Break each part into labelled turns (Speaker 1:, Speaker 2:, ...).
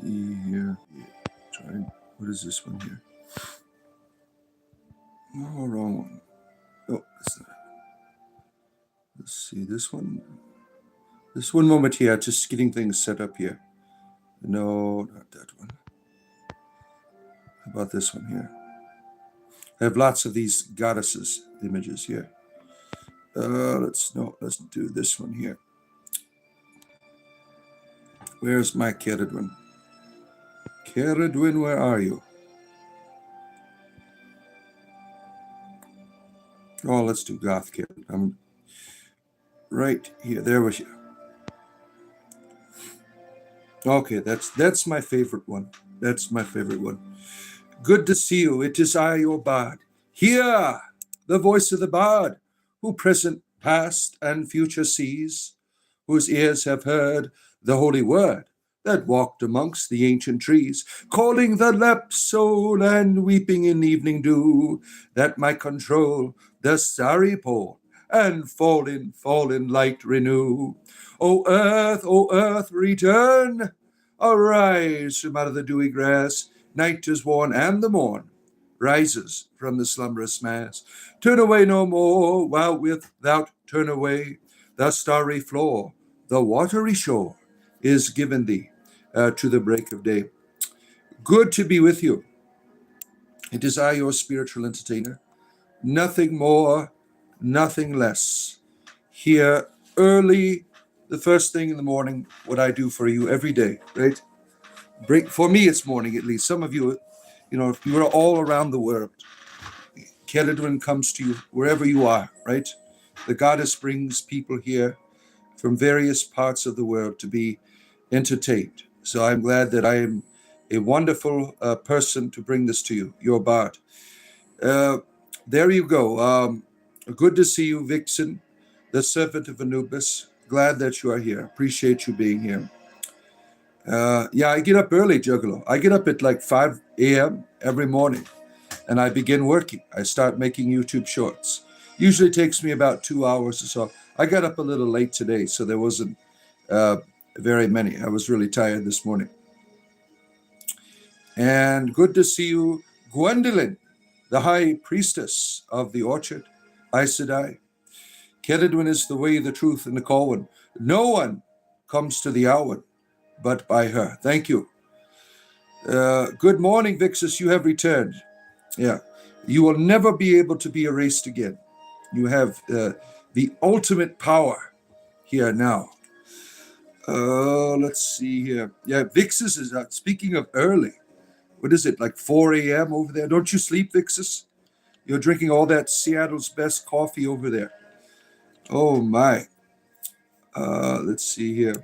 Speaker 1: see here. Try. What is this one here? Oh, wrong one. Oh, that's not. Let's see this one. This one moment here, just getting things set up here. No, not that one. How about this one here? I have lots of these goddesses images here. Let's do this one here. Where's my Ceridwen? Ceridwen, where are you? Oh, let's do Goth Cerid. I'm right here. There we go. Okay, that's my favorite one. That's my favorite one. Good to see you. It is I, your bard. Hear the voice of the bard, who present, past, and future sees, whose ears have heard the holy word that walked amongst the ancient trees, calling the lept soul and weeping in evening dew, that might control the starry pole and fallen light renew. O earth, return, arise from out of the dewy grass. Night is worn, and the morn rises from the slumberous mass. Turn away no more, while without turn away, the starry floor, the watery shore, is given thee to the break of day. Good to be with you. It is I, your spiritual entertainer. Nothing more, nothing less. Here early, the first thing in the morning, what I do for you every day, right? For me, it's morning at least. Some of you, if you are all around the world, Ceridwen comes to you wherever you are, right? The goddess brings people here from various parts of the world to be entertained. So I'm glad that I am a wonderful person to bring this to you, your bard. There you go. Good to see you, Vixen, the servant of Anubis. Glad that you are here. Appreciate you being here. I get up early, Juggalo. I get up at like 5 a.m. every morning, and I begin working. I start making YouTube shorts. Usually takes me about 2 hours or so. I got up a little late today, so there wasn't very many. I was really tired this morning. And good to see you, Gwendolyn, the high priestess of the orchard, Aes Sedai. Ceridwen is the way, the truth, and the Colwyn. No one comes to the hour but by her. Thank you. Good morning, Vixus. You have returned. Yeah. You will never be able to be erased again. You have the ultimate power here now. Let's see here. Yeah, Vixus is out. Speaking of early, what is it, like 4 a.m. over there? Don't you sleep, Vixus? You're drinking all that Seattle's best coffee over there. Oh, my. Let's see here.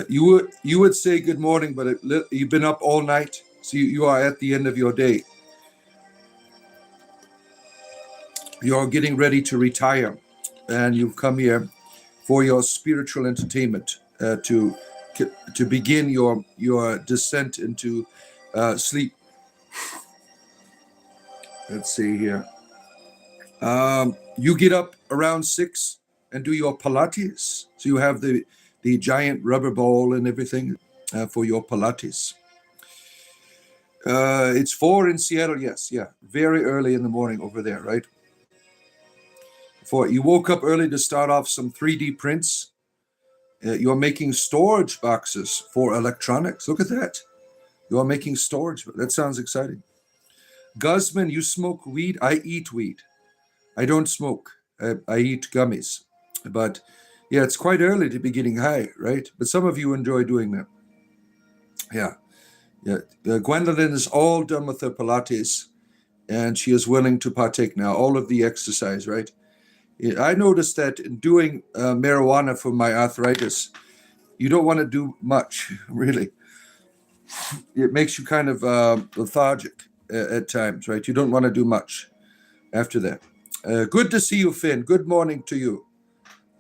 Speaker 1: You would say good morning, but you've been up all night, so you are at the end of your day. You're getting ready to retire, and you've come here for your spiritual entertainment to begin your descent into sleep. Let's see here. You get up around 6 and do your Pilates. So you have the giant rubber ball and everything for your Pilates. It's 4 in Seattle, yes, yeah. Very early in the morning over there, right? You woke up early to start off some 3D prints. You're making storage boxes for electronics. Look at that. You're making storage. That sounds exciting. Guzman, you smoke weed? I eat weed. I don't smoke. I eat gummies. But yeah, it's quite early to be getting high, right? But some of you enjoy doing that. Yeah. Gwendolyn is all done with her Pilates, and she is willing to partake now. All of the exercise, right? I noticed that in doing marijuana for my arthritis, you don't want to do much, really. It makes you kind of lethargic at times, right? You don't want to do much after that. Good to see you, Finn. Good morning to you.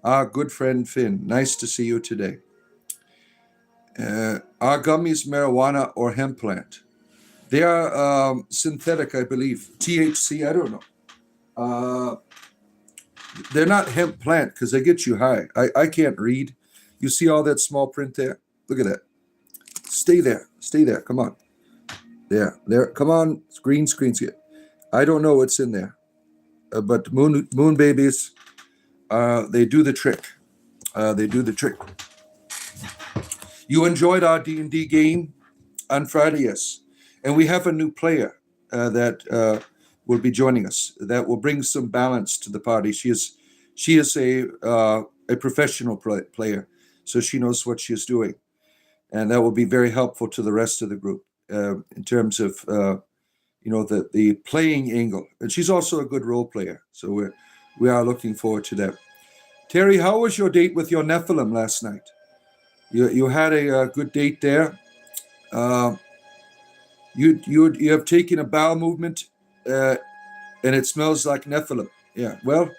Speaker 1: Our good friend Finn. Nice to see you today. Are gummies marijuana or hemp plant? They are synthetic, I believe. THC, I don't know. They're not hemp plant because they get you high. I can't read. You see all that small print there? Look at that. Stay there. Stay there. Come on. There. Come on. Green screens here. I don't know what's in there, but moon babies, they do the trick. They do the trick. You enjoyed our D&D game on Friday, yes, and we have a new player that will be joining us. That will bring some balance to the party. She is a professional player, so she knows what she is doing, and that will be very helpful to the rest of the group in terms of the playing angle. And she's also a good role player, so we are looking forward to that. Terry, how was your date with your Nephilim last night? You had a good date there. You have taken a bowel movement, and it smells like Nephilim. Yeah. Well,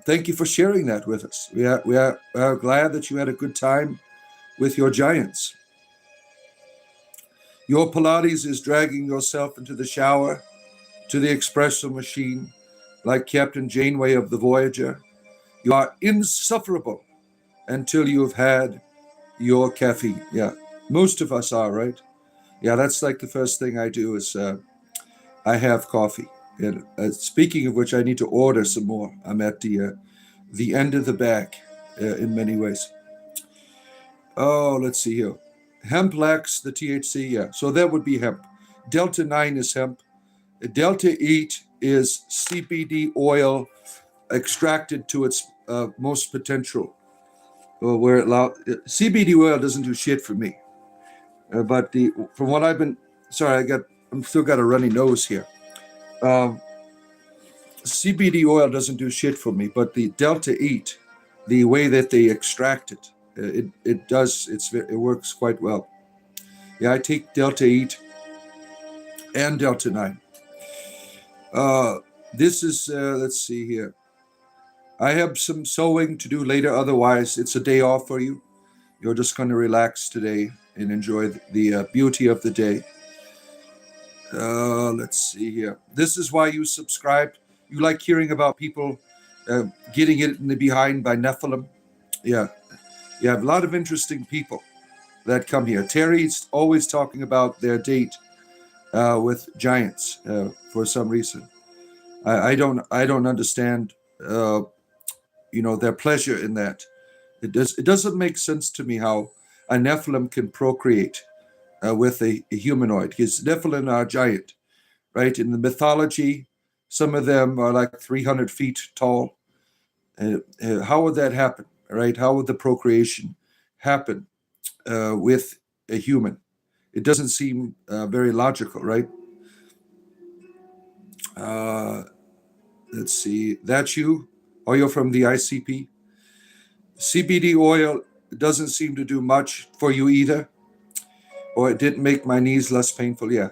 Speaker 1: thank you for sharing that with us. We are glad that you had a good time with your giants. Your Pilates is dragging yourself into the shower, to the espresso machine, like Captain Janeway of the Voyager. You are insufferable until you have had your caffeine. Yeah, most of us are, right? Yeah, that's like the first thing I do is I have coffee. And speaking of which, I need to order some more. I'm at the end of the bag in many ways. Oh, let's see here. Hemp lacks the THC, yeah. So that would be hemp. Delta 9 is hemp. Delta 8 is CBD oil extracted to its most potential. Where CBD oil doesn't do shit for me. But from what I've been, I'm still got a runny nose here. CBD oil doesn't do shit for me, but the Delta 8, the way that they extract it, it works quite well. Yeah, I take Delta 8 and Delta 9. This is, let's see here. I have some sewing to do later. Otherwise, it's a day off for you. You're just going to relax today and enjoy the beauty of the day. Let's see here. This is why you subscribed. You like hearing about people getting it in the behind by Nephilim. Yeah. You have a lot of interesting people that come here. Terry's always talking about their date with giants for some reason. I don't understand their pleasure in that. It doesn't make sense to me how a Nephilim can procreate with a humanoid, because Nephilim are giant, right? In the mythology, some of them are like 300 feet tall. How would that happen, right? How would the procreation happen with a human? It doesn't seem very logical, right? Let's see. That's you? Or you're from the ICP? CBD oil doesn't seem to do much for you either. Or it didn't make my knees less painful. Yeah,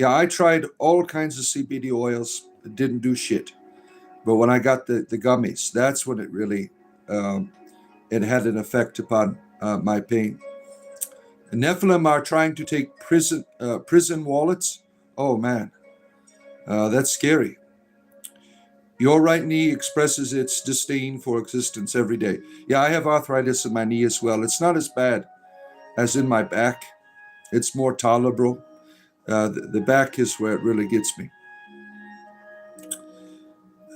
Speaker 1: I tried all kinds of CBD oils. It didn't do shit. But when I got the gummies, that's when it really it had an effect upon my pain. The Nephilim are trying to take prison wallets. Oh man, that's scary. Your right knee expresses its disdain for existence every day. Yeah, I have arthritis in my knee as well. It's not as bad as in my back. It's more tolerable. The back is where it really gets me.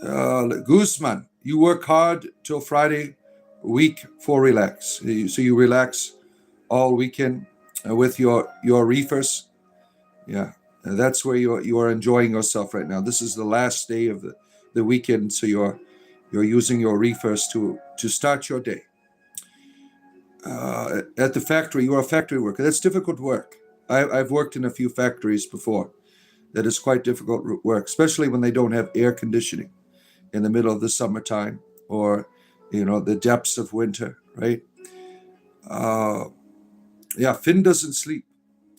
Speaker 1: Guzman, you work hard till Friday week for relax. So you relax all weekend with your reefers. Yeah, and that's where you are enjoying yourself right now. This is the last day of the weekend, so you're using your reefers to start your day. At the factory, you're a factory worker. That's difficult work. I've worked in a few factories before. That is quite difficult work, especially when they don't have air conditioning in the middle of the summertime or, the depths of winter, right? Yeah, Finn doesn't sleep.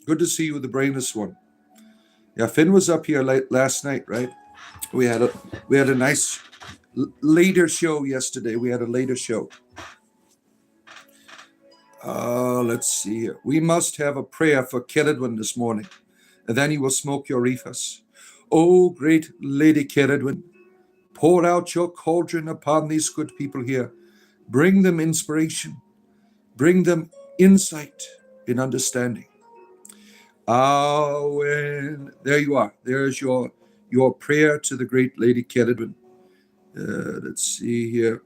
Speaker 1: Good to see you, the brainless one. Yeah, Finn was up here last night, right? We had a nice later show yesterday. We had a later show. Let's see here. We must have a prayer for Ceridwen this morning, and then he will smoke your reefers. Oh, great Lady Ceridwen, pour out your cauldron upon these good people here. Bring them inspiration. Bring them insight. in understanding. When there you are. There's your prayer to the great Lady Kedwin. Let's see here.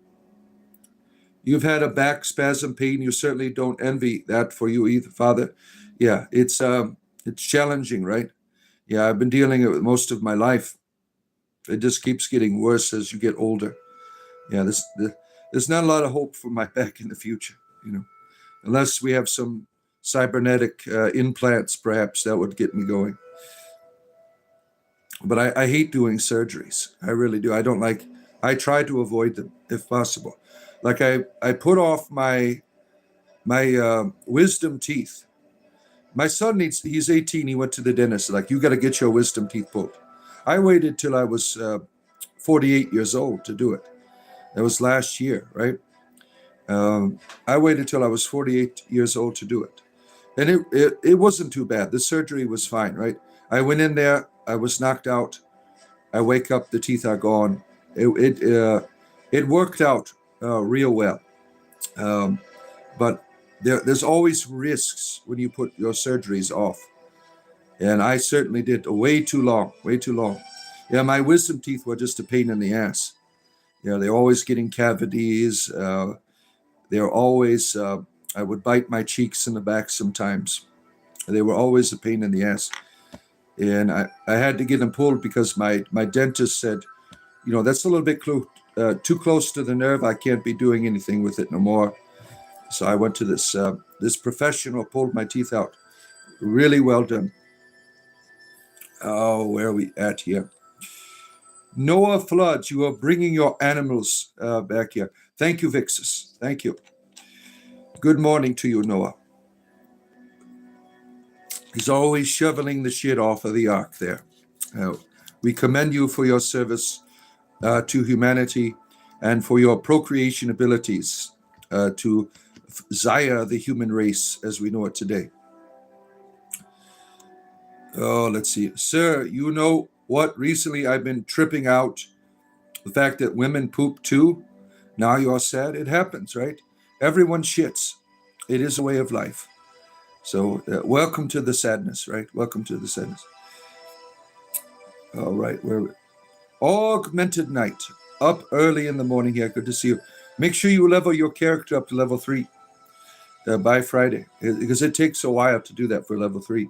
Speaker 1: You've had a back spasm pain. You certainly don't envy that for you either, Father. Yeah, it's challenging, right? Yeah, I've been dealing with it most of my life. It just keeps getting worse as you get older. Yeah, there's not a lot of hope for my back in the future, unless we have some cybernetic implants, perhaps that would get me going. But I hate doing surgeries. I really do. I try to avoid them if possible. Like I put off my wisdom teeth. My son he's 18. He went to the dentist. Like, you got to get your wisdom teeth pulled. I waited till I was 48 years old to do it. That was last year, right? I waited till I was 48 years old to do it. And it wasn't too bad. The surgery was fine, right? I went in there. I was knocked out. I wake up, the teeth are gone. It worked out real well. But there's always risks when you put your surgeries off. And I certainly did way too long. Yeah, my wisdom teeth were just a pain in the ass. Yeah, they're always getting cavities. They're always, I would bite my cheeks in the back sometimes. They were always a pain in the ass. And I had to get them pulled because my dentist said, that's a little bit too close to the nerve. I can't be doing anything with it no more. So I went to this professional, pulled my teeth out. Really well done. Oh, where are we at here? Noah Floods, you are bringing your animals back here. Thank you, Vixus. Thank you. Good morning to you, Noah. He's always shoveling the shit off of the ark there. We commend you for your service to humanity and for your procreation abilities to Zaya, the human race, as we know it today. Oh, let's see. Sir, you know what? Recently I've been tripping out the fact that women poop too. Now you're sad. It happens, right? Everyone shits. It is a way of life. So welcome to the sadness, right? Welcome to the sadness. All right. Augmented Night. Up early in the morning here. Good to see you. Make sure you level your character up to level 3 by Friday, because it takes a while to do that for level 3.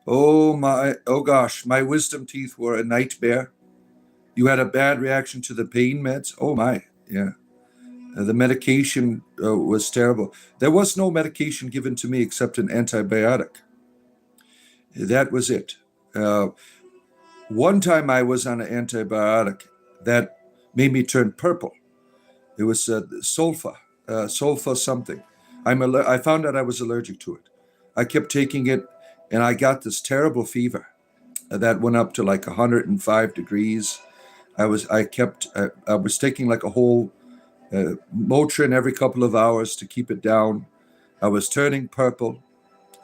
Speaker 1: Oh gosh, my wisdom teeth were a nightmare. You had a bad reaction to the pain meds? Oh my, yeah. The medication was terrible. There was no medication given to me except an antibiotic. That was it. One time I was on an antibiotic that made me turn purple. It was sulfa something. I found out I was allergic to it. I kept taking it, and I got this terrible fever that went up to like 105 degrees. I was taking like a whole Motrin every couple of hours to keep it down. I was turning purple,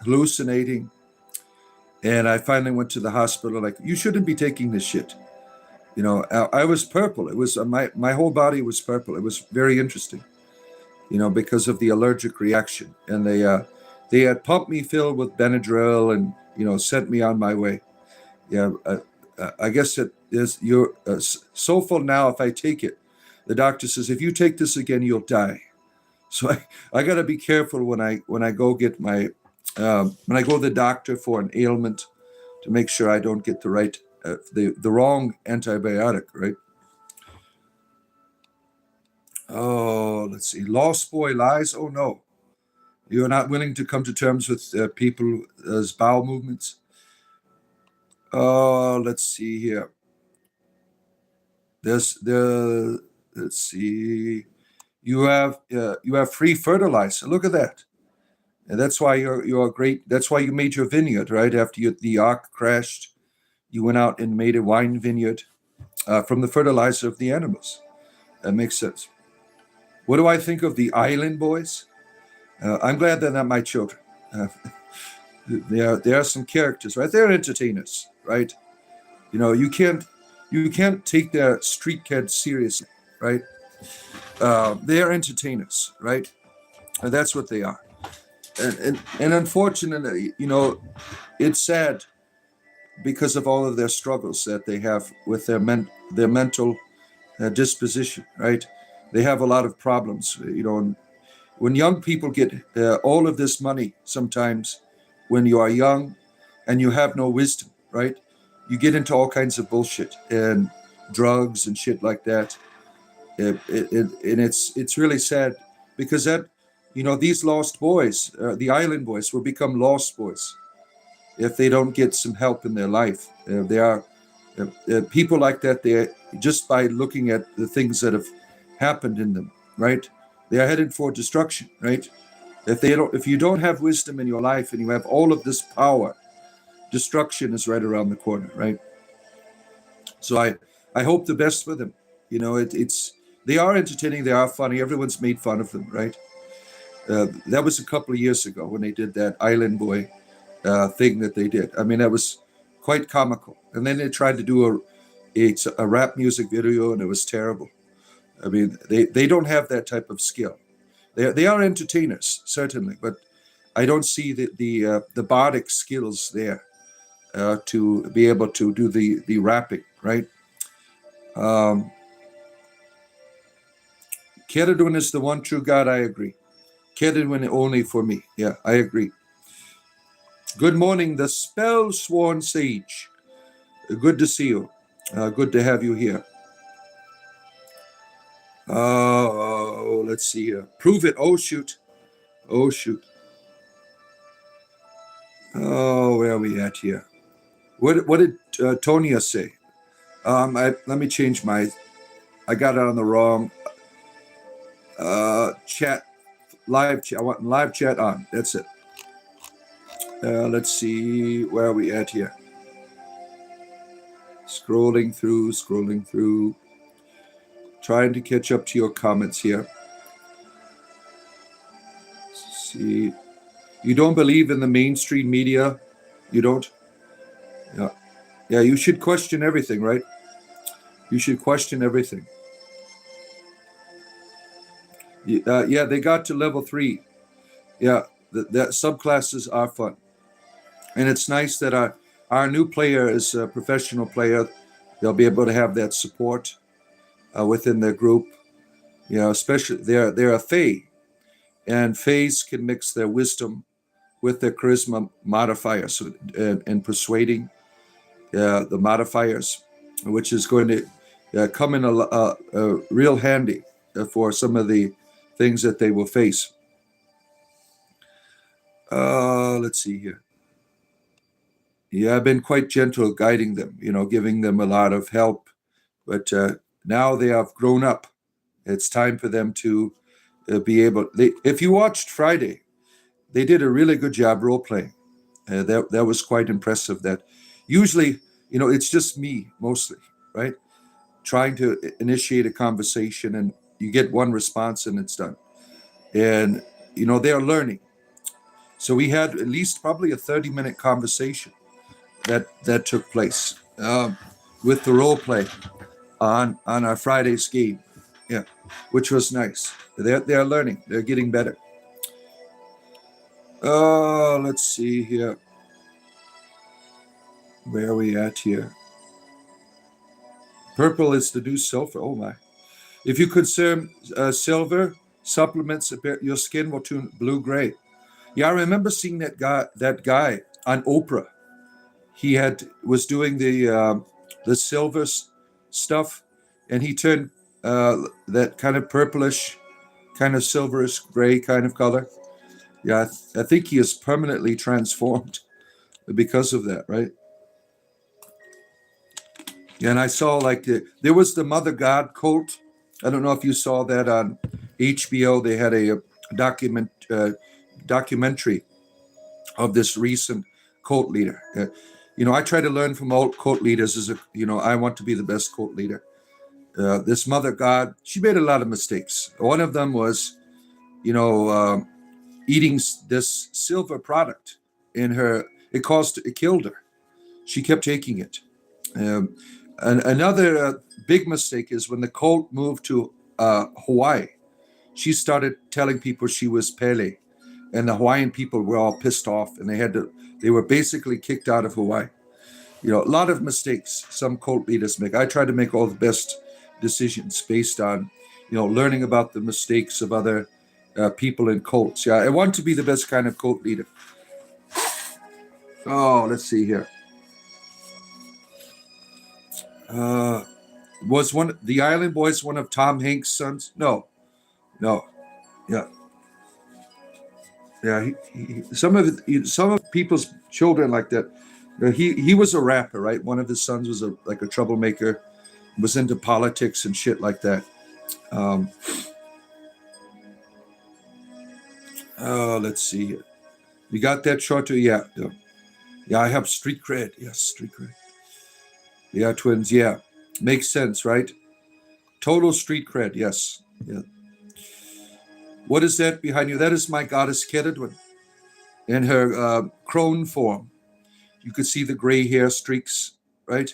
Speaker 1: hallucinating, and I finally went to the hospital. Like, you shouldn't be taking this shit. I was purple. It was my whole body was purple. It was very interesting, because of the allergic reaction. And they had pumped me filled with Benadryl and sent me on my way. Yeah, I guess it is. You're so full now. If I take it, the doctor says, if you take this again, you'll die. So I got to be careful when I go get my when I go to the doctor for an ailment, to make sure I don't get the right the wrong antibiotic, right? Oh, let's see. Lost boy lies. Oh no, you're not willing to come to terms with people's bowel movements. Oh, let's see here. Let's see. You have free fertilizer. Look at that. And that's why you're great. That's why you made your vineyard, right? After the ark crashed, you went out and made a wine vineyard from the fertilizer of the animals. That makes sense. What do I think of the Island Boys? I'm glad they're not my children. There are some characters, right? They're entertainers, right? You can't take their street kids seriously, right? They are entertainers, right? And that's what they are. And unfortunately, it's sad because of all of their struggles that they have with their mental disposition, right? They have a lot of problems, and when young people get all of this money, sometimes when you are young and you have no wisdom, right? You get into all kinds of bullshit and drugs and shit like that. And it's really sad because these lost boys, the island boys, will become lost boys if they don't get some help in their life. There are people like that. They just by looking at the things that have happened in them, right? They are headed for destruction, right? If you don't have wisdom in your life and you have all of this power, destruction is right around the corner, right? So I hope the best for them. It's they are entertaining, they are funny. Everyone's made fun of them, right? That was a couple of years ago when they did that Island Boy thing that they did. I mean, that was quite comical. And then they tried to do a rap music video, and it was terrible. I mean, they don't have that type of skill. They are entertainers, certainly, but I don't see the Bardic skills there to be able to do the rapping, right? Keridwen is the one true God. I agree. Keridwen only for me. Yeah, I agree. Good morning, the spell sworn sage. Good to see you. Good to have you here. Let's see here. Prove it. Oh, shoot. Oh, shoot. Oh, where are we at here? What did Tonya say? Let me change I got it on the wrong chat. Live chat. I want live chat on. That's it. Let's see. Where are we at here? Scrolling through. Trying to catch up to your comments here. Let's see. You don't believe in the mainstream media? You don't? Yeah. Yeah, you should question everything, right? You should question everything. Yeah, they got to level 3. Yeah, the subclasses are fun. And it's nice that our new player is a professional player. They'll be able to have that support within their group. Especially they're a Fae, and Faes can mix their wisdom with their charisma modifiers and persuading the modifiers, which is going to come in a real handy for some of the things that they will face. Let's see here. Yeah, I've been quite gentle guiding them, giving them a lot of help. But now they have grown up. It's time for them to be able. If you watched Friday, they did a really good job role playing. That was quite impressive. That usually, it's just me mostly, right? Trying to initiate a conversation, and you get one response, and it's done. And they are learning. So we had at least probably a 30-minute conversation that took place with the role play on our Friday's game. Yeah, which was nice. They're learning. They're getting better. Let's see here. Where are we at here? Purple is the new silver. Oh my! If you consume silver supplements, your skin will turn blue-gray. Yeah, I remember seeing that guy on Oprah. He was doing the silver stuff, and he turned that kind of purplish, kind of silverish gray kind of color. Yeah, I think he is permanently transformed because of that, right? Yeah, and I saw there was the Mother God cult. I don't know if you saw that on HBO. They had a documentary of this recent cult leader. I try to learn from all cult leaders. I want to be the best cult leader. This Mother God, she made a lot of mistakes. One of them was, eating this silver product in her. It killed her. She kept taking it. And another big mistake is when the cult moved to Hawaii. she started telling people she was Pele, and the Hawaiian people were all pissed off, and they were basically kicked out of Hawaii. A lot of mistakes some cult leaders make. I try to make all the best decisions based on, learning about the mistakes of other people in cults. Yeah, I want to be the best kind of cult leader. Oh, let's see here. Was one the Island Boys one of Tom Hanks' sons? No. Yeah, yeah. Some of people's children like that. He was a rapper, right? One of his sons was like a troublemaker, was into politics and shit like that. Let's see here. You got that short? Yeah. I have street cred. Yes, street cred. Yeah, twins. Yeah, makes sense, right? Total street cred. Yes. Yeah. What is that behind you? That is my goddess Keridwen in her crone form. You could see the gray hair streaks, right?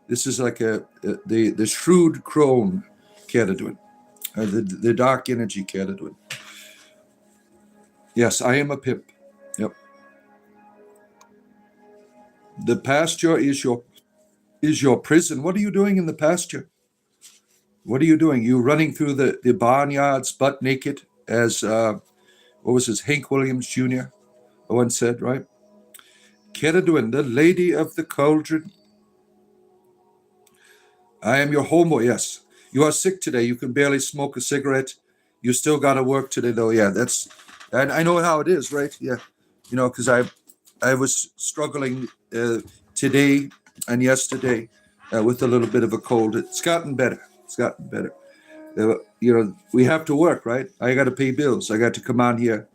Speaker 1: This is like the shrewd crone Keridwen, the dark energy Keridwen. Yes, I am a pimp. Yep. The pasture is your prison. What are you doing in the pasture? What are you doing? You running through the barnyards butt naked, as what was his Hank Williams Jr. once said, right? Keridwen, the lady of the cauldron. I am your homo. Yes, you are sick today. You can barely smoke a cigarette. You still got to work today, though. Yeah, and I know how it is, right? Yeah, because I was struggling today and yesterday with a little bit of a cold. It's gotten better. We have to work, right? I got to pay bills. I got to come on here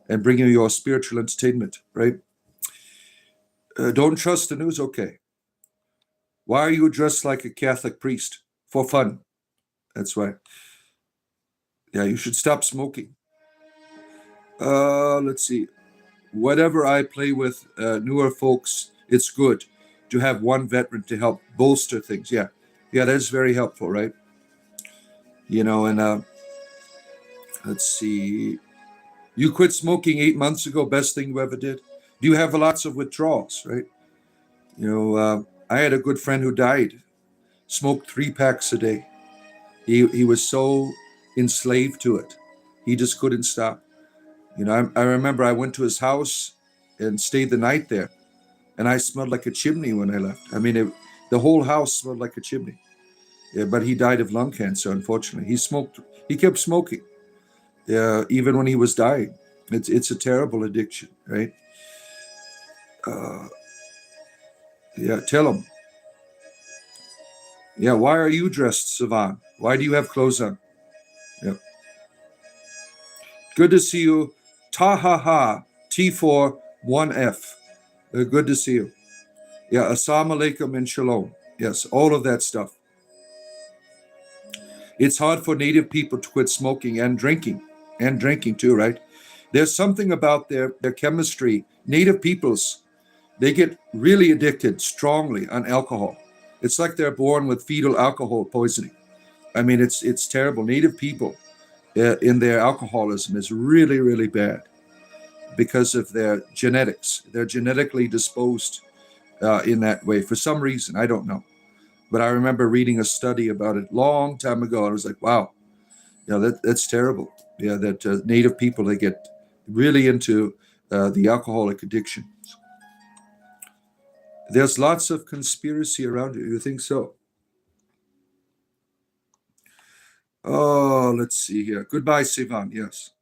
Speaker 1: and bring you your spiritual entertainment, right? Don't trust the news. Okay. Why are you dressed like a Catholic priest? For fun. That's why. Yeah, you should stop smoking. Let's see. Whatever I play with newer folks, it's good to have one veteran to help bolster things. Yeah, that is very helpful, right? And let's see. You quit smoking 8 months ago. Best thing you ever did. Do you have lots of withdrawals, right? I had a good friend who died. Smoked 3 packs a day. He was so enslaved to it. He just couldn't stop. I remember I went to his house and stayed the night there, and I smelled like a chimney when I left. I mean, the whole house smelled like a chimney. Yeah, but he died of lung cancer, unfortunately. He kept smoking, even when he was dying. It's a terrible addiction, right? Yeah, tell him. Yeah, why are you dressed, Savan? Why do you have clothes on? Yep. Good to see you. Tahaha, T4, 1F. Good to see you. Yeah, assalamu alaikum and shalom. Yes, all of that stuff. It's hard for native people to quit smoking and drinking too, right? There's something about their chemistry. Native peoples, they get really addicted strongly on alcohol. It's like they're born with fetal alcohol poisoning. I mean, it's terrible. Native people in their alcoholism is really, really bad because of their genetics. They're genetically disposed in that way for some reason. I don't know. But I remember reading a study about it long time ago. I was like, wow, that's terrible. Yeah, that native people, they get really into the alcoholic addiction. There's lots of conspiracy around you. You think so? Oh, let's see here. Goodbye, Sivan. Yes.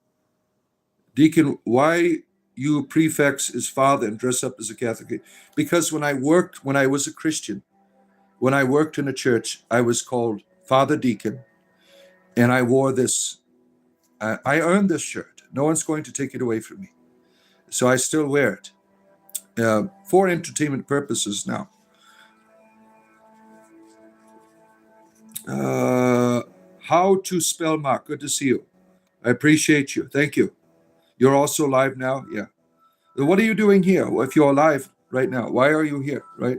Speaker 1: Deacon, why you prefix as father and dress up as a Catholic? Because when I was a Christian, when I worked in a church, I was called Father Deacon, and I wore this. I earned this shirt. No one's going to take it away from me. So I still wear it for entertainment purposes now. How to spell Mark? Good to see you. I appreciate you. Thank you. You're also live now? Yeah. What are you doing here? If you're live right now, why are you here, right?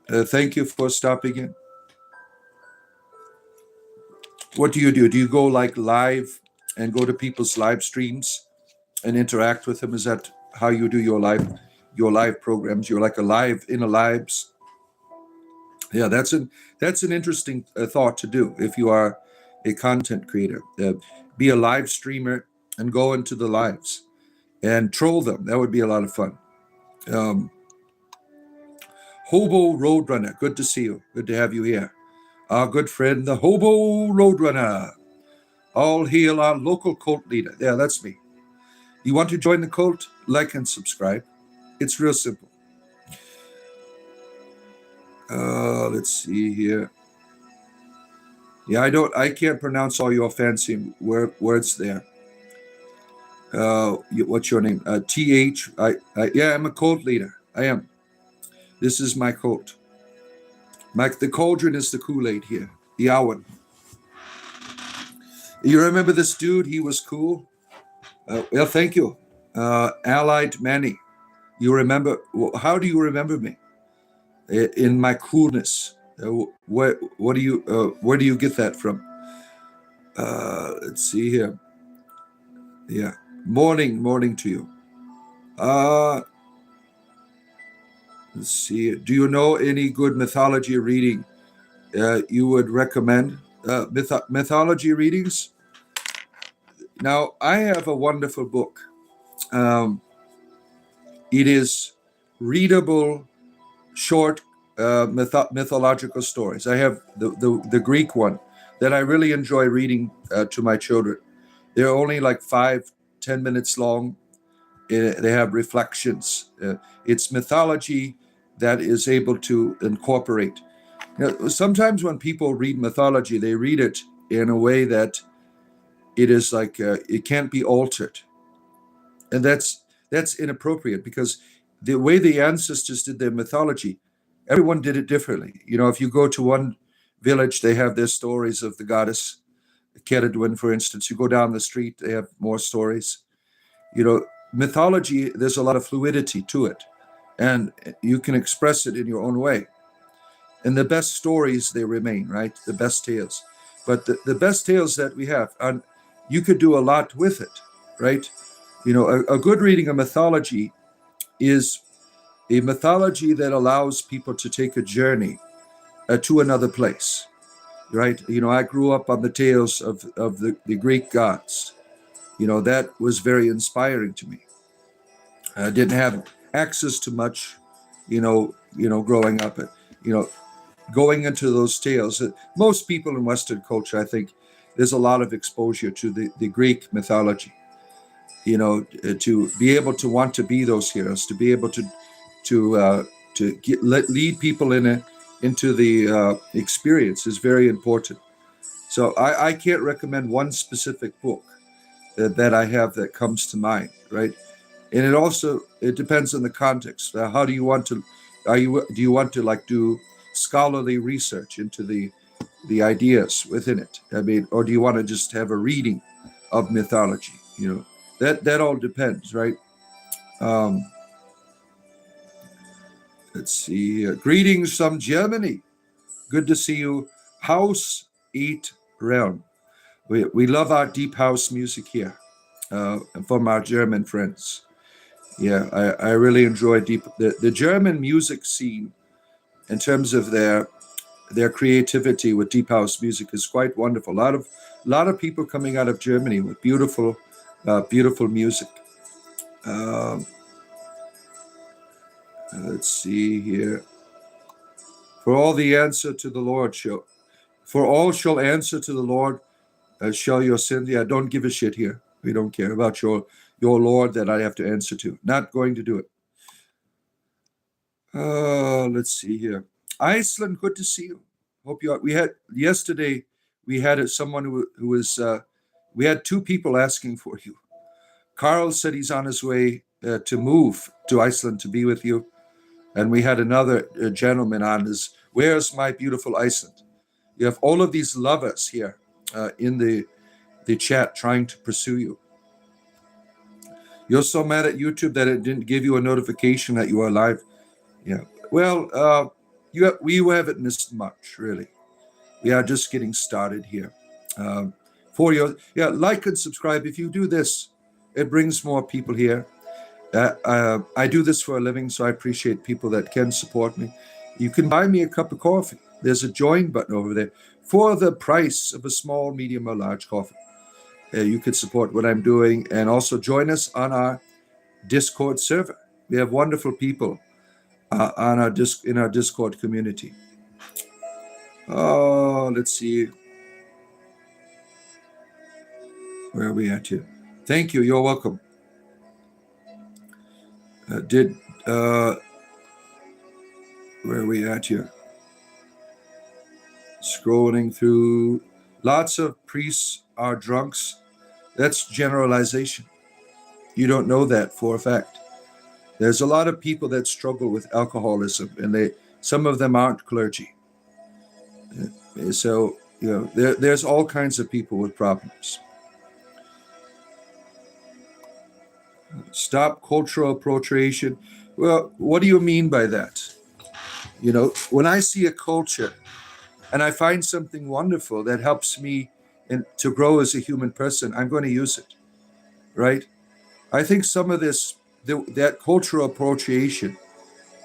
Speaker 1: Thank you for stopping in. What do you do? Do you go like live and go to people's live streams and interact with them? Is that how you do your live programs? You're like a live in a lives. Yeah, that's an interesting thought to do if you are a content creator. Be a live streamer and go into the lives and troll them. That would be a lot of fun. Um, Hobo Roadrunner, good to see you. Good to have you here. Our good friend, the Hobo Roadrunner. All hail our local cult leader. Yeah, that's me. You want to join the cult? Like and subscribe. It's real simple. Let's see here. Yeah, I can't pronounce all your fancy words there. What's your name? TH. Yeah, I'm a cult leader. I am. This is my cult. The cauldron is the Kool-Aid here. The Owen. You remember this dude? He was cool. Well, thank you. Allied Manny. You remember? How do you remember me? In my coolness. Where do you get that from? Let's see here. Yeah. Morning to you. Let's see. Do you know any good mythology reading you would recommend? Mythology readings? Now, I have a wonderful book. It is readable, short mythological stories. I have the Greek one that I really enjoy reading to my children. They're only like 5-10 minutes long. They have reflections. It's mythology that is able to incorporate. Sometimes when people read mythology, they read it in a way that it is like it can't be altered, and that's inappropriate because the way the ancestors did their mythology, everyone did it differently. If you go to one village, they have their stories of the goddess Ceridwen, for instance. You go down the street, they have more stories. Mythology, there's a lot of fluidity to it, and you can express it in your own way. And the best stories, they remain, right? The best tales. But the best tales that we have, and you could do a lot with it, right? A good reading of mythology is a mythology that allows people to take a journey to another place, right? I grew up on the tales of the Greek gods. That was very inspiring to me. I didn't have access to much, growing up. Going into those tales. Most people in Western culture, I think, there's a lot of exposure to the Greek mythology. To be able to want to be those heroes, to be able to lead people into the experience is very important. So I can't recommend one specific book that I have that comes to mind, right? And it depends on the context. How do you want to? Do you want to do scholarly research into the ideas within it? I mean, or do you want to just have a reading of mythology? That all depends, right? Let's see. Greetings from Germany. Good to see you. House 8 Realm. We love our deep house music here from our German friends. Yeah, I really enjoy the German music scene in terms of their creativity with deep house music is quite wonderful. A lot of people coming out of Germany with beautiful music. Let's see here. For all shall answer to the Lord, shall your sin. Yeah, don't give a shit here. We don't care about your Lord that I have to answer to. Not going to do it. Let's see here. Iceland, good to see you. Hope you are. We had yesterday. We had someone who was. We had 2 people asking for you. Carl said he's on his way to move to Iceland to be with you, and we had another gentleman on his. Where's my beautiful Iceland? You have all of these lovers here in the chat trying to pursue you. You're so mad at YouTube that it didn't give you a notification that you are live. Yeah. Well, we haven't missed much, really. We are just getting started here. For your, like and subscribe. If you do this, it brings more people here. I do this for a living, so I appreciate people that can support me. You can buy me a cup of coffee. There's a join button over there for the price of a small, medium, or large coffee. You can support what I'm doing and also join us on our Discord server. We have wonderful people on our in our Discord community. Oh, let's see. Where are we at here? Thank you. You're welcome. Where are we at here? Scrolling through. Lots of priests are drunks. That's generalization. You don't know that for a fact. There's a lot of people that struggle with alcoholism, and some of them aren't clergy. So, there's all kinds of people with problems. Stop cultural appropriation. Well, what do you mean by that? When I see a culture and I find something wonderful that helps me to grow as a human person, I'm going to use it, right? I think some of that cultural appropriation,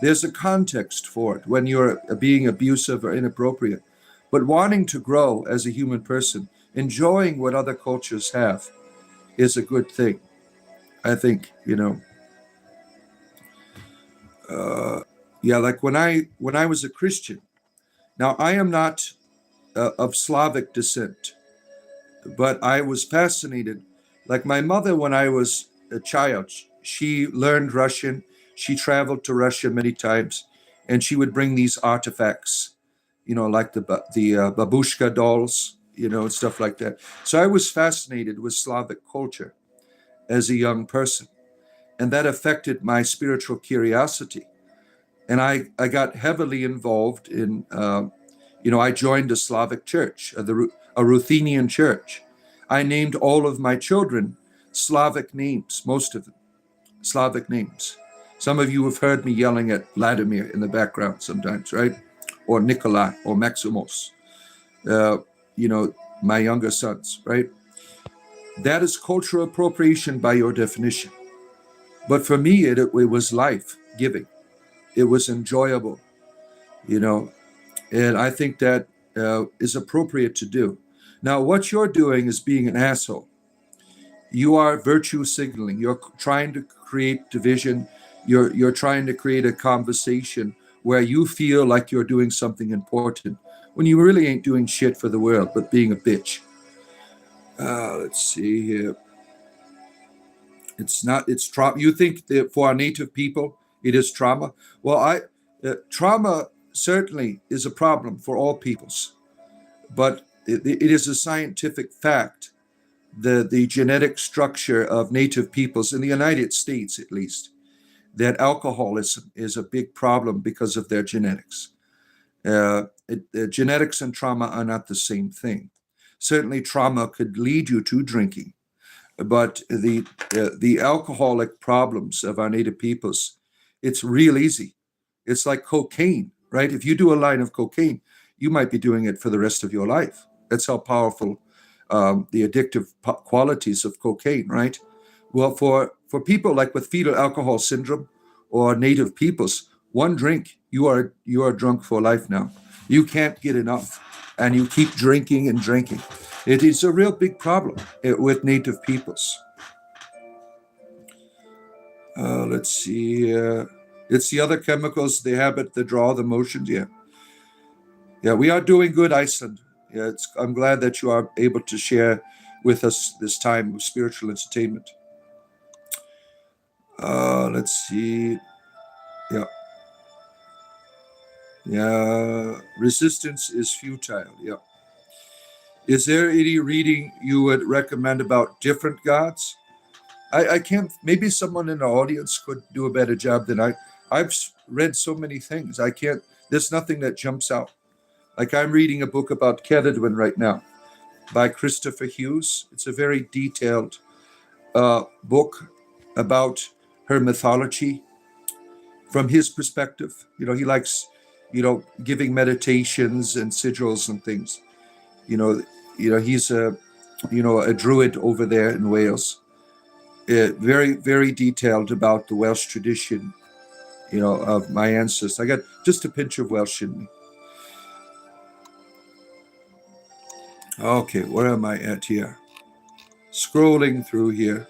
Speaker 1: there's a context for it when you're being abusive or inappropriate. But wanting to grow as a human person, enjoying what other cultures have, is a good thing. I think, like when I was a Christian. Now, I am not of Slavic descent, but I was fascinated. Like my mother, when I was a child, she learned Russian. She traveled to Russia many times, and she would bring these artifacts, like the babushka dolls, and stuff like that. So I was fascinated with Slavic culture as a young person, and that affected my spiritual curiosity. And I got heavily involved in, I joined a Slavic church, a Ruthenian church. I named all of my children Slavic names, most of them Slavic names. Some of you have heard me yelling at Vladimir in the background sometimes, right? Or Nikolai or Maximos, my younger sons, right? That is cultural appropriation by your definition. But for me, it was life-giving. It was enjoyable, and I think that is appropriate to do. Now, what you're doing is being an asshole. You are virtue signaling. You're trying to create division. You're trying to create a conversation where you feel like you're doing something important when you really ain't doing shit for the world, but being a bitch. Let's see here. It's trauma. You think that for our native people, it is trauma? Well, trauma certainly is a problem for all peoples, but it is a scientific fact. The genetic structure of native peoples in the United States, at least, that alcoholism is a big problem because of their genetics. Genetics and trauma are not the same thing. Certainly, trauma could lead you to drinking, but the alcoholic problems of our native peoples, it's real easy. It's like cocaine, right? If you do a line of cocaine, you might be doing it for the rest of your life. That's how powerful the addictive qualities of cocaine, right? Well, for people like with fetal alcohol syndrome or native peoples, one drink, you are drunk for life now. You can't get enough, and you keep drinking and drinking. It is a real big problem with native peoples. Let's see. It's the other chemicals, the habit, the draw, the motions. Yeah, we are doing good, Iceland. Yeah, I'm glad that you are able to share with us this time of spiritual entertainment. Let's see. Yeah. Resistance is futile. Yeah. Is there any reading you would recommend about different gods? I can't. Maybe someone in the audience could do a better job than I. I've read so many things. I can't. There's nothing that jumps out. Like I'm reading a book about Ceridwen right now by Christopher Hughes. It's a very detailed book about her mythology from his perspective. He likes, giving meditations and sigils and things. He's a druid over there in Wales. Very, very detailed about the Welsh tradition, of my ancestors. I got just a pinch of Welsh in me. Okay, where am I at here? Scrolling through here.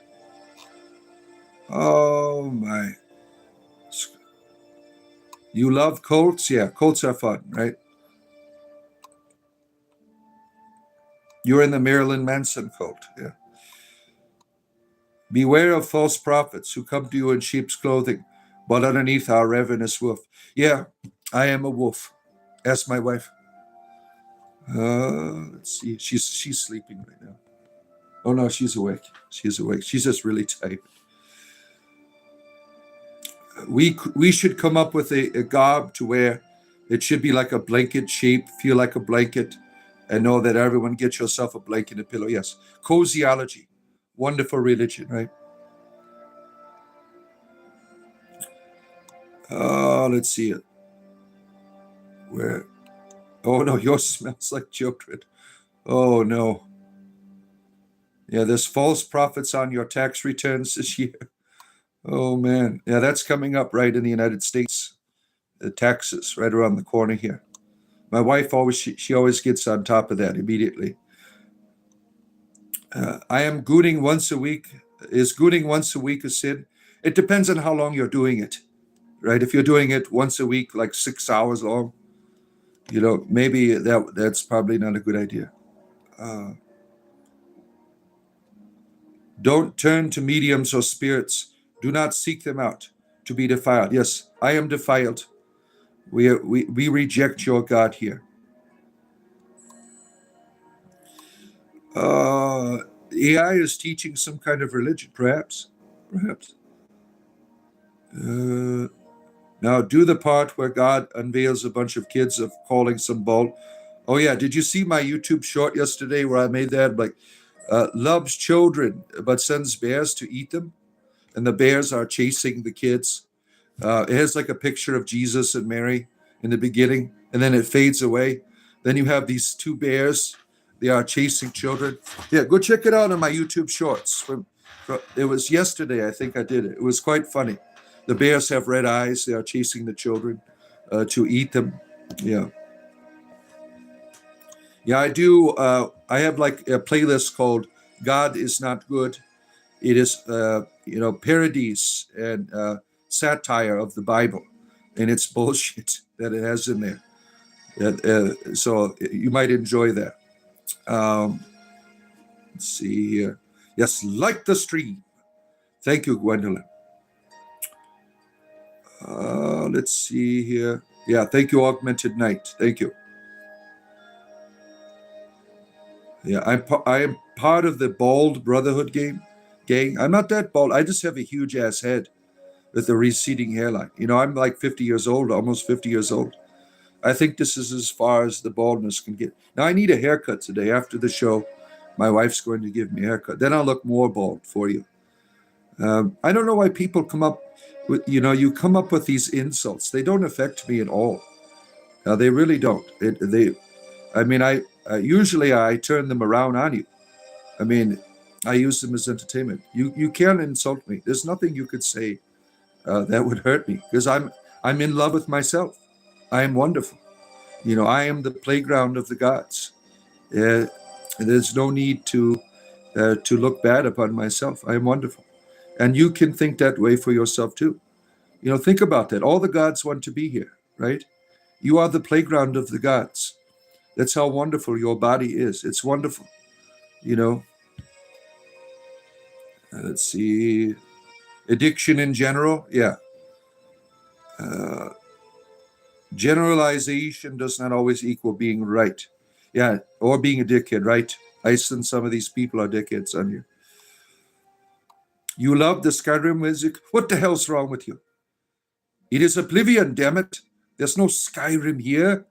Speaker 1: Oh my. You love Colts? Yeah, Colts are fun, right? You're in the Marilyn Manson cult. Yeah. Beware of false prophets who come to you in sheep's clothing, but underneath are ravenous wolf. Yeah, I am a wolf. Ask my wife. Let's see. She's sleeping right now. Oh no, she's awake. She's awake. She's just really tired. We should come up with a garb to wear. It should be like a blanket shape, feel like a blanket, and know that everyone get yourself a blanket and a pillow. Yes, cozyology, wonderful religion, right? Let's see it. Where? Oh no, yours smells like children. Oh no. Yeah, there's false prophets on your tax returns this year. Oh man, yeah, that's coming up right in the United States. The taxes right around the corner here. My wife always she always gets on top of that immediately. I am gooning once a week. Is gooning once a week a sin? It depends on how long you're doing it, right? If you're doing it once a week, like 6 hours long, maybe that's probably not a good idea. Uh, don't turn to mediums or spirits. Do not seek them out to be defiled. Yes, I am defiled. We reject your God here. AI is teaching some kind of religion, perhaps. Perhaps. Now do the part where God unveils a bunch of kids of calling some ball. Oh yeah, did you see my YouTube short yesterday where I made that like loves children but sends bears to eat them, and the bears are chasing the kids. It has like a picture of Jesus and Mary in the beginning, and then it fades away. Then you have these two bears. They are chasing children. Yeah, go check it out on my YouTube shorts. It was yesterday, I think I did it. It was quite funny. The bears have red eyes. They are chasing the children to eat them. Yeah. Yeah, I do. I have like a playlist called God is Not Good. It is, parodies and satire of the Bible, and it's bullshit that it has in there. So you might enjoy that. Let's see here. Yes, like the stream. Thank you, Gwendolyn. Let's see here. Yeah, thank you, Augmented Night. Thank you. Yeah, I am part of the Bald Brotherhood gang. I'm not that bald. I just have a huge ass head with a receding hairline. I'm like 50 years old, almost 50 years old. I think this is as far as the baldness can get. Now I need a haircut today after the show. My wife's going to give me a haircut. Then I'll look more bald for you. I don't know why people come up with, you come up with these insults. They don't affect me at all. They really don't. I usually I turn them around on you. I mean, I use them as entertainment. You can't insult me. There's nothing you could say that would hurt me because I'm in love with myself. I am wonderful. I am the playground of the gods. There's no need to look bad upon myself. I am wonderful, and you can think that way for yourself too. Think about that. All the gods want to be here, right? You are the playground of the gods. That's how wonderful your body is. It's wonderful. Let's see. Addiction in general, yeah. Generalization does not always equal being right. Yeah, or being a dickhead, right? I sense some of these people are dickheads on here. You love the Skyrim music? What the hell's wrong with you? It is Oblivion, damn it. There's no Skyrim here.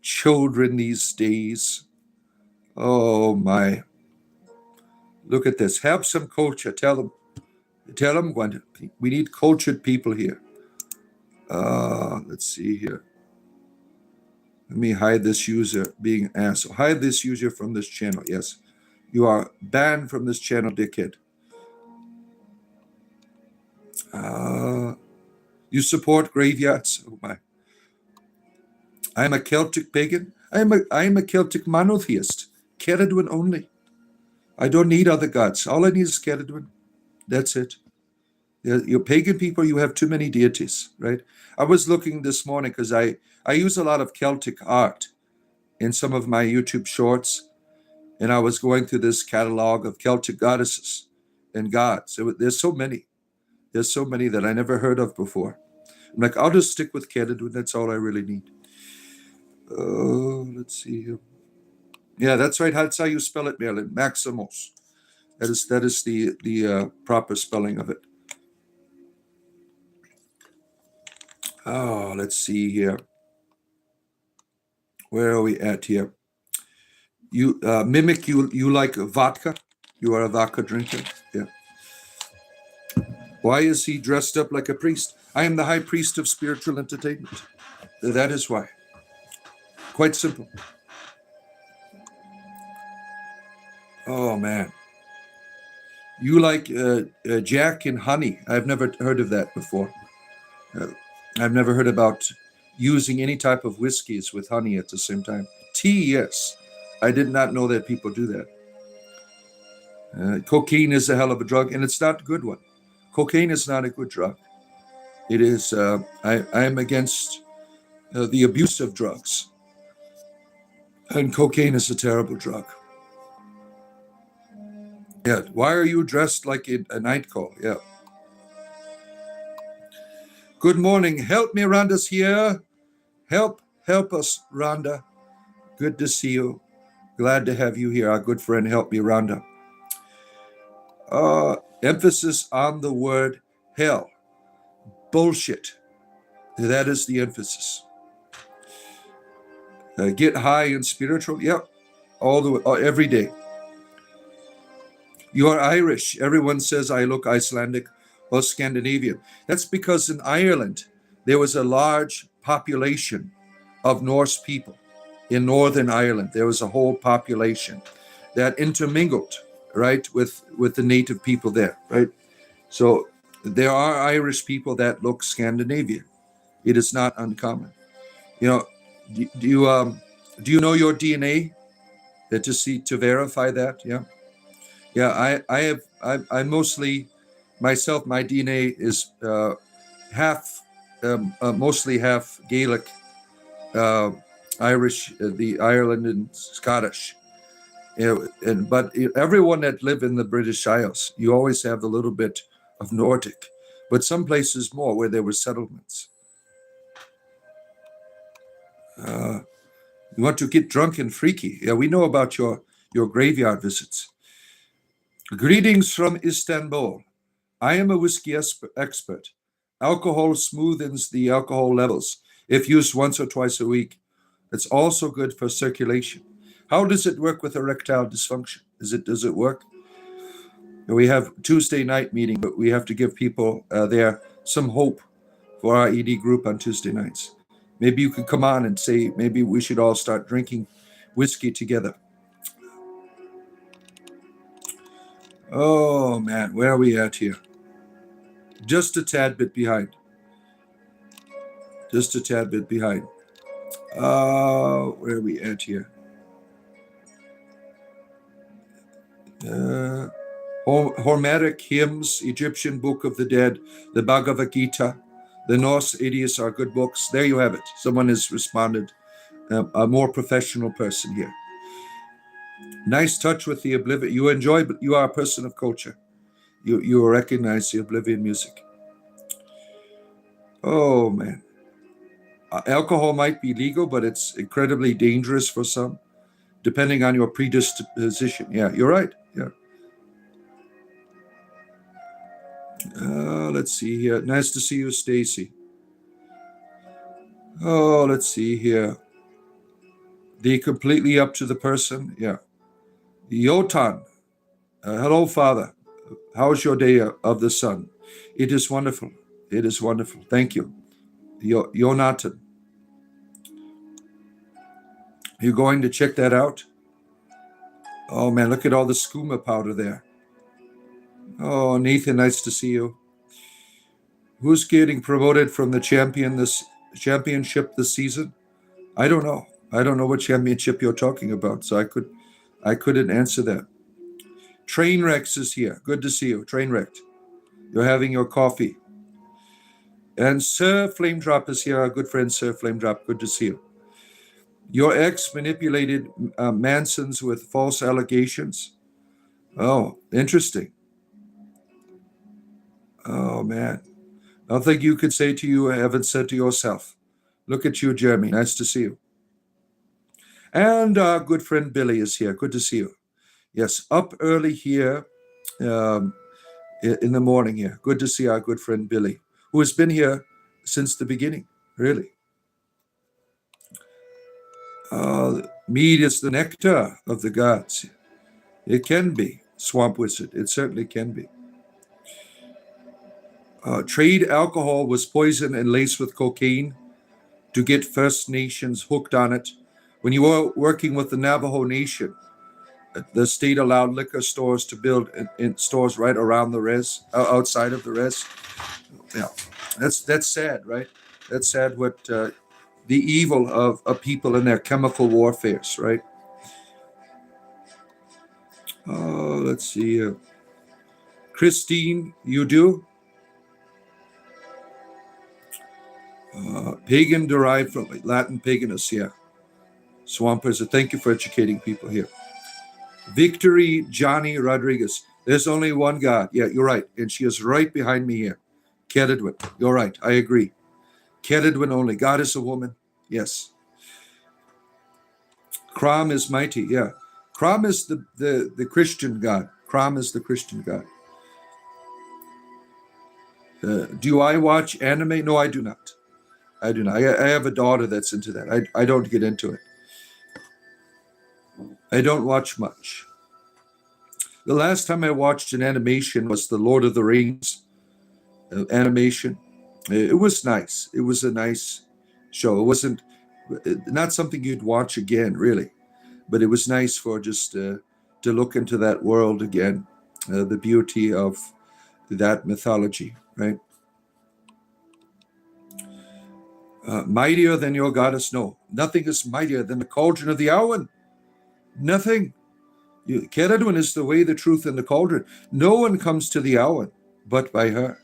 Speaker 1: Children these days. Oh my. Look at this. Have some culture. Tell them we need cultured people here. Let's see here. Let me hide this user being an asshole. Hide this user from this channel. Yes. You are banned from this channel, dickhead. You support graveyards. Oh my. I am a Celtic pagan. I am a Celtic monotheist. Ceridwen only. I don't need other gods. All I need is Ceridwen. That's it. You're pagan people, you have too many deities, right? I was looking this morning because I use a lot of Celtic art in some of my YouTube shorts, and I was going through this catalog of Celtic goddesses and gods. There's so many. There's so many that I never heard of before. I'm like, I'll just stick with Ceridwen. That's all I really need. Let's see here. Yeah, that's right. That's how you spell it, Marilyn. Maximos. That is the proper spelling of it. Oh, let's see here. Where are we at here? You Mimic, you like vodka? You are a vodka drinker? Yeah. Why is he dressed up like a priest? I am the high priest of spiritual entertainment. That is why. Quite simple. Oh, man. You like Jack and honey. I've never heard of that before. I've never heard about using any type of whiskeys with honey at the same time. Tea, yes. I did not know that people do that. Cocaine is a hell of a drug, and it's not a good one. Cocaine is not a good drug. It is, I am against the abuse of drugs. And cocaine is a terrible drug. Yeah. Why are you dressed like a night call? Yeah. Good morning. Help me, Rhonda's here. Help us, Rhonda. Good to see you. Glad to have you here. Our good friend, Help Me, Rhonda. Emphasis on the word hell. Bullshit. That is the emphasis. Get high and spiritual. Yep. Every day. You are Irish. Everyone says I look Icelandic or Scandinavian. That's because in Ireland, there was a large population of Norse people. In Northern Ireland, there was a whole population that intermingled, right, with the native people there, right? So there are Irish people that look Scandinavian. It is not uncommon. You know, do you know your DNA? To verify that, yeah. Yeah, I mostly, myself, my DNA is mostly half Gaelic, Irish, the Ireland and Scottish. But everyone that live in the British Isles, you always have a little bit of Nordic, but some places more where there were settlements. You want to get drunk and freaky? Yeah, we know about your graveyard visits. Greetings from Istanbul. I am a whiskey expert. Alcohol smoothens the alcohol levels if used once or twice a week. It's also good for circulation. How does it work with erectile dysfunction? Does it work? We have Tuesday night meeting, but we have to give people there some hope for our ED group on Tuesday nights. Maybe you could come on and say, maybe we should all start drinking whiskey together. Oh, man, where are we at here? Just a tad bit behind. Just a tad bit behind. Where are we at here? Homeric hymns, Egyptian Book of the Dead, the Bhagavad Gita, the Norse Eddas are good books. There you have it. Someone has responded. A more professional person here. Nice touch with the Oblivion. You are a person of culture. You recognize the Oblivion music. Oh, man. Alcohol might be legal, but it's incredibly dangerous for some, depending on your predisposition. Yeah, you're right. Yeah. Let's see here. Nice to see you, Stacy. Oh, let's see here. The completely up to the person. Yeah. Yotan. Hello, Father. How's your day of the sun? It is wonderful. It is wonderful. Thank you. Jonathan. You going to check that out? Oh man, look at all the skooma powder there. Oh, Nathan, nice to see you. Who's getting promoted from the championship this season? I don't know. I don't know what championship you're talking about, so I couldn't answer that. Trainwrecks is here. Good to see you. Trainwrecked. You're having your coffee. And Sir Flame Drop is here, our good friend Sir Flame Drop. Good to see you. Your ex manipulated Mansons with false allegations. Oh, interesting. Oh, man. Nothing you could say to you I haven't said to yourself. Look at you, Jeremy. Nice to see you. And our good friend Billy is here. Good to see you. Yes, up early here in the morning here. Good to see our good friend Billy, who has been here since the beginning, really. Mead is the nectar of the gods. It can be, Swamp Wizard. It certainly can be. Trade alcohol was poisoned and laced with cocaine to get First Nations hooked on it. When you were working with the Navajo Nation, the state allowed liquor stores to build in stores right around the res, outside of the res. Yeah, that's sad, right? That's sad what the evil of people in their chemical warfares, right? Oh, let's see. Christine, you do? Pagan derived from Latin paganus, yeah. Swampers, thank you for educating people here. Victory Johnny Rodriguez. There's only one God. Yeah, you're right. And she is right behind me here. Kedidwin. You're right. I agree. Kedidwin only. God is a woman. Yes. Kram is mighty. Yeah. Kram is the Christian God. Kram is the Christian God. Do I watch anime? No, I do not. I do not. I have a daughter that's into that. I don't get into it. I don't watch much. The last time I watched an animation was the Lord of the Rings animation. It was nice. It was a nice show. It wasn't not something you'd watch again, really, but it was nice for just to look into that world again, the beauty of that mythology, right? Mightier than your goddess? No, nothing is mightier than the cauldron of the Awen. Nothing. Kedidwin is the way, the truth, and the cauldron. No one comes to the Awen but by her.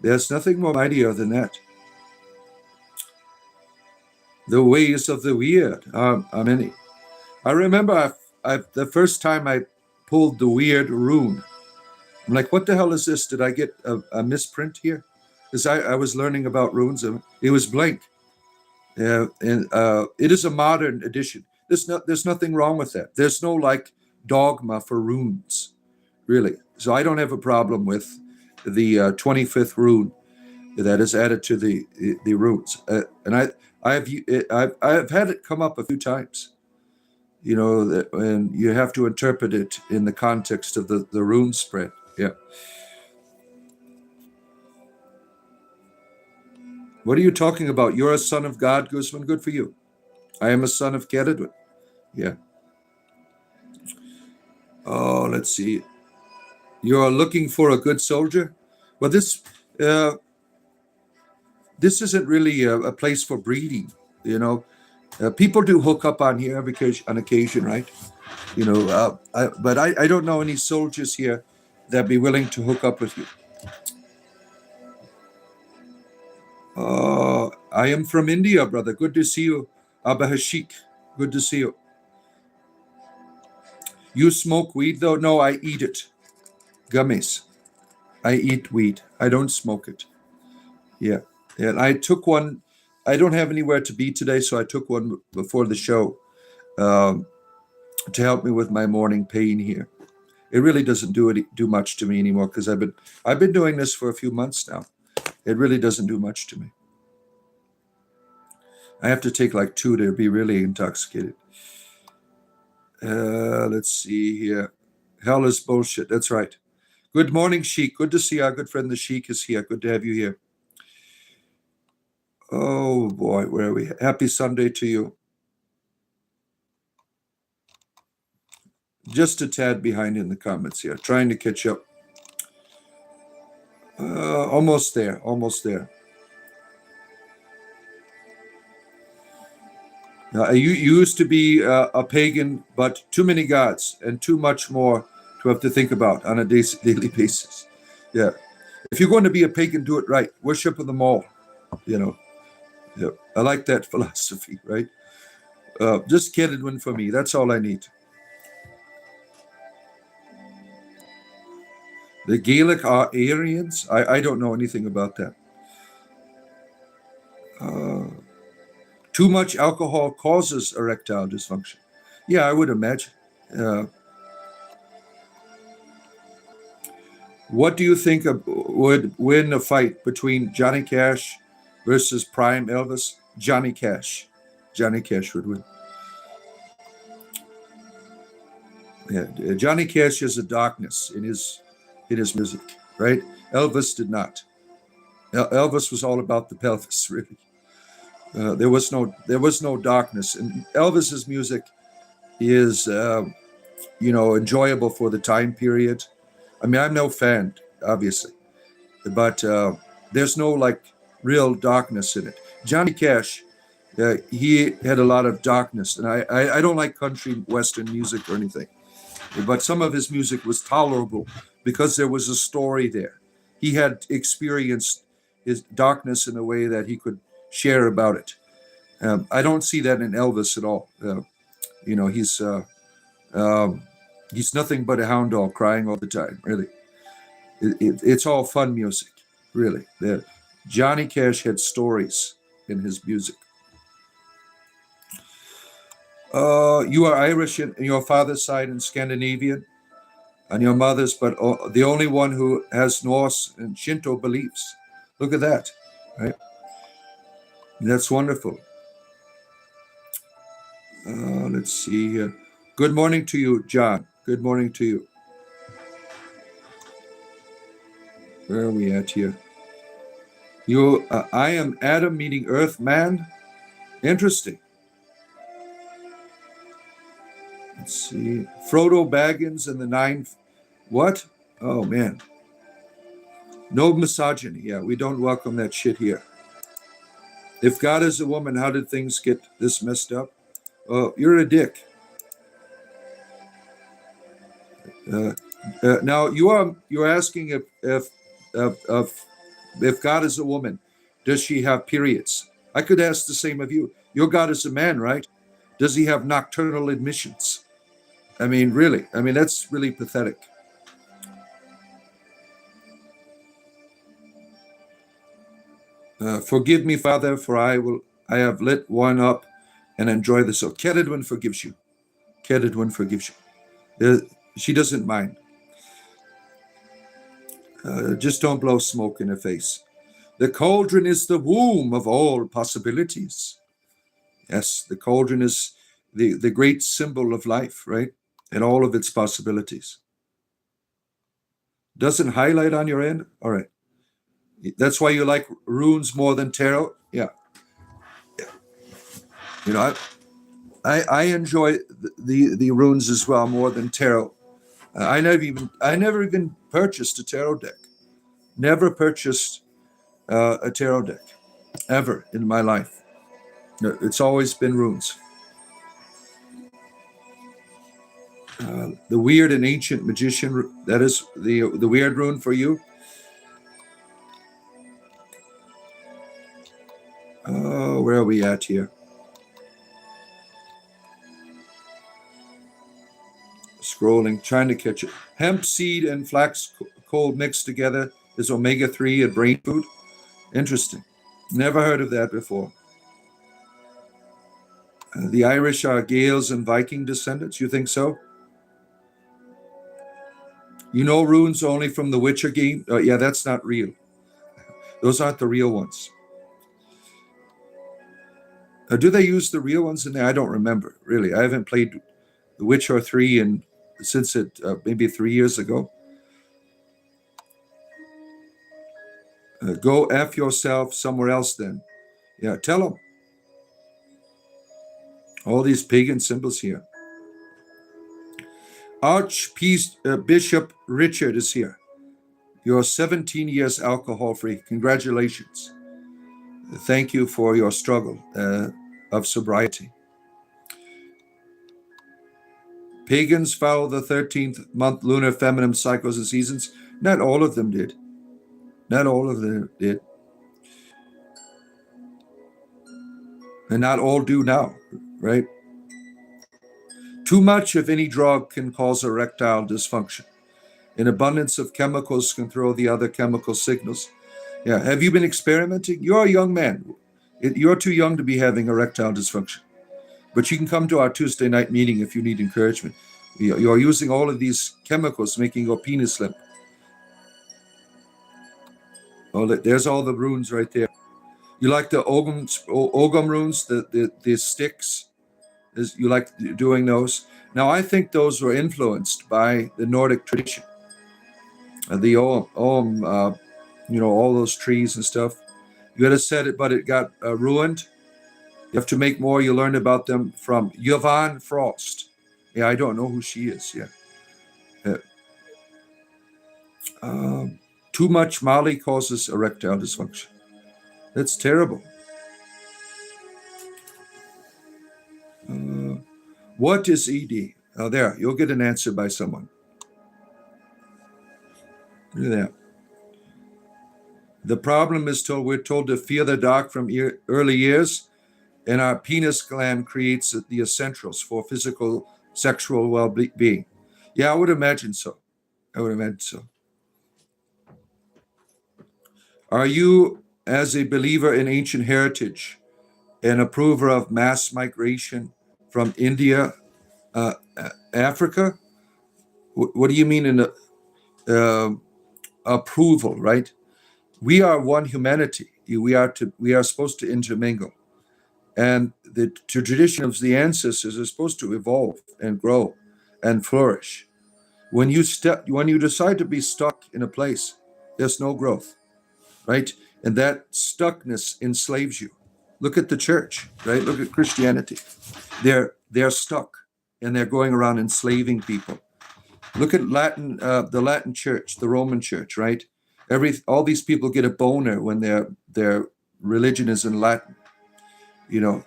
Speaker 1: There's nothing more mightier than that. The ways of the weird are many. I remember the first time I pulled the weird rune. I'm like, what the hell is this? Did I get a misprint here? Because I was learning about runes. It was blank. And it is a modern edition. There's nothing wrong with that. There's no like dogma for runes, really. So I don't have a problem with the 25th rune that is added to the runes. And I've had it come up a few times, and you have to interpret it in the context of the rune spread. Yeah. What are you talking about? You're a son of God, Guzman. Good for you. I am a son of Kedidwin. Yeah. Oh, let's see. You're looking for a good soldier? Well, this isn't really a place for breeding. People do hook up on here on occasion, right? But I don't know any soldiers here that be willing to hook up with you. I am from India, brother. Good to see you. Abba Hashik. Good to see you. You smoke weed, though? No, I eat it. Gummies. I eat weed. I don't smoke it. Yeah. And I took one. I don't have anywhere to be today, so I took one before the show to help me with my morning pain here. It really doesn't do much to me anymore because I've been doing this for a few months now. It really doesn't do much to me. I have to take like 2 to be really intoxicated. Let's see here. Hell is bullshit. That's right. Good morning, Sheik. Good to see our good friend the Sheik is here. Good to have you here. Oh boy, where are we? Happy Sunday to you. Just a tad behind in the comments here, trying to catch up. Almost there, almost there. You used to be a pagan, but too many gods and too much more to have to think about on a daily basis. Yeah. If you're going to be a pagan, do it right. Worship them all. You know. Yeah. I like that philosophy, right? Just get it one for me. That's all I need. The Gaelic are Aryans? I don't know anything about that. Too much alcohol causes erectile dysfunction. Yeah, I would imagine. What do you think would win a fight between Johnny Cash versus Prime Elvis? Johnny Cash. Johnny Cash would win. Yeah, Johnny Cash has a darkness in his music, right? Elvis did not. Elvis was all about the pelvis, really. There was no darkness, and Elvis's music is enjoyable for the time period. I mean, I'm no fan, obviously, but there's no like real darkness in it. Johnny Cash, he had a lot of darkness, and I don't like country western music or anything, but some of his music was tolerable because there was a story there. He had experienced his darkness in a way that he could share about it. I don't see that in Elvis at all. He's nothing but a hound dog crying all the time. Really, it's all fun music. Really, Johnny Cash had stories in his music. You are Irish in your father's side and Scandinavian on your mother's, but the only one who has Norse and Shinto beliefs. Look at that, right? That's wonderful. Let's see here. Good morning to you, John. Good morning to you. Where are we at here? I am Adam meeting Earth Man. Interesting. Let's see. Frodo Baggins and the Nine. What? Oh, man. No misogyny. Yeah, we don't welcome that shit here. If God is a woman, how did things get this messed up? Oh, you're a dick. Now you're asking if God is a woman, does she have periods? I could ask the same of you. Your God is a man, right? Does he have nocturnal admissions? I mean, really. I mean, that's really pathetic. Forgive me, Father, for I have lit one up and enjoy the soul. Kedidwin forgives you. Kedidwin forgives you. She doesn't mind. Just don't blow smoke in her face. The cauldron is the womb of all possibilities. Yes, the cauldron is the great symbol of life, right? And all of its possibilities. Doesn't highlight on your end? All right. That's why you like runes more than tarot? Yeah. You know, I enjoy the runes as well more than tarot. I never even purchased a tarot deck. Never purchased a tarot deck ever in my life. It's always been runes. The weird and ancient magician, that is the weird rune for you. Oh, where are we at here? Scrolling, trying to catch it. Hemp seed and flax coal mixed together is omega-3 and brain food. Interesting. Never heard of that before. The Irish are Gaels and Viking descendants. You think so? You know runes only from the Witcher game? Yeah, that's not real. Those aren't the real ones. Do they use the real ones in there? I don't remember, really. I haven't played The Witcher 3 since maybe 3 years ago. Go F yourself somewhere else then. Yeah, tell them. All these pagan symbols here. Archbishop Richard is here. You're 17 years alcohol-free. Congratulations. Thank you for your struggle of sobriety. Pagans follow the 13th month lunar feminine cycles and seasons. Not all of them did. Not all of them did. And not all do now, right? Too much of any drug can cause erectile dysfunction. An abundance of chemicals can throw the other chemical signals. Yeah, have you been experimenting? You're a young man. You're too young to be having erectile dysfunction. But you can come to our Tuesday night meeting if you need encouragement. You're using all of these chemicals, making your penis limp. Oh, there's all the runes right there. You like the Ogum runes, the sticks? You like doing those? Now, I think those were influenced by the Nordic tradition. The Om, all those trees and stuff. You had to set it, but it got ruined. You have to make more. You learn about them from Yvonne Frost. Yeah, I don't know who she is. Yeah. Too much Molly causes erectile dysfunction. That's terrible. What is ED? Oh, there. You'll get an answer by someone. Look at that. The problem is we're told to fear the dark from early years, and our penis gland creates the essentials for physical, sexual well-being. Yeah, I would imagine so. Are you, as a believer in ancient heritage, an approver of mass migration from India, Africa? What do you mean in approval, right? We are one humanity. We are supposed to intermingle. And the tradition of the ancestors is supposed to evolve and grow and flourish. When you decide to be stuck in a place, there's no growth, right? And that stuckness enslaves you. Look at the church, right? Look at Christianity. They're stuck, and they're going around enslaving people. Look at the Latin church, the Roman church, right? All these people get a boner when their religion is in Latin.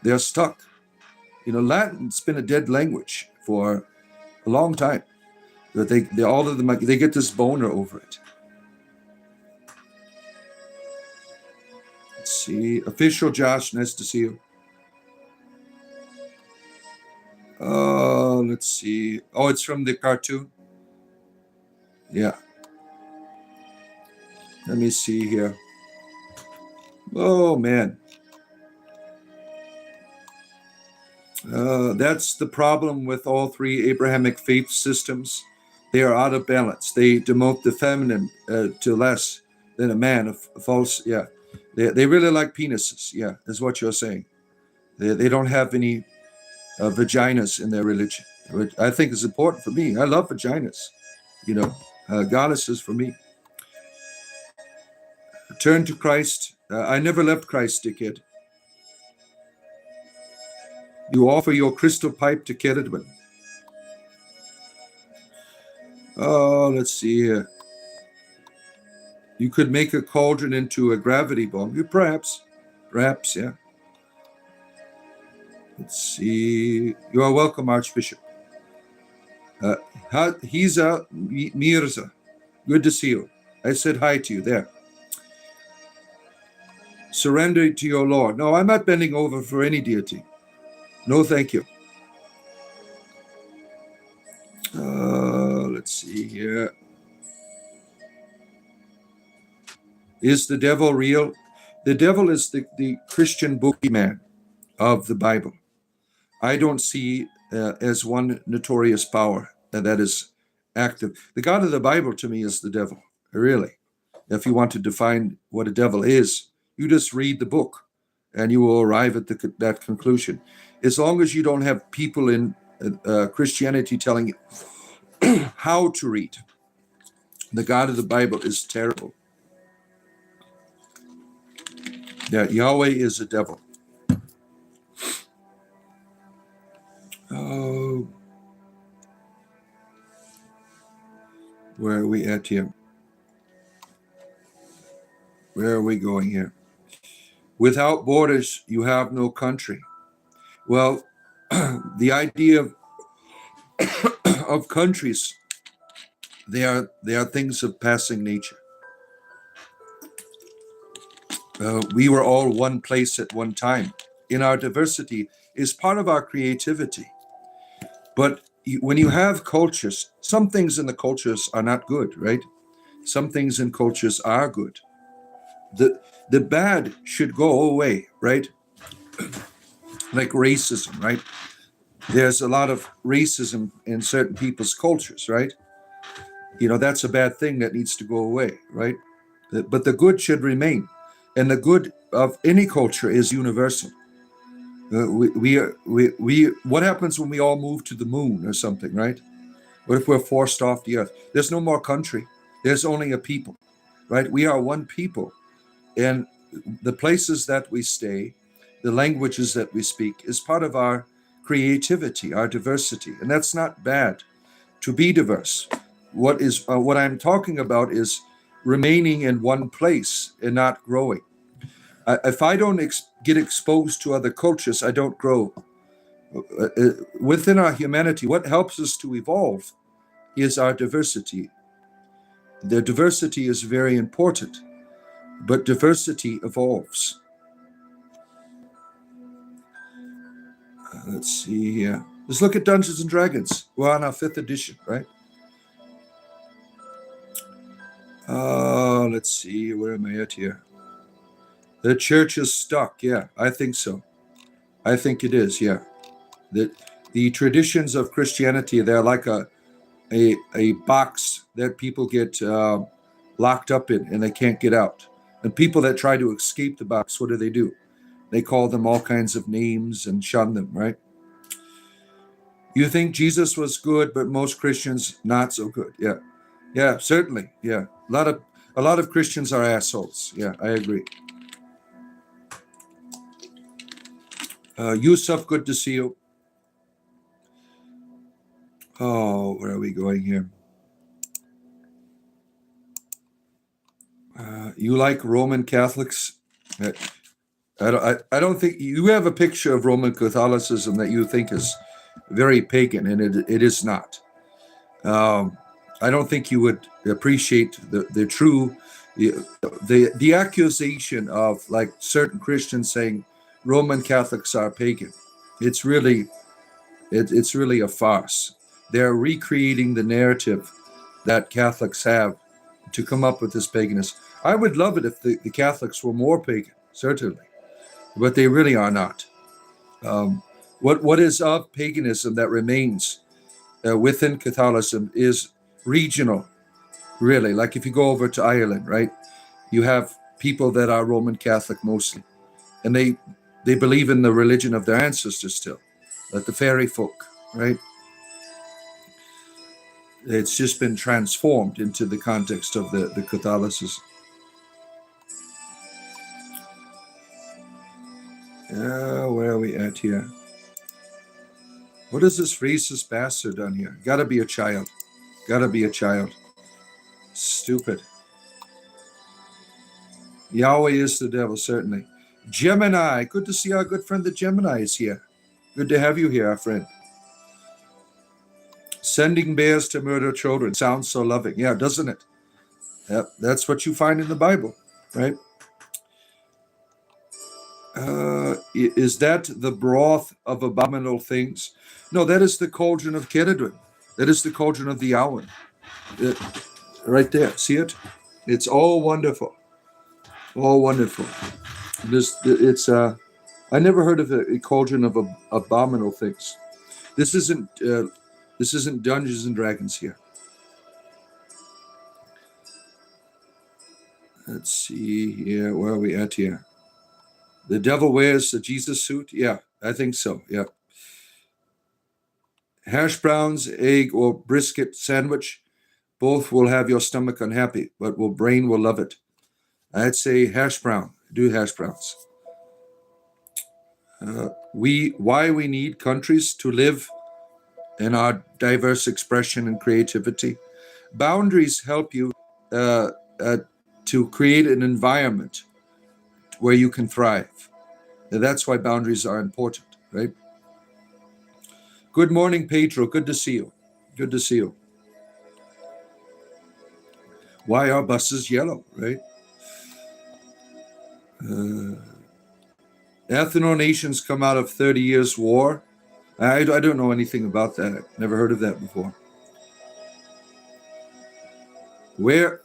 Speaker 1: They're stuck. Latin's been a dead language for a long time. But they get this boner over it. Let's see. Official Josh, nice to see you. Let's see. Oh, it's from the cartoon. Yeah. Let me see here. Oh, man. That's the problem with all three Abrahamic faith systems. They are out of balance. They demote the feminine to less than a man. A false, yeah. They really like penises. Yeah, is what you're saying. They don't have any vaginas in their religion, which I think is important for me. I love vaginas. Goddesses for me. Turn to Christ. I never left Christ, dickhead. You offer your crystal pipe to Keridwen. Oh, let's see here. You could make a cauldron into a gravity bomb. Perhaps, yeah. Let's see. You are welcome, Archbishop. Hiza Mirza. Good to see you. I said hi to you there. Surrender to your Lord. No, I'm not bending over for any deity. No, thank you. Let's see here. Is the devil real? The devil is the Christian boogeyman of the Bible. I don't see as one notorious power that is active. The God of the Bible to me is the devil, really. If you want to define what a devil is, you just read the book and you will arrive at that conclusion. As long as you don't have people in Christianity telling you how to read, the God of the Bible is terrible. Yeah, Yahweh is a devil. Oh. Where are we at here? Where are we going here? Without borders, you have no country. Well, the idea of countries, they are things of passing nature. We were all one place at one time. In our diversity is part of our creativity. But when you have cultures, some things in the cultures are not good, right? Some things in cultures are good. The bad should go away, right? Like racism, right? There's a lot of racism in certain people's cultures, right? That's a bad thing that needs to go away, right? But the good should remain. And the good of any culture is universal. What happens when we all move to the moon or something, right? What if we're forced off the earth? There's no more country. There's only a people, right? We are one people. And the places that we stay, the languages that we speak is part of our creativity, our diversity. And that's not bad to be diverse. What I'm talking about is remaining in one place and not growing. If I don't get exposed to other cultures, I don't grow. Within our humanity, what helps us to evolve is our diversity. The diversity is very important, but diversity evolves. Let's see here. Let's look at Dungeons and Dragons. We're on our 5th edition, right? Let's see. Where am I at here? The church is stuck. Yeah, I think so. I think it is. Yeah. The traditions of Christianity, they're like a box that people get locked up in and they can't get out. And people that try to escape the box, what do? They call them all kinds of names and shun them, right? You think Jesus was good, but most Christians not so good. Yeah. Yeah, certainly. Yeah. A lot of Christians are assholes. Yeah, I agree. Yusuf, good to see you. Oh, where are we going here? You like Roman Catholics? I don't think you have a picture of Roman Catholicism that you think is very pagan, and it is not. I don't think you would appreciate the true the accusation of like certain Christians saying Roman Catholics are pagan. It's really it's really a farce. They're recreating the narrative that Catholics have to come up with this paganism. I would love it if the Catholics were more pagan, certainly, but they really are not. What is of paganism that remains within Catholicism is regional, really. Like if you go over to Ireland, right, you have people that are Roman Catholic mostly, and they believe in the religion of their ancestors still, like the fairy folk, right? It's just been transformed into the context of the Catholicism. Where are we at here? What is this racist bastard on here? Gotta be a child. Gotta be a child. Stupid. Yahweh is the devil, certainly. Gemini. Good to see our good friend the Gemini is here. Good to have you here, our friend. Sending bears to murder children. Sounds so loving. Yeah, doesn't it? Yep, that's what you find in the Bible, right? Is that the broth of abominable things? No, that is the cauldron of Keredun. That is the cauldron of the Awan. Right there. See it? It's all wonderful. All wonderful. I never heard of a cauldron of abominable things. This isn't Dungeons and Dragons here. Let's see here. Where are we at here? The devil wears the Jesus suit? Yeah, I think so. Yeah. Hash browns, egg, or brisket sandwich, both will have your stomach unhappy, but brain will love it. I'd say hash brown. Do hash browns. Why we need countries to live in our diverse expression and creativity. Boundaries help you uh, uh, to create an environment where you can thrive. And that's why boundaries are important, right? Good morning, Pedro. Good to see you. Good to see you. Why are buses yellow, right? Ethno nations come out of 30 years war. I don't know anything about that. Never heard of that before. Where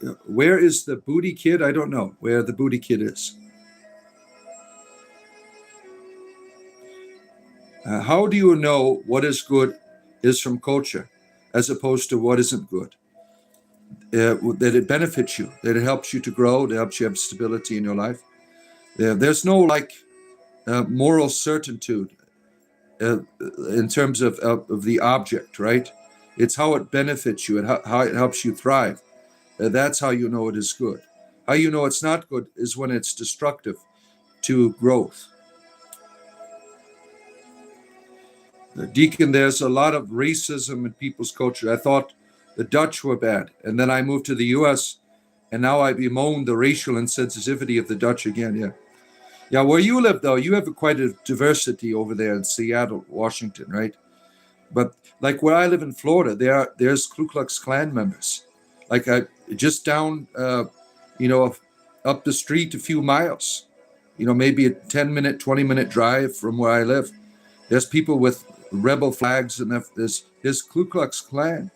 Speaker 1: is the booty kid? I don't know where the booty kid is. How do you know what is good is from culture as opposed to what isn't good? That it benefits you, that it helps you to grow, that helps you have stability in your life. There's no moral certitude in terms of the object, right? It's how it benefits you and how it helps you thrive. That's how you know it is good. How you know it's not good is when it's destructive to growth. Deacon, there's a lot of racism in people's culture. I thought the Dutch were bad, and then I moved to the U.S., and now I bemoan the racial insensitivity of the Dutch again. Yeah. Where you live, though, you have quite a diversity over there in Seattle, Washington, right? But like where I live in Florida, there's Ku Klux Klan members. Like just down, up the street a few miles, maybe a 10-minute, 20-minute drive from where I live. There's people with rebel flags, and there's Ku Klux Klan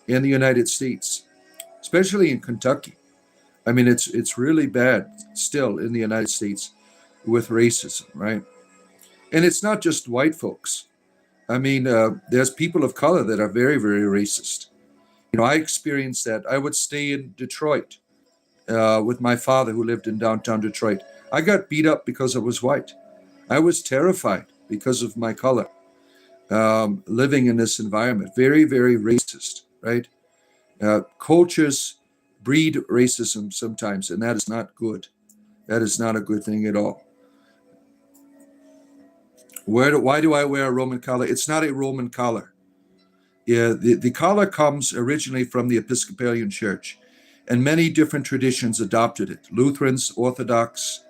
Speaker 1: in the United States, especially in Kentucky. I mean, it's really bad still in the United States with racism, right? And it's not just white folks. I mean, there's people of color that are very, very racist. I experienced that. I would stay in Detroit with my father, who lived in downtown Detroit. I got beat up because I was white. I was terrified because of my color, living in this environment. Very, very racist, right? Cultures breed racism sometimes, and that is not good. That is not a good thing at all. Why do I wear a Roman collar? It's not a Roman collar. Yeah, the collar comes originally from the Episcopalian Church, and many different traditions adopted it. Lutherans, Orthodox,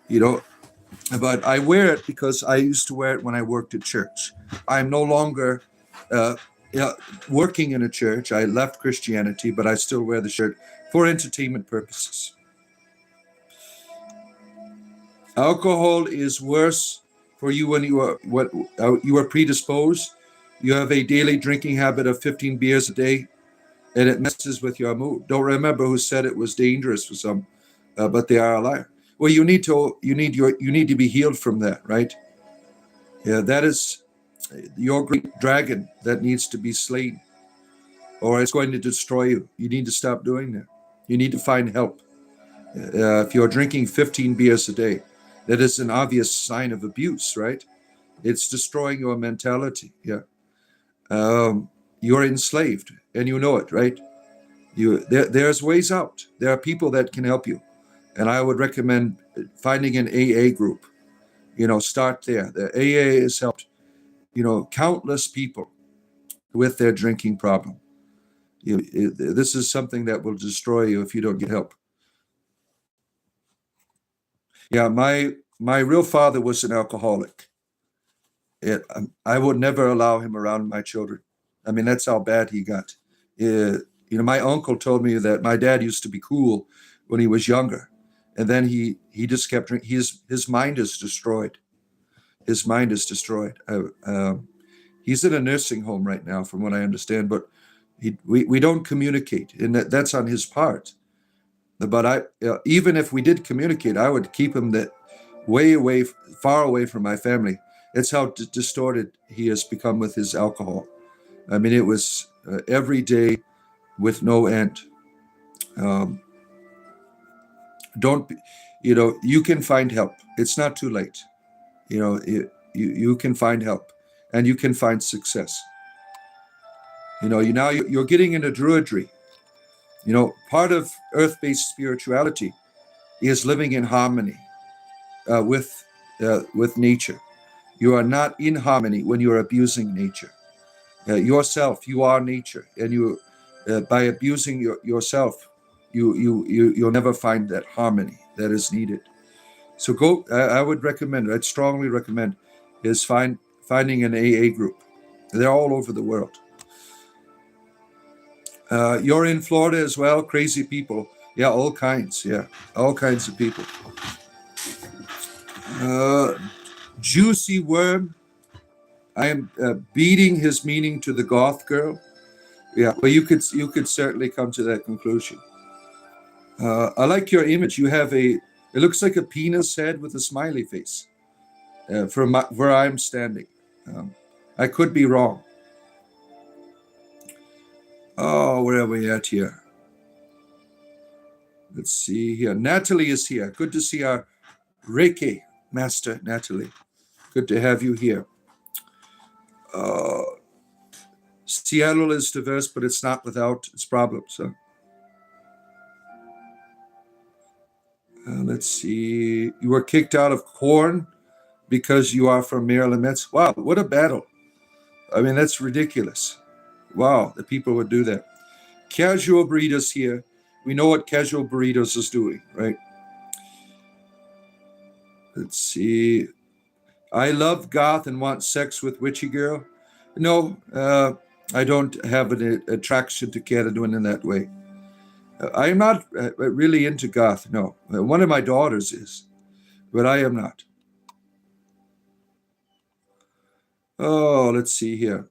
Speaker 1: but I wear it because I used to wear it when I worked at church. I'm no longer working in a church. I left Christianity, but I still wear the shirt for entertainment purposes. Alcohol is worse for you when you are predisposed. You have a daily drinking habit of 15 beers a day, and it messes with your mood. Don't remember who said it was dangerous for some, but they are a liar. Well, you need to be healed from that, right? Yeah, that is your great dragon that needs to be slain, or it's going to destroy you. You need to stop doing that. You need to find help. If you're drinking 15 beers a day, that is an obvious sign of abuse, right? It's destroying your mentality. Yeah. You're enslaved, and you know it, right? There's ways out. There are people that can help you, and I would recommend finding an AA group. Start there. The AA has helped, countless people with their drinking problem. This is something that will destroy you if you don't get help. Yeah, my real father was an alcoholic. I would never allow him around my children. I mean, that's how bad he got. My uncle told me that my dad used to be cool when he was younger, and then he just kept drinking. His mind is destroyed. His mind is destroyed. He's in a nursing home right now, from what I understand, but we don't communicate, and that's on his part. But even if we did communicate, I would keep him far away from my family. It's how distorted he has become with his alcohol. I mean, it was every day with no end. Don't be, you can find help. It's not too late. You can find help, and you can find success. You're getting into druidry. Part of earth-based spirituality is living in harmony with nature. You are not in harmony when you are abusing nature. You are nature, and by abusing yourself, you'll never find that harmony that is needed. So go. I would recommend. I'd strongly recommend is finding an AA group. They're all over the world. You're in Florida as well. Crazy people. Yeah, all kinds. Yeah, all kinds of people. Juicy worm. I am beating his meaning to the goth girl. Yeah, well, you could certainly come to that conclusion. I like your image. You have it looks like a penis head with a smiley face. From where I'm standing, I could be wrong. Oh, where are we at here? Let's see here. Natalie is here. Good to see our Reiki master, Natalie. Good to have you here. Seattle is diverse, but it's not without its problems. Let's see. You were kicked out of Corn because you are from Maryland Mets. Wow, what a battle. I mean, that's ridiculous. Wow, the people would do that. Casual Burritos here. We know what Casual Burritos is doing, right? Let's see. I love goth and want sex with witchy girl. No, I don't have an attraction to Catadoin in that way. I'm not really into goth, no. One of my daughters is, but I am not. Oh, let's see here.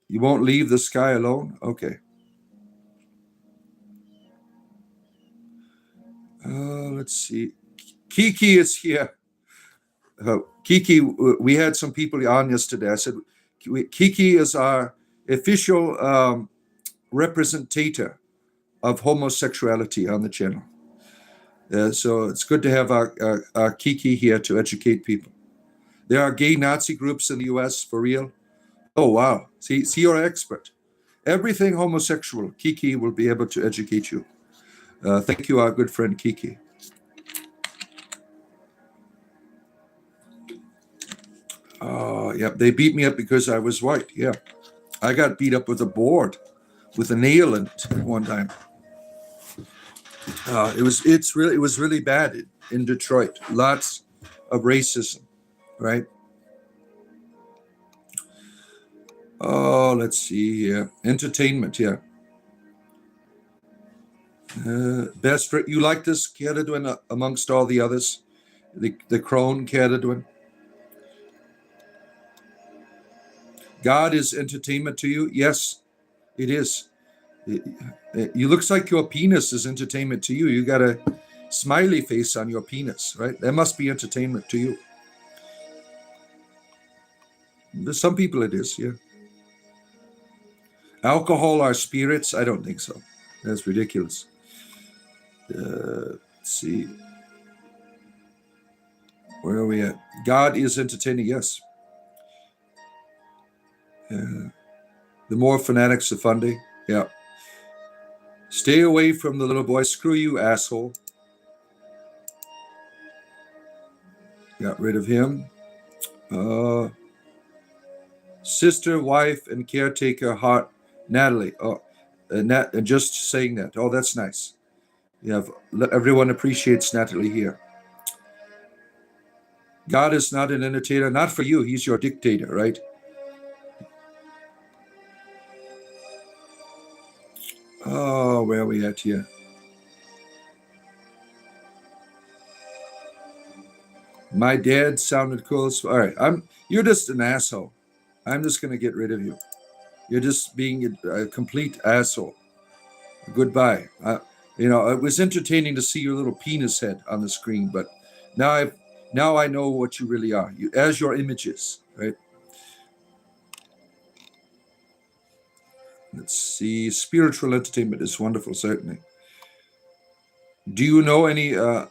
Speaker 1: You won't leave the sky alone? Okay. Let's see. Kiki is here. Kiki, we had some people on yesterday. I said, Kiki is our official representator of homosexuality on the channel. So it's good to have our Kiki here to educate people. There are gay Nazi groups in the US, for real. Oh, wow. See, you're an expert. Everything homosexual, Kiki will be able to educate you. Thank you, our good friend Kiki. Oh, yeah, they beat me up because I was white. Yeah, I got beat up with a board, with a nail in it one time. It was really bad in Detroit. Lots of racism, right? Oh, let's see here. Entertainment, yeah. Best you like this Catadoin amongst all the others? The crone Catadoin? God is entertainment to you? Yes, it is. You looks like your penis is entertainment to you. You got a smiley face on your penis, right? That must be entertainment to you. There's some people it is, yeah. Alcohol are spirits? I don't think so. That's ridiculous. Let's see. Where are we at? God is entertaining, yes. The more fanatics, the funding. Yeah. Stay away from the little boy. Screw you, asshole. Got rid of him. Sister, wife, and caretaker, heart. Natalie. Oh, and just saying that. Oh, that's nice. You have everyone appreciates Natalie here. God is not an entertainer. Not for you. He's your dictator, right? Oh, where are we at here? My dad sounded cool. All right, you're just an asshole. I'm just gonna get rid of you. You're just being a complete asshole. Goodbye. It was entertaining to see your little penis head on the screen, but now I know what you really are. As your images, right? Let's see. Spiritual entertainment is wonderful, certainly. Do you know any? No,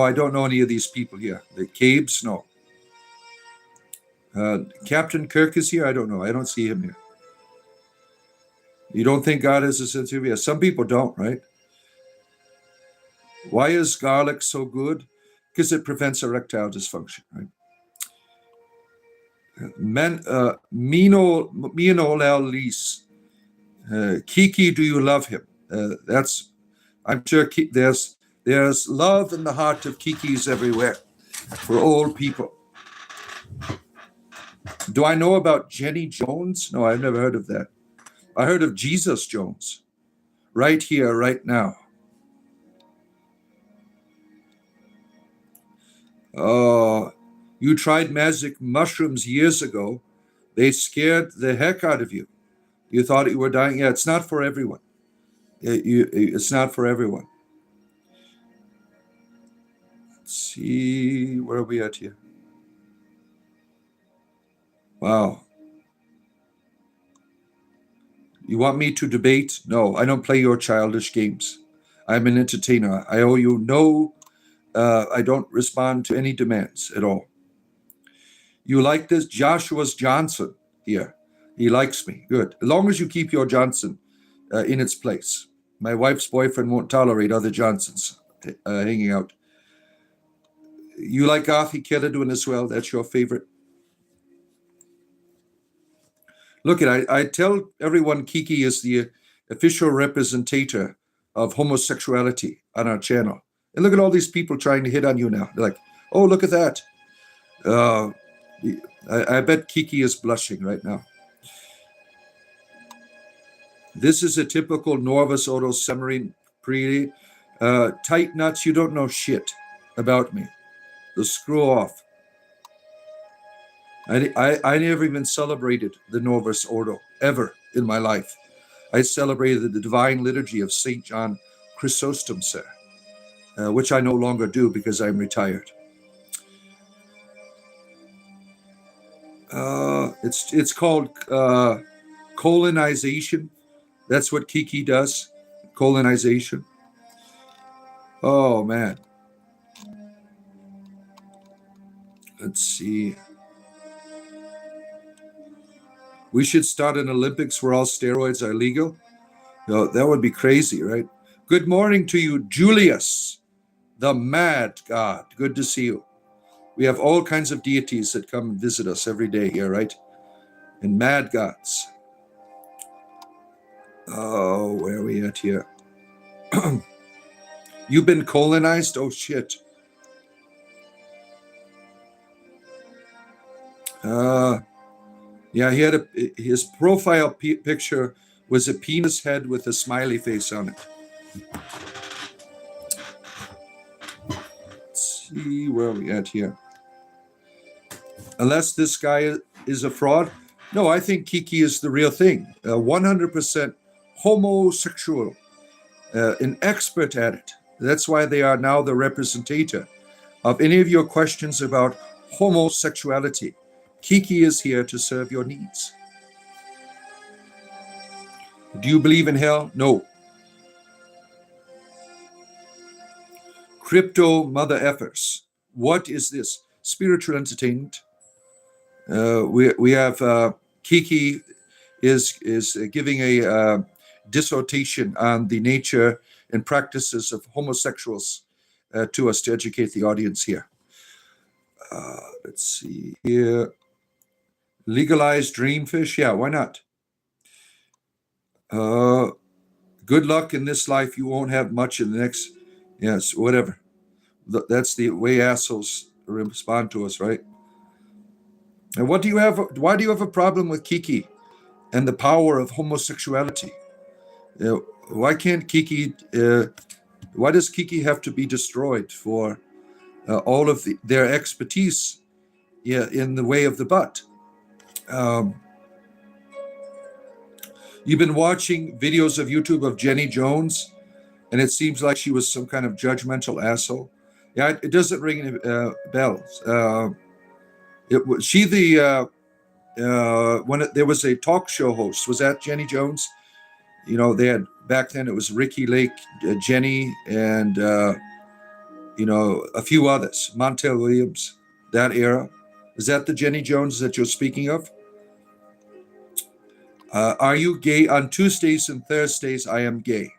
Speaker 1: I don't know any of these people here. The Cabes, no. Captain Kirk is here. I don't know. I don't see him here. You don't think God is a sensitive? Yeah, some people don't, right? Why is garlic so good? Because it prevents erectile dysfunction, right? Mino Lease. Kiki, do you love him? I'm sure there's love in the heart of Kikis everywhere for all people. Do I know about Jenny Jones? No, I've never heard of that. I heard of Jesus Jones. Right here, right now. Oh, you tried magic mushrooms years ago. They scared the heck out of you. You thought you were dying. Yeah, it's not for everyone. It's not for everyone. Let's see, where are we at here? Wow. You want me to debate? No, I don't play your childish games. I'm an entertainer. I owe you no, I don't respond to any demands at all. You like this? Joshua's Johnson here. He likes me. Good. As long as you keep your Johnson in its place. My wife's boyfriend won't tolerate other Johnsons hanging out. You like Arthi Keledun as well? That's your favorite? Look, I tell everyone Kiki is the official representator of homosexuality on our channel. And look at all these people trying to hit on you now. They're like, oh, look at that. I bet Kiki is blushing right now. This is a typical Norvis Odo submarine pre. Tight nuts, you don't know shit about me. So screw off. I never even celebrated the Novus Ordo, ever in my life. I celebrated the divine liturgy of St. John Chrysostom, sir, which I no longer do because I'm retired. It's called colonization. That's what Kiki does, colonization. Oh, man. Let's see. We should start an Olympics where all steroids are legal. No, that would be crazy, right? Good morning to you, Julius, the mad god. Good to see you. We have all kinds of deities that come and visit us every day here, right? And mad gods. Oh, where are we at here? You've been colonized? Oh, shit. Yeah, he had his profile picture was a penis head with a smiley face on it. Let's see, where are we at here? Unless this guy is a fraud. No, I think Kiki is the real thing. 100% homosexual, an expert at it. That's why they are now the representative of any of your questions about homosexuality. Kiki is here to serve your needs. Do you believe in hell? No. Crypto mother effers. What is this? Spiritual entertainment. We have Kiki is giving a dissertation on the nature and practices of homosexuals to us to educate the audience here. Let's see here. Legalize dreamfish? Yeah, why not? Good luck in this life. You won't have much in the next. Yes, whatever. That's the way assholes respond to us, right? And why do you have a problem with Kiki and the power of homosexuality? Why can't Kiki? Why does Kiki have to be destroyed for all of their expertise? Yeah, in the way of the butt. You've been watching videos of YouTube of Jenny Jones, and it seems like she was some kind of judgmental asshole. Yeah, it doesn't ring any bells. When there was a talk show host, was that Jenny Jones? You know, they had back then it was Ricky Lake, Jenny, and a few others, Montel Williams, that era. Is that the Jenny Jones that you're speaking of? Are you gay? On Tuesdays and Thursdays, I am gay.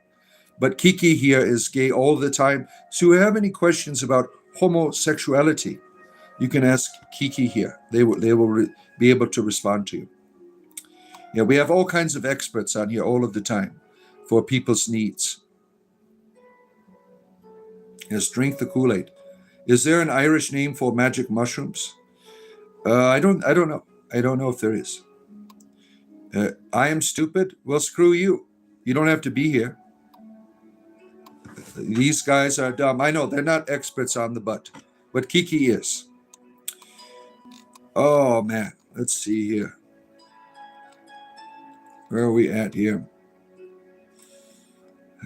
Speaker 1: But Kiki here is gay all the time. So if you have any questions about homosexuality, you can ask Kiki here. They will be able to respond to you. Yeah, we have all kinds of experts on here all of the time for people's needs. Yes, drink the Kool-Aid. Is there an Irish name for magic mushrooms? I don't know. I don't know if there is. I am stupid. Well, screw you. You don't have to be here. These guys are dumb. I know they're not experts on the butt, but Kiki is. Oh man, let's see here. Where are we at here?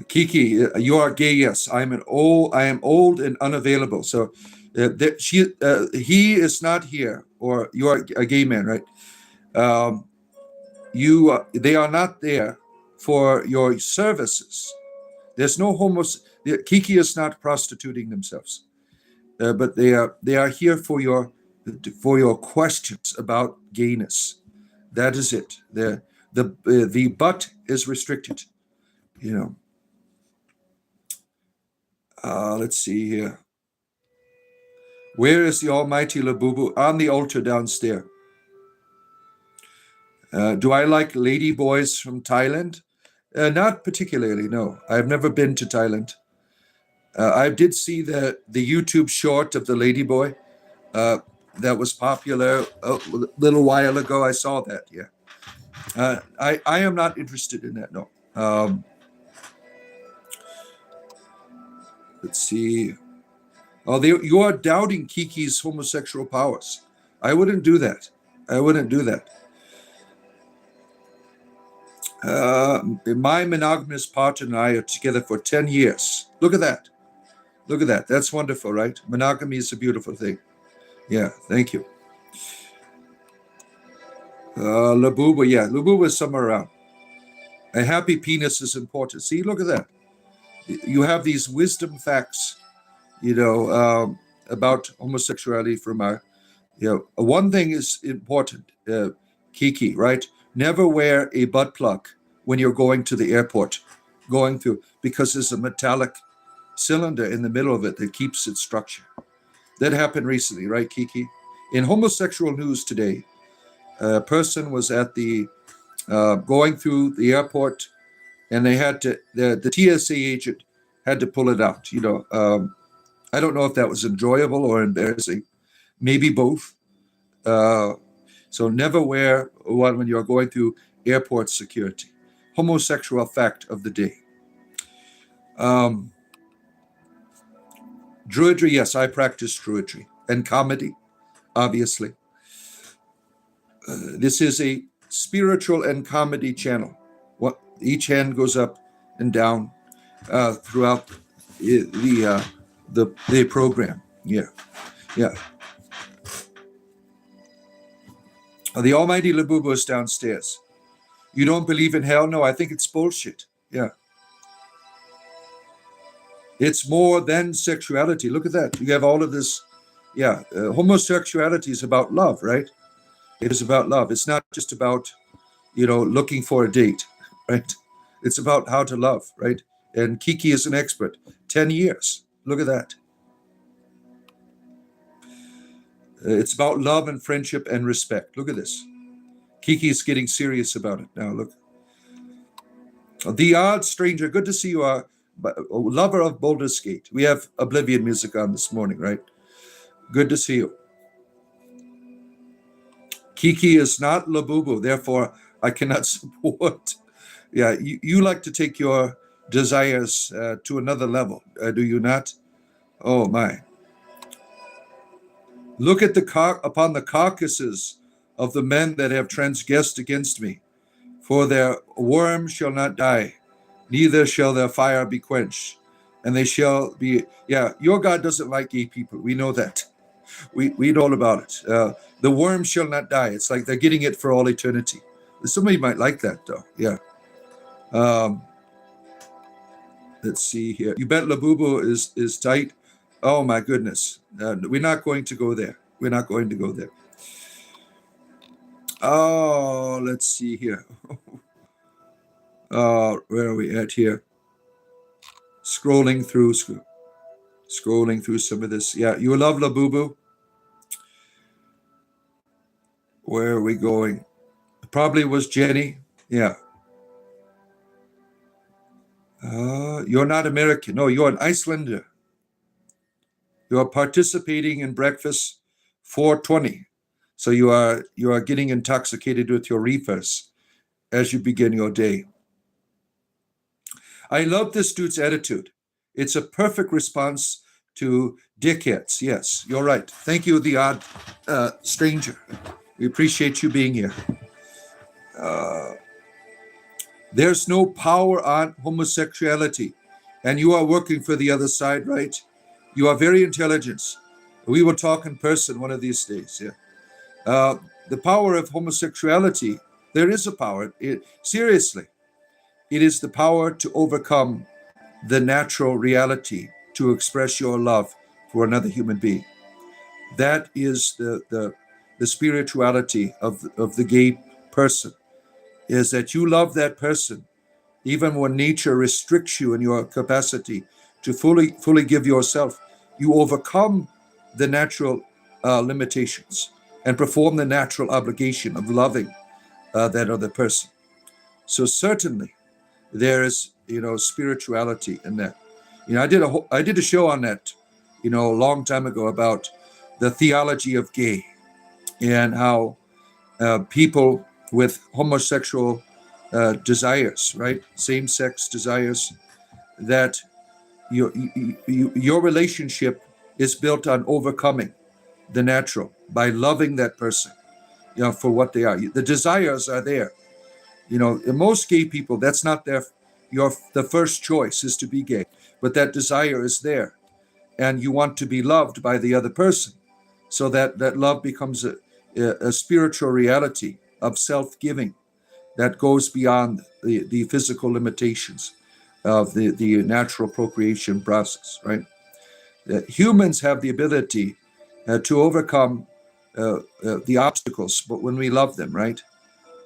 Speaker 1: Kiki, you are gay. Yes, I am old and unavailable. So, he is not here, or you are a gay man, right? They are not there for your services. There's no Kiki is not prostituting themselves, but they are here for your questions about gayness. That is it. The butt is restricted. Let's see here. Where is the almighty Labubu? On the altar downstairs. Do I like lady boys from Thailand? Not particularly, no. I've never been to Thailand. I did see the YouTube short of the lady boy that was popular a little while ago. I saw that, yeah. I am not interested in that, no. Let's see. Oh, you are doubting Kiki's homosexual powers. I wouldn't do that. My monogamous partner and I are together for 10 years. Look at that. That's wonderful, right? Monogamy is a beautiful thing. Yeah, thank you. Labuba, yeah. Labuba is somewhere around. A happy penis is important. See, look at that. You have these wisdom facts, about homosexuality from our, one thing is important, Kiki, right? Never wear a butt plug when you're going to the airport, because there's a metallic cylinder in the middle of it that keeps its structure. That happened recently, right, Kiki? In homosexual news today, a person was at the going through the airport, and they had to the TSA agent had to pull it out. I don't know if that was enjoyable or embarrassing, maybe both. So never wear one when you're going through airport security. Homosexual fact of the day. Druidry, yes, I practice druidry and comedy, obviously. This is a spiritual and comedy channel. Each hand goes up and down throughout the program. Yeah. The almighty Labubu is downstairs. You don't believe in hell? No, I think it's bullshit. Yeah. It's more than sexuality. Look at that. You have all of this. Yeah. Homosexuality is about love, right? It is about love. It's not just about, looking for a date, right? It's about how to love, right? And Kiki is an expert. 10 years. Look at that. It's about love and friendship and respect. Look at this. Kiki is getting serious about it now. Look. The Odd Stranger. Good to see you. Lover of Baldur's Gate. We have Oblivion music on this morning, right? Good to see you. Kiki is not Labubu, therefore I cannot support. Yeah, you like to take your desires to another level, do you not? Oh my. Look at upon the carcasses of the men that have transgressed against me, for their worm shall not die, neither shall their fire be quenched, and they shall be. Yeah, your God doesn't like gay people. We know that. We know all about it. The worm shall not die. It's like they're getting it for all eternity. Somebody might like that, though. Yeah. Let's see here. You bet Labubu is tight. Oh, my goodness. We're not going to go there. Oh, let's see here. Where are we at here? Scrolling through some of this. Yeah, you love Labubu. Where are we going? Probably was Jenny. Yeah. You're not American. No, you're an Icelander. You are participating in breakfast 420. So you are getting intoxicated with your reefers as you begin your day. I love this dude's attitude. It's a perfect response to dickheads. Yes, you're right. Thank you, the odd stranger. We appreciate you being here. There's no power on homosexuality. And you are working for the other side, right? You are very intelligent. We will talk in person one of these days. Yeah. The power of homosexuality, there is a power. Seriously, it is the power to overcome the natural reality to express your love for another human being. That is the spirituality of the gay person, is that you love that person even when nature restricts you in your capacity to fully give yourself. You overcome the natural limitations and perform the natural obligation of loving that other person. So certainly there is, spirituality in that. I did a show on that, a long time ago about the theology of gay and how people with homosexual desires, right, same-sex desires, that your relationship is built on overcoming the natural by loving that person, for what they are. The desires are there. In most gay people, that's not the first choice is to be gay, but that desire is there, and you want to be loved by the other person, so that love becomes a spiritual reality of self-giving that goes beyond the physical limitations of the natural procreation process, right? Humans have the ability to overcome the obstacles, but when we love them, right?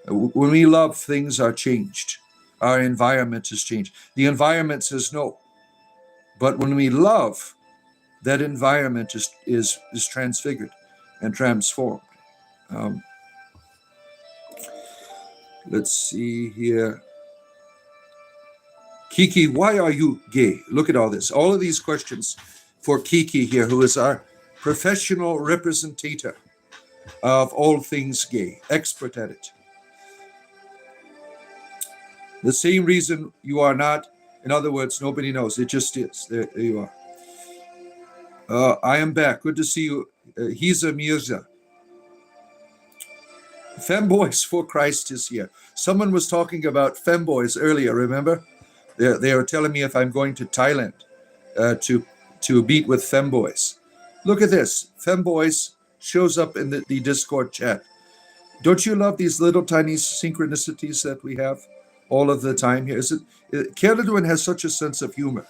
Speaker 1: When we love, things are changed. Our environment is changed. The environment says no, but when we love, that environment is transfigured and transformed. Um, let's see here. Kiki, why are you gay? Look at all this. All of these questions for Kiki here, who is our professional representative of all things gay, expert at it. The same reason you are not, in other words, nobody knows. It just is. There you are. I am back. Good to see you. Hiza Mirza. Femboys for Christ is here. Someone was talking about femboys earlier, remember? They were telling me if I'm going to Thailand to meet with femboys. Look at this. Femboys shows up in the Discord chat. Don't you love these little tiny synchronicities that we have all of the time here? Caledon has such a sense of humor,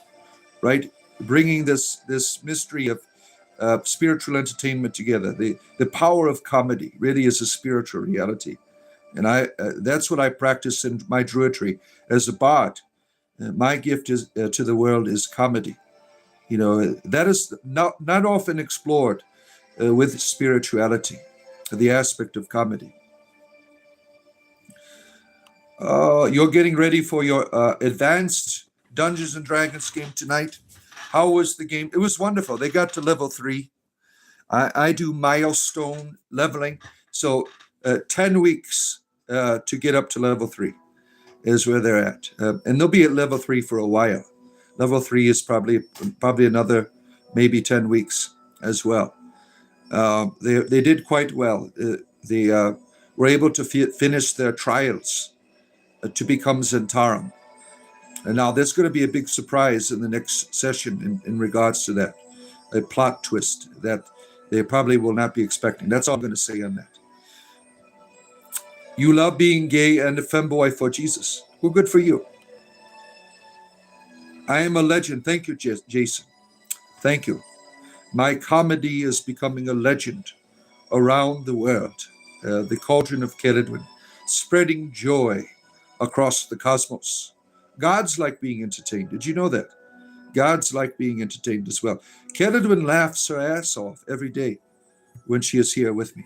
Speaker 1: right? Bringing this mystery of spiritual entertainment together. The power of comedy really is a spiritual reality. And that's what I practice in my druidry as a bard. My gift is to the world is comedy. That is not often explored with spirituality, the aspect of comedy. You're getting ready for your advanced Dungeons and Dragons game tonight. How was the game? It was wonderful. They got to level 3. I do milestone leveling. So 10 weeks to get up to level 3 is where they're at. And they'll be at level 3 for a while. Level 3 is probably another maybe 10 weeks as well. They did quite well. They were able to finish their trials to become Zentarum. And now there's going to be a big surprise in the next session in regards to that. A plot twist that they probably will not be expecting. That's all I'm going to say on that. You love being gay and a femboy for Jesus. Well, good for you. I am a legend. Thank you, Jason. Thank you. My comedy is becoming a legend around the world. The cauldron of Caledon, spreading joy across the cosmos. Gods like being entertained. Did you know that? Gods like being entertained as well. Caledon laughs her ass off every day when she is here with me.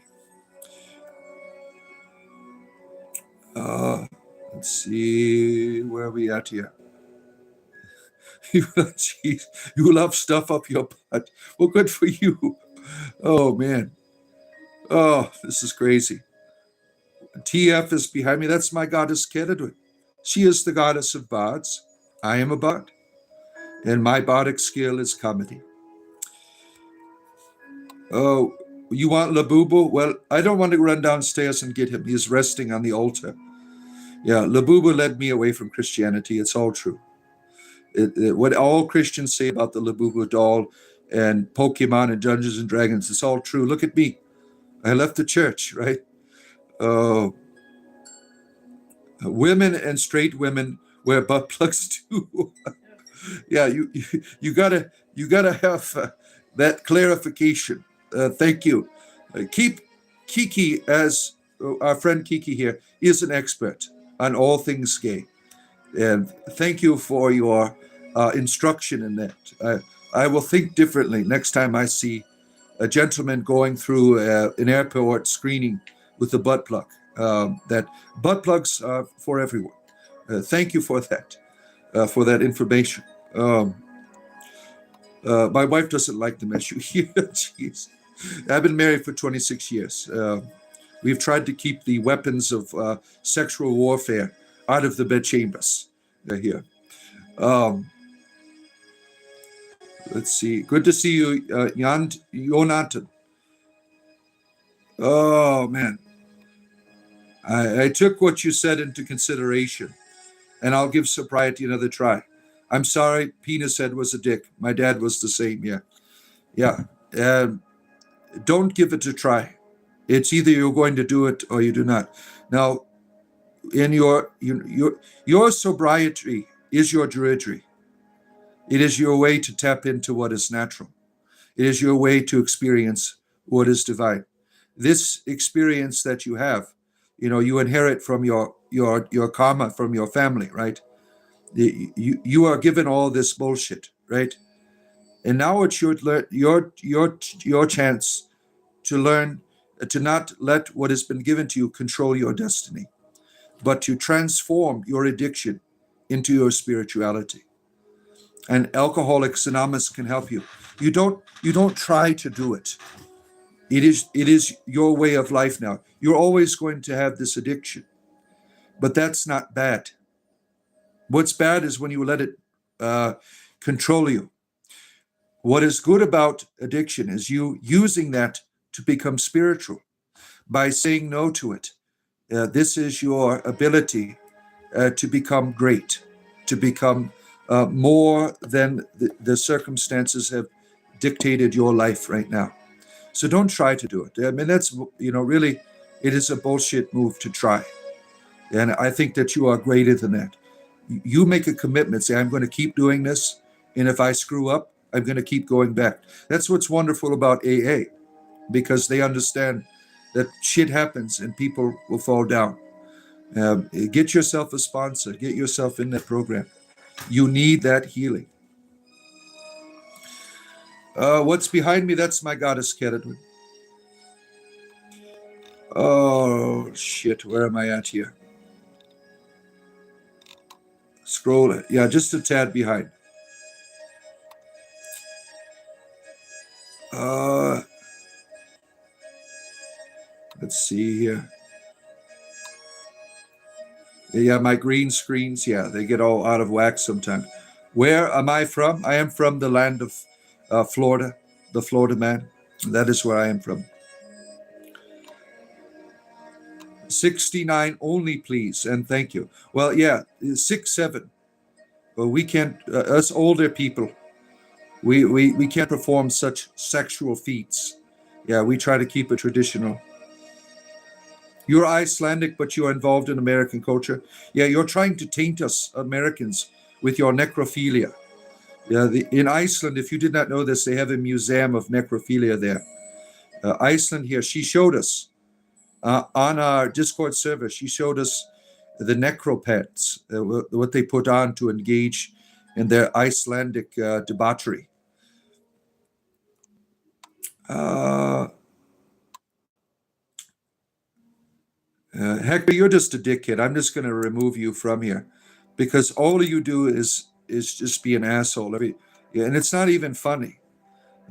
Speaker 1: Let's see, where are we at here? Jeez, you love stuff up your butt. Well, good for you. Oh, man. Oh, this is crazy. TF is behind me. That's my goddess Keridwen. She is the goddess of bards. I am a bard. And my bardic skill is comedy. Oh, you want Labubu? Well, I don't want to run downstairs and get him. He's resting on the altar. Yeah, Labubu led me away from Christianity. It's all true. What all Christians say about the Labubu doll and Pokemon and Dungeons and Dragons, it's all true. Look at me. I left the church, right? Women and straight women wear butt plugs too. Yeah, you gotta have that clarification. Thank you. Keep Kiki, as our friend Kiki here, is an expert on all things gay, and thank you for your instruction in that. I will think differently next time I see a gentleman going through an airport screening with a butt plug. That butt plugs are for everyone. Thank you for that information. My wife doesn't like them, as you hear. Jeez. I've been married for 26 years. We've tried to keep the weapons of sexual warfare out of the bedchambers here. Let's see. Good to see you, Jonathan. Oh, man. I took what you said into consideration, and I'll give sobriety another try. I'm sorry, penis head was a dick. My dad was the same, yeah. Yeah. Don't give it a try. It's either you're going to do it or you do not. Now, in your sobriety is your druidry. It is your way to tap into what is natural. It is your way to experience what is divine. This experience that you have, you inherit from your karma from your family, right? You are given all this bullshit, right? And now it's your chance to learn to not let what has been given to you control your destiny, but to transform your addiction into your spirituality. And Alcoholics Anonymous can help you. You don't try to do it. It is your way of life now. You're always going to have this addiction, but that's not bad. What's bad is when you let it control you. What is good about addiction is you using that to become spiritual by saying no to it. This is your ability to become great, to become more than the circumstances have dictated your life right now. So don't try to do it. I mean, that's, really, it is a bullshit move to try. And I think that you are greater than that. You make a commitment, say, I'm going to keep doing this. And if I screw up, I'm going to keep going back. That's what's wonderful about AA, because they understand that shit happens and people will fall down. Get yourself a sponsor. Get yourself in that program. You need that healing. What's behind me? That's my goddess Keridwen. Oh, shit. Where am I at here? Scroll it. Yeah, just a tad behind. Let's see here. Yeah, my green screens, yeah, they get all out of whack sometimes. Where am I from? I am from the land of Florida, the Florida man. That is where I am from. 69 only, please, and thank you. Well, yeah, 6'7". Well, we can't, us older people, we can't perform such sexual feats. Yeah, we try to keep it traditional. You're Icelandic, but you're involved in American culture. Yeah, you're trying to taint us Americans with your necrophilia. Yeah, in Iceland, if you did not know this, they have a museum of necrophilia there. Iceland here, she showed us on our Discord server, she showed us the necropants, what they put on to engage in their Icelandic debauchery. Hector, you're just a dickhead. I'm just going to remove you from here because all you do is just be an asshole. Yeah, and it's not even funny.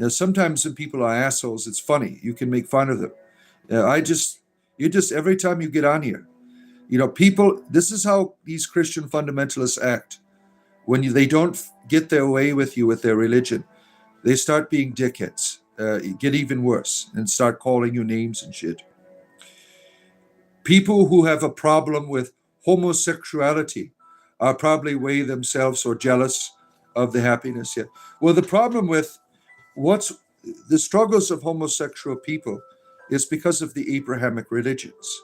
Speaker 1: Sometimes when people are assholes, it's funny. You can make fun of them. You just every time you get on here, people. This is how these Christian fundamentalists act. When they don't get their way with you with their religion, they start being dickheads. Get even worse and start calling you names and shit. People who have a problem with homosexuality are probably way themselves or jealous of the happiness here. Well, the problem with what's the struggles of homosexual people is because of the Abrahamic religions.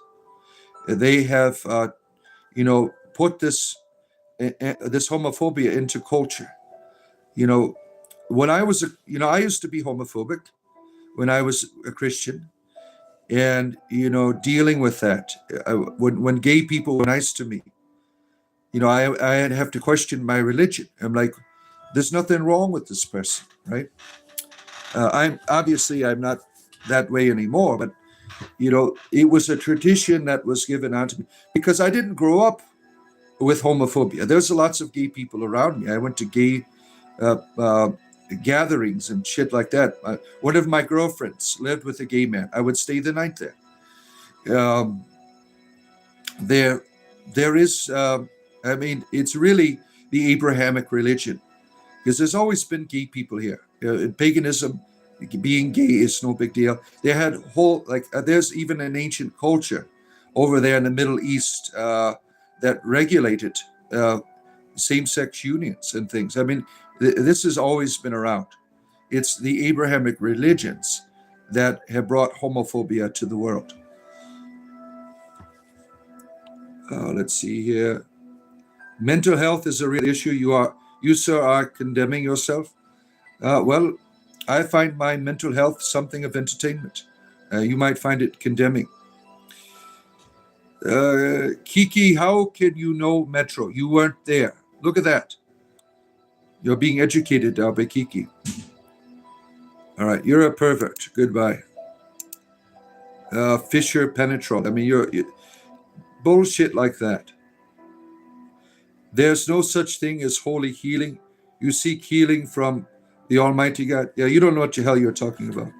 Speaker 1: They have, put this homophobia into culture. When I was, I used to be homophobic when I was a Christian, and dealing with that. When gay people were nice to me, I'd have to question my religion. I'm like, there's nothing wrong with this person, right? I'm not that way anymore, but it was a tradition that was given onto me because I didn't grow up with homophobia. There's lots of gay people around me. I went to gay gatherings and shit like that. One of my girlfriends lived with a gay man. I would stay the night there. There is, it's really the Abrahamic religion because there's always been gay people here. In paganism, being gay is no big deal. They had there's even an ancient culture over there in the Middle East that regulated same-sex unions and things. This has always been around. It's the Abrahamic religions that have brought homophobia to the world. Let's see here. Mental health is a real issue. You, sir, are condemning yourself. Well, I find my mental health something of entertainment. You might find it condemning. Kiki, how can you know Metro? You weren't there. Look at that. You're being educated now by Kiki. All right, you're a pervert. Goodbye. Fisher Penetral. You're bullshit like that. There's no such thing as holy healing. You seek healing from the Almighty God. Yeah, you don't know what the hell you're talking about.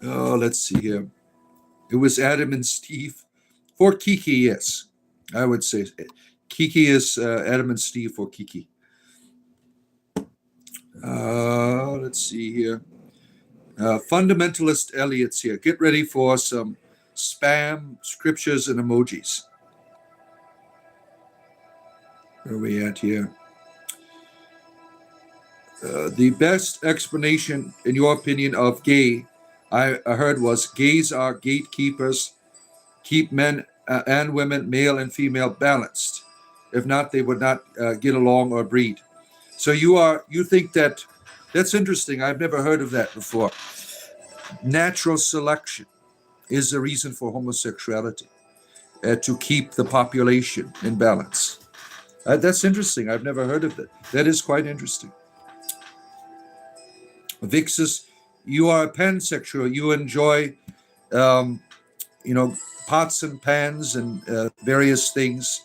Speaker 1: Oh, let's see here. It was Adam and Steve. For Kiki, yes. I would say Kiki is Adam and Steve for Kiki. Let's see here. Fundamentalist Elliot's here. Get ready for some spam scriptures and emojis. Where are we at here? The best explanation, in your opinion, of gay, I heard was gays are gatekeepers, keep men and women, male and female, balanced. If not, they would not get along or breed. So you think that's interesting. I've never heard of that before. Natural selection is the reason for homosexuality, to keep the population in balance. That's interesting. I've never heard of that. That is quite interesting. Vixus, you are a pansexual. You enjoy, pots and pans and various things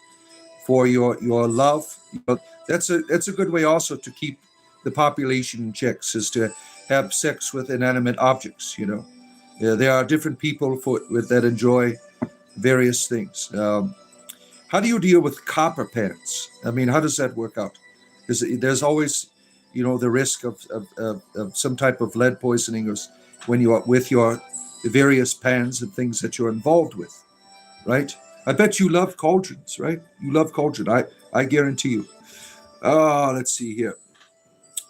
Speaker 1: for your love. That's a good way also to keep the population in checks, is to have sex with inanimate objects. There are different people that enjoy various things. How do you deal with copper pans? How does that work out? Because there's always, the risk of some type of lead poisoning, or when you are with your various pans and things that you're involved with, right? I bet you love cauldrons, right? You love cauldron. I guarantee you. Let's see here.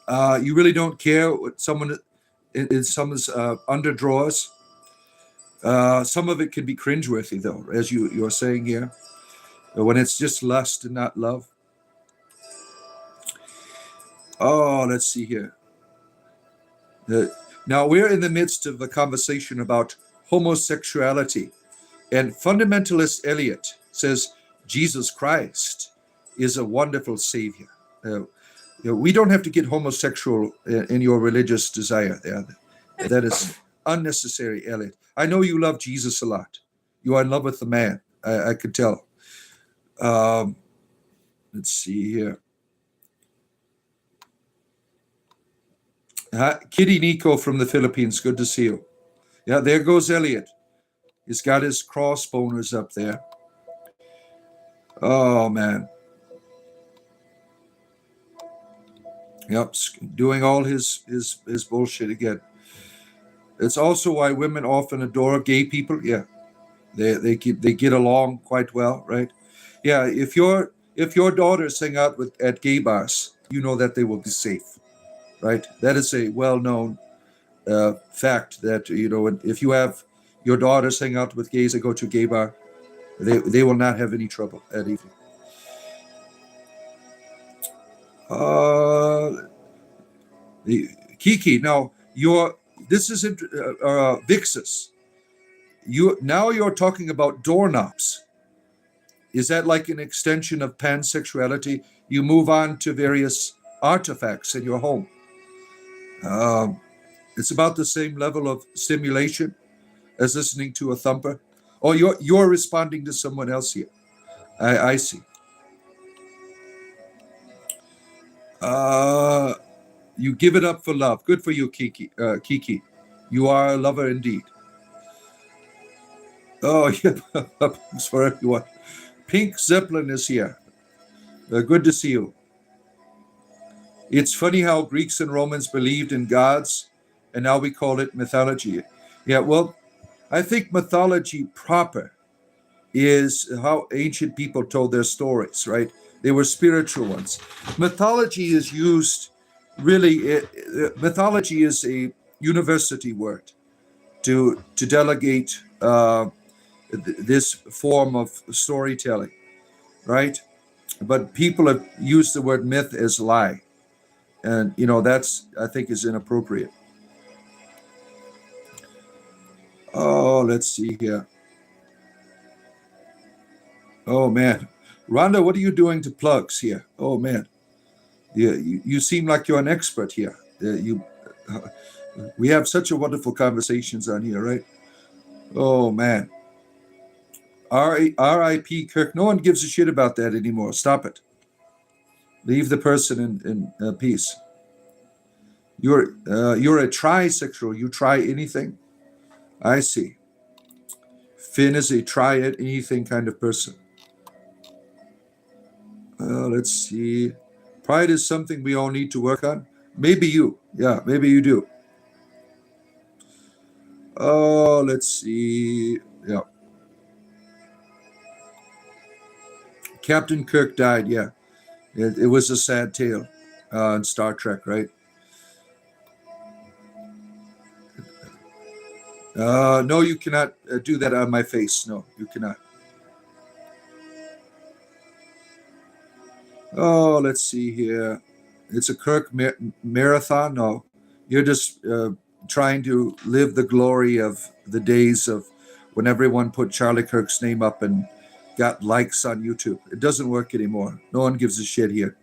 Speaker 1: You really don't care what someone in someone's underdrawers. Some of it can be cringeworthy, though, as you're saying here, when it's just lust and not love. Let's see here. Now we're in the midst of a conversation about homosexuality, and fundamentalist Eliot says Jesus Christ is a wonderful savior. We don't have to get homosexual in your religious desire. That is unnecessary, Elliot. I know you love Jesus a lot. You are in love with the man. I could tell. Um, let's see here. Kitty Nico from the Philippines. Good to see you. Yeah, there goes Elliot. He's got his crossboners up there. Oh, man. Yep, doing all his bullshit again. It's also why women often adore gay people. Yeah, they get along quite well, right? Yeah, if your daughters hang out at gay bars, you know that they will be safe, right? That is a well-known fact that if you have your daughters hang out with gays and go to a gay bar, they will not have any trouble at evening. Kiki, now this is Vixus. You're talking about doorknobs. Is that like an extension of pansexuality? You move on to various artifacts in your home. It's about the same level of stimulation as listening to a thumper. Oh, you're responding to someone else here. I see. You give it up for love. Good for you, Kiki. Kiki, you are a lover indeed. Oh, yeah, it's for everyone. Pink Zeppelin is here. Good to see you. It's funny how Greeks and Romans believed in gods, and now we call it mythology. Yeah, well, I think mythology proper is how ancient people told their stories, right? They were spiritual ones. Mythology is used, really, mythology is a university word to delegate this form of storytelling, right? But people have used the word myth as lie. And, that's, I think, is inappropriate. Oh, let's see here. Oh, man. Rhonda, what are you doing to plugs here? Oh, man. Yeah, you seem like you're an expert here. We have such a wonderful conversations on here, right? Oh, man. R.I.P. Kirk. No one gives a shit about that anymore. Stop it. Leave the person in peace. You're a trisexual. You try anything? I see. Finn is a try anything kind of person. Let's see. Pride is something we all need to work on. Maybe you. Yeah, maybe you do. Oh, let's see. Yeah. Captain Kirk died. Yeah. It was a sad tale in Star Trek, right? No, you cannot do that on my face. No, you cannot. Oh, let's see here. It's a Kirk marathon. No, you're just trying to live the glory of the days of when everyone put Charlie Kirk's name up and got likes on YouTube. It doesn't work anymore. No one gives a shit here.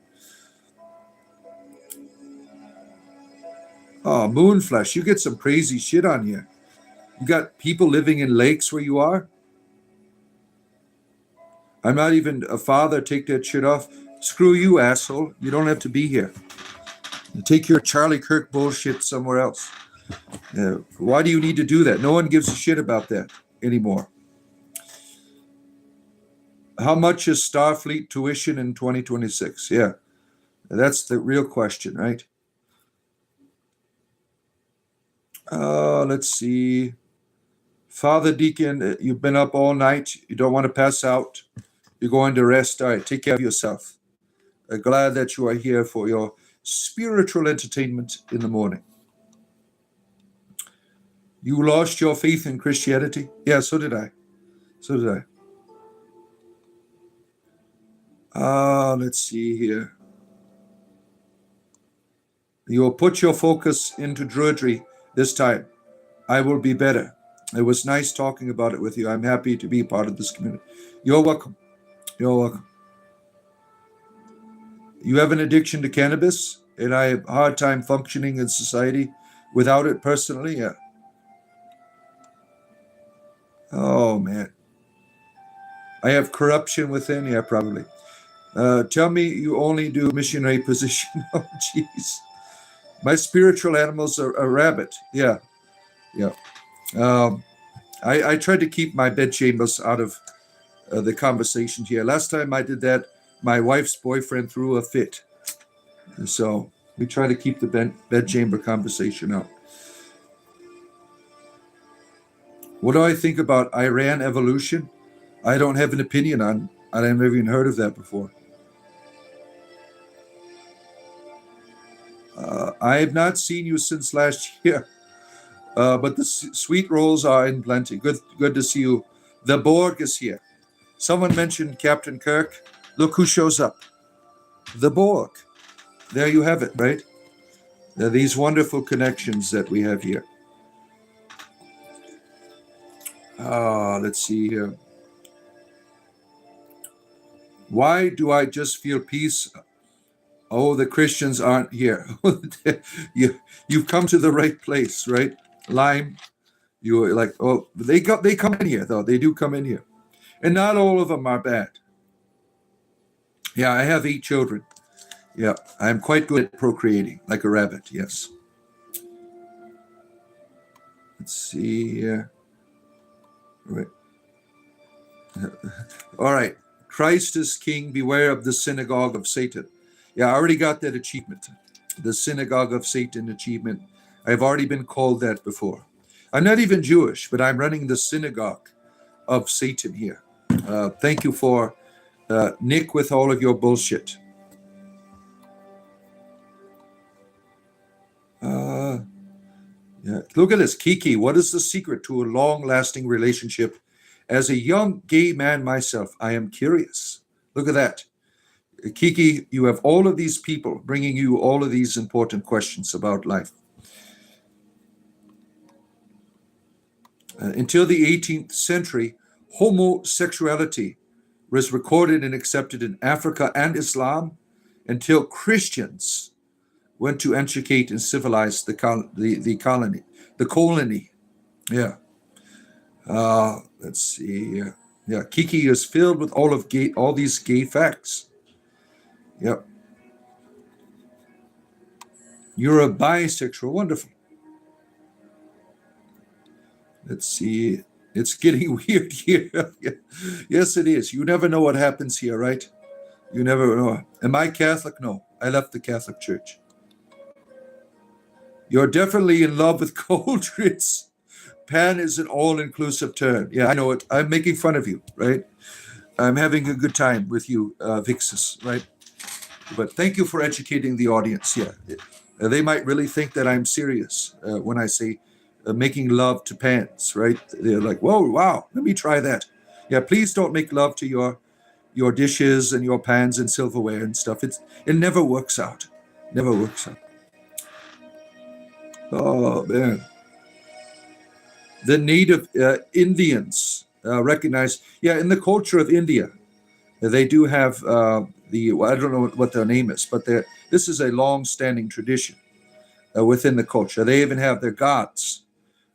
Speaker 1: Oh, Moonflesh, you get some crazy shit on here. You got people living in lakes where you are? I'm not even a father. Take that shit off. Screw you, asshole. You don't have to be here. Take your Charlie Kirk bullshit somewhere else. Why do you need to do that? No one gives a shit about that anymore. How much is Starfleet tuition in 2026? Yeah, that's the real question, right? Let's see. Father Deacon, you've been up all night. You don't want to pass out. You're going to rest. All right, take care of yourself. Glad that you are here for your spiritual entertainment in the morning. You lost your faith in Christianity? Yeah, so did I. So did I. Let's see here. You'll put your focus into Druidry this time. I will be better. It was nice talking about it with you. I'm happy to be part of this community. You're welcome. You're welcome. You have an addiction to cannabis, and I have a hard time functioning in society without it personally. Yeah. Oh man. I have corruption within. Yeah, probably. Tell me you only do missionary position. Oh, jeez. My spiritual animals are a rabbit. Yeah, yeah. Um, I try to keep my bed chambers out of the conversation here. Last time I did that, my wife's boyfriend threw a fit. So we try to keep the bed chamber conversation out. What do I think about Iran evolution? I don't have an opinion on. I never even heard of that before. I have not seen you since last year, but the sweet rolls are in plenty. Good to see you. The Borg is here. Someone mentioned Captain Kirk. Look who shows up. The Borg. There you have it, right? There are these wonderful connections that we have here. Let's see here. Why do I just feel peace? Oh, the Christians aren't here. You've come to the right place, right? Lime. You're like, oh, they come in here though. They do come in here, and not all of them are bad. Yeah, I have 8 children. Yeah, I'm quite good at procreating, like a rabbit. Yes. Let's see here. Right. All right. Christ is King. Beware of the synagogue of Satan. Yeah, I already got that achievement. The synagogue of Satan achievement. I've already been called that before. I'm not even Jewish, but I'm running the synagogue of Satan here. Thank you for Nick with all of your bullshit. Yeah. Look at this. Kiki, what is the secret to a long-lasting relationship? As a young gay man myself, I am curious. Look at that. Kiki, you have all of these people bringing you all of these important questions about life. Until the 18th century, homosexuality was recorded and accepted in Africa and Islam until Christians went to educate and civilize the colony. Yeah. Let's see. Yeah, Kiki is filled with all these gay facts. Yep. You're a bisexual. Wonderful. Let's see. It's getting weird here. Yes, it is. You never know what happens here, right? You never know. Am I Catholic? No. I left the Catholic Church. You're definitely in love with Coldritz. Pan is an all-inclusive term. Yeah, I know it. I'm making fun of you, right? I'm having a good time with you, Vixus, right? But thank you for educating the audience. Yeah, they might really think that I'm serious when I say making love to pans, right? They're like, whoa, wow, let me try that. Yeah, please don't make love to your dishes and your pans and silverware and stuff. It never works out. Never works out. Oh man. The native Indians recognize, yeah, in the culture of India, they do have well, I don't know what their name is, but this is a long-standing tradition within the culture. They even have their gods,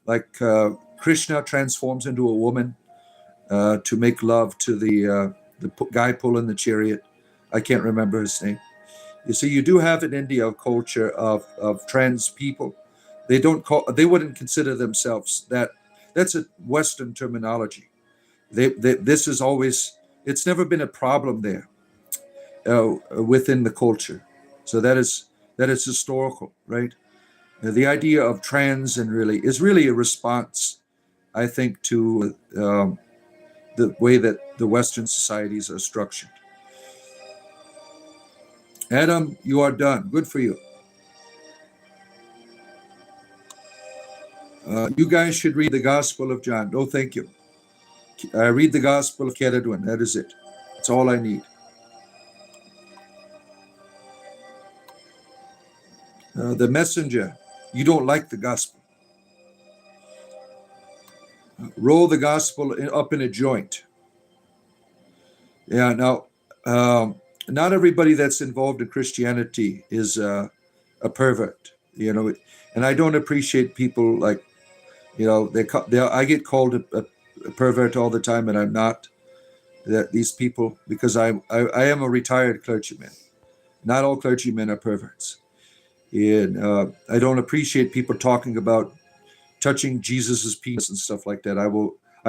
Speaker 1: like Krishna transforms into a woman to make love to the guy pulling the chariot. I can't remember his name. You see, you do have in India a culture of trans people. They wouldn't consider themselves that. That's a Western terminology. This is always, it's never been a problem there within the culture. So that is historical, right? The idea of trans is really a response, I think, to the way that the Western societies are structured. Adam, you are done. Good for you. You guys should read the Gospel of John. No, thank you. Read the Gospel of Kedadwin. That is it. That's all I need. The messenger, you don't like the Gospel. Roll the Gospel up in a joint. Yeah, now, not everybody that's involved in Christianity is a pervert, and I don't appreciate people like, I get called a pervert all the time, and I'm not. That these people, because I am a retired clergyman. Not all clergymen are perverts, and I don't appreciate people talking about touching Jesus's penis and stuff like that. I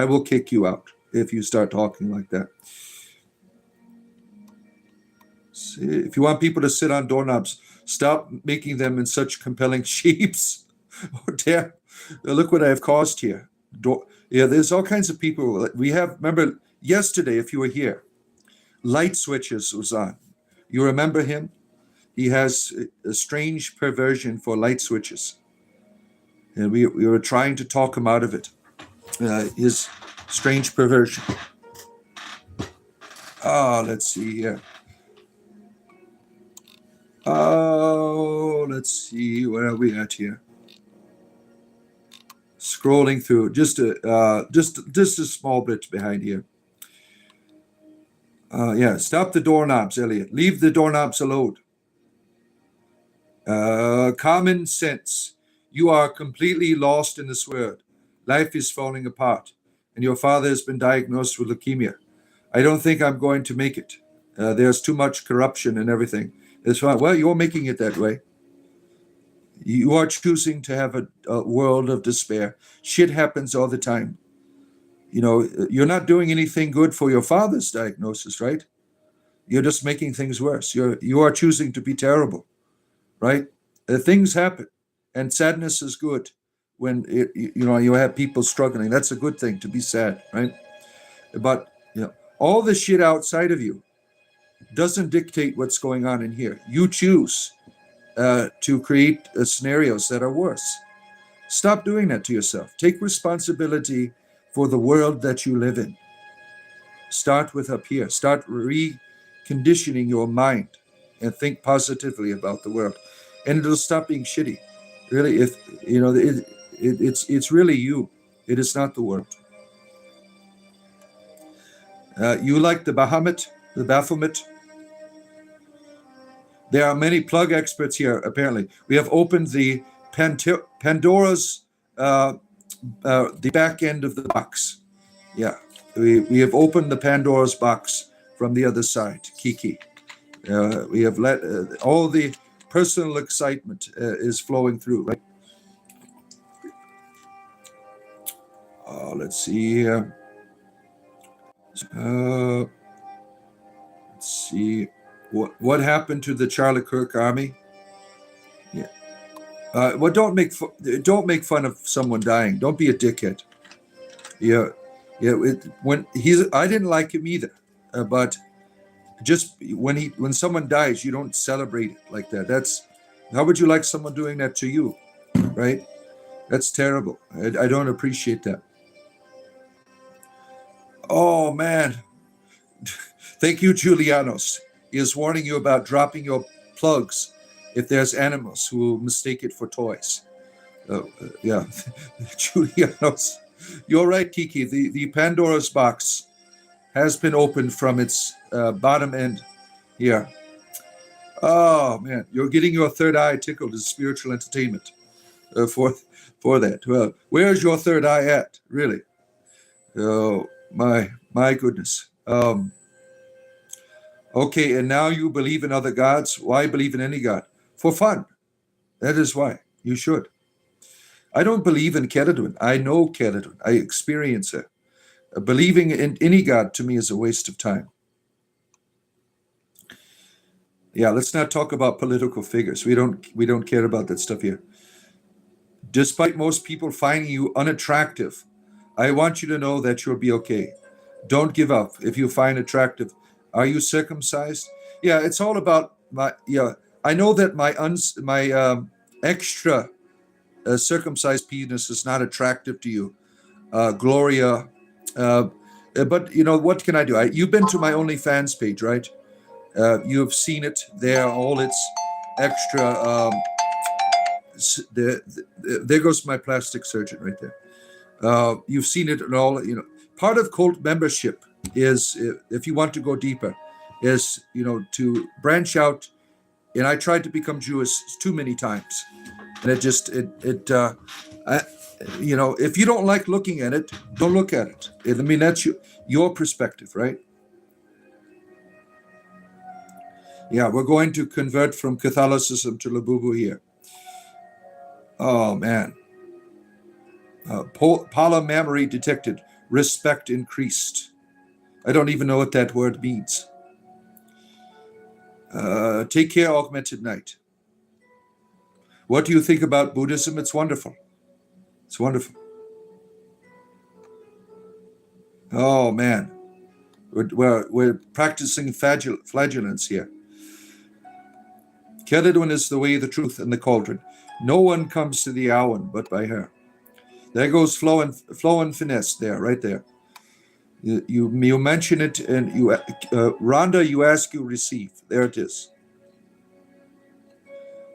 Speaker 1: will kick you out if you start talking like that. See, if you want people to sit on doorknobs, stop making them in such compelling shapes. Oh, damn. Look what I have caused here. There's all kinds of people. We have, remember, yesterday, if you were here, Light Switches was on. You remember him? He has a strange perversion for light switches. And we were trying to talk him out of it. His strange perversion. Let's see here. Let's see. Where are we at here? Scrolling through. Just a small bit behind here. Stop the doorknobs, Elliot. Leave the doorknobs alone. Common sense. You are completely lost in this world. Life is falling apart, and your father has been diagnosed with leukemia. I don't think I'm going to make it. There's too much corruption and everything. It's fine. Well, you're making it that way. You are choosing to have a world of despair. Shit happens all the time. You're not doing anything good for your father's diagnosis, right? You're just making things worse. You are choosing to be terrible, right? Things happen, and sadness is good when you have people struggling. That's a good thing to be sad, right? But all the shit outside of you doesn't dictate what's going on in here. You choose to create scenarios that are worse. Stop doing that to yourself. Take responsibility for the world that you live in. Start with up here. Start reconditioning your mind and think positively about the world, and it'll stop being shitty. Really, if it's really you. It is not the world. You like the Baphomet? There are many plug experts here. Apparently, we have opened the Pandora's the back end of the box. Yeah, we have opened the Pandora's box from the other side. Kiki, we have let all the personal excitement is flowing through. Right. Let's see here. Let's see what happened to the Charlie Kirk army. Yeah. Well, don't make fun of someone dying. Don't be a dickhead. Yeah. I didn't like him either. But just when someone dies, you don't celebrate it like that. How would you like someone doing that to you, right? That's terrible. I don't appreciate that. Oh man. Thank you, Julianos. He is warning you about dropping your plugs if there's animals who will mistake it for toys. Yeah, Julianos. You're right, Kiki. The Pandora's box has been opened from its bottom end here. Oh man, you're getting your third eye tickled as spiritual entertainment for that. Well, where's your third eye at, really? Oh my goodness. Okay, and now you believe in other gods. Why believe in any god? For fun. That is why. You should. I don't believe in Keladun. I know Keladun. I experience it. Believing in any god to me is a waste of time. Yeah, let's not talk about political figures. We don't care about that stuff here. Despite most people finding you unattractive, I want you to know that you'll be okay. Don't give up if you find attractive. Are you circumcised? Yeah, it's all about my. Yeah, I know that my extra circumcised penis is not attractive to you, Gloria. But what can I do? You've been to my OnlyFans page, right? You've seen it there. All its extra. There goes my plastic surgeon right there. You've seen it and all. Part of cult membership is if you want to go deeper, is, to branch out. And I tried to become Jewish too many times, and if you don't like looking at it, don't look at it. I mean, that's your perspective, right? Yeah, we're going to convert from Catholicism to Labubu here. Oh man, polymamery detected. Respect increased. I don't even know what that word means. Take care, augmented night. What do you think about Buddhism? It's wonderful. It's wonderful. Oh man, we're practicing flagellance here. Keledwin is the way, the truth, and the cauldron. No one comes to the Awan but by her. There goes flow and finesse there, right there. You mention it, and Rhonda, you ask, you receive. There it is.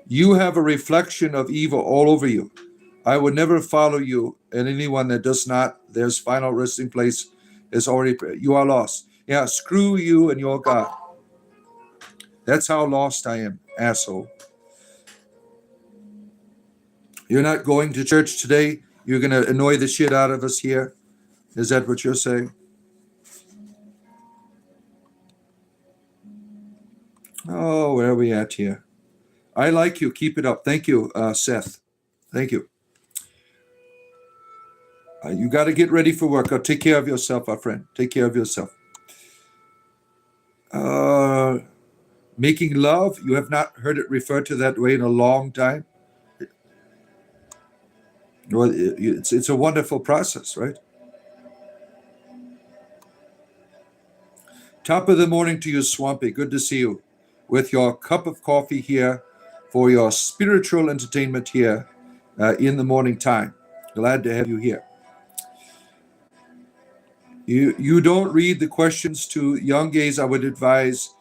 Speaker 1: You have a reflection of evil all over you. I would never follow you, and anyone that does not, there's final resting place is already, you are lost. Yeah, screw you and your God. That's how lost I am, asshole. You're not going to church today? You're going to annoy the shit out of us here? Is that what you're saying? Oh, where are we at here? I like you. Keep it up. Thank you, Seth. Thank you. You got to get ready for work. Take care of yourself, our friend. Take care of yourself. Making love, you have not heard it referred to that way in a long time. Well, it's a wonderful process, right? Top of the morning to you, Swampy. Good to see you. With your cup of coffee here for your spiritual entertainment here in the morning time. Glad to have you here. You don't read the questions to young gays. I would advise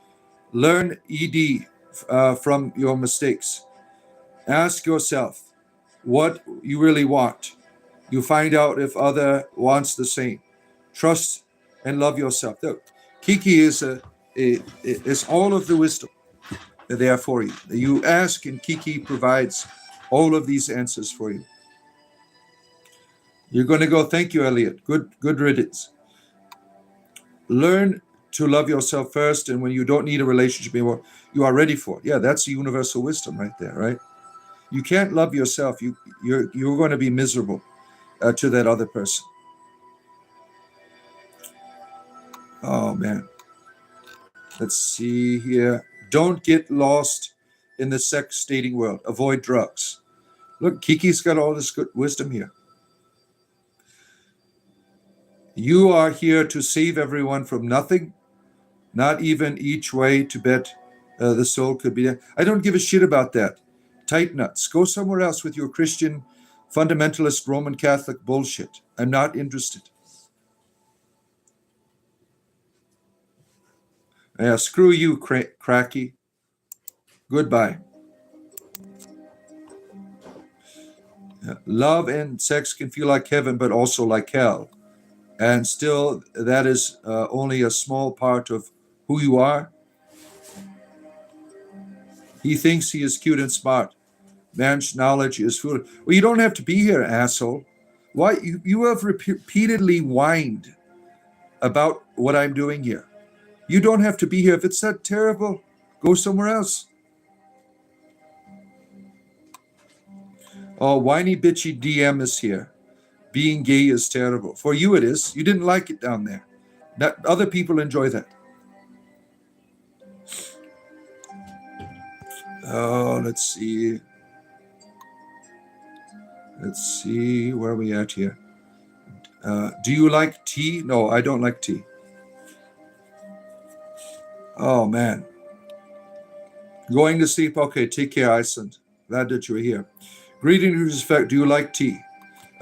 Speaker 1: learn ED from your mistakes. Ask yourself what you really want. You find out if other wants the same. Trust and love yourself. Look, Kiki is all of the wisdom there for you. You ask, and Kiki provides all of these answers for you. You're going to go, thank you, Elliot. Good riddance. Learn to love yourself first, and when you don't need a relationship anymore, you are ready for it. Yeah, that's the universal wisdom right there, right? You can't love yourself. You're going to be miserable to that other person. Oh, man. Let's see here. Don't get lost in the sex dating world. Avoid drugs. Look, Kiki's got all this good wisdom here. You are here to save everyone from nothing, not even each way to bet the soul could be there. I don't give a shit about that. Tight nuts. Go somewhere else with your Christian, fundamentalist, Roman Catholic bullshit. I'm not interested. Yeah, screw you, cracky. Goodbye. Love and sex can feel like heaven, but also like hell. And still, that is only a small part of who you are. He thinks he is cute and smart. Man's knowledge is foolish. Well, you don't have to be here, asshole. Why? You have repeatedly whined about what I'm doing here. You don't have to be here. If it's that terrible, go somewhere else. Oh, whiny bitchy DM is here. Being gay is terrible. For you it is. You didn't like it down there. Other people enjoy that. Oh, let's see. Let's see. Where are we at here? Do you like tea? No, I don't like tea. Oh, man. Going to sleep? Okay, take care, Iceland. Glad that you're here. Greetings and respect. Do you like tea?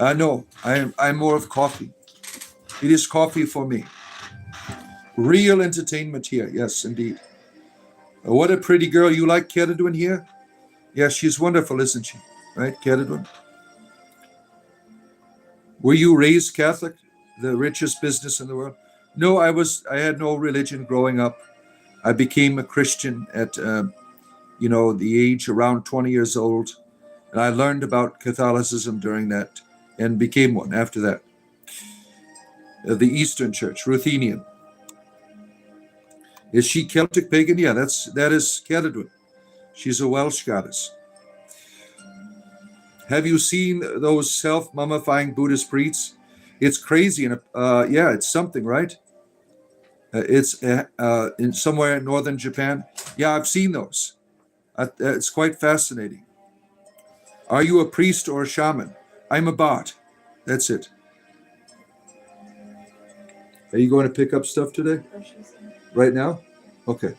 Speaker 1: No, I'm more of coffee. It is coffee for me. Real entertainment here. Yes, indeed. What a pretty girl. You like Keredwin here? Yeah, she's wonderful, isn't she? Right, Keredwin? Were you raised Catholic? The richest business in the world? No, I had no religion growing up. I became a Christian at, the age around 20 years old. And I learned about Catholicism during that and became one after that. The Eastern Church, Ruthenian. Is she Celtic pagan? Yeah, that is Ceridwen. She's a Welsh goddess. Have you seen those self-mummifying Buddhist priests? It's crazy, and it's something, right? It's in somewhere in northern Japan. Yeah, I've seen those. It's quite fascinating. Are you a priest or a shaman? I'm a bard. That's it. Are you going to pick up stuff today? Right now? Okay.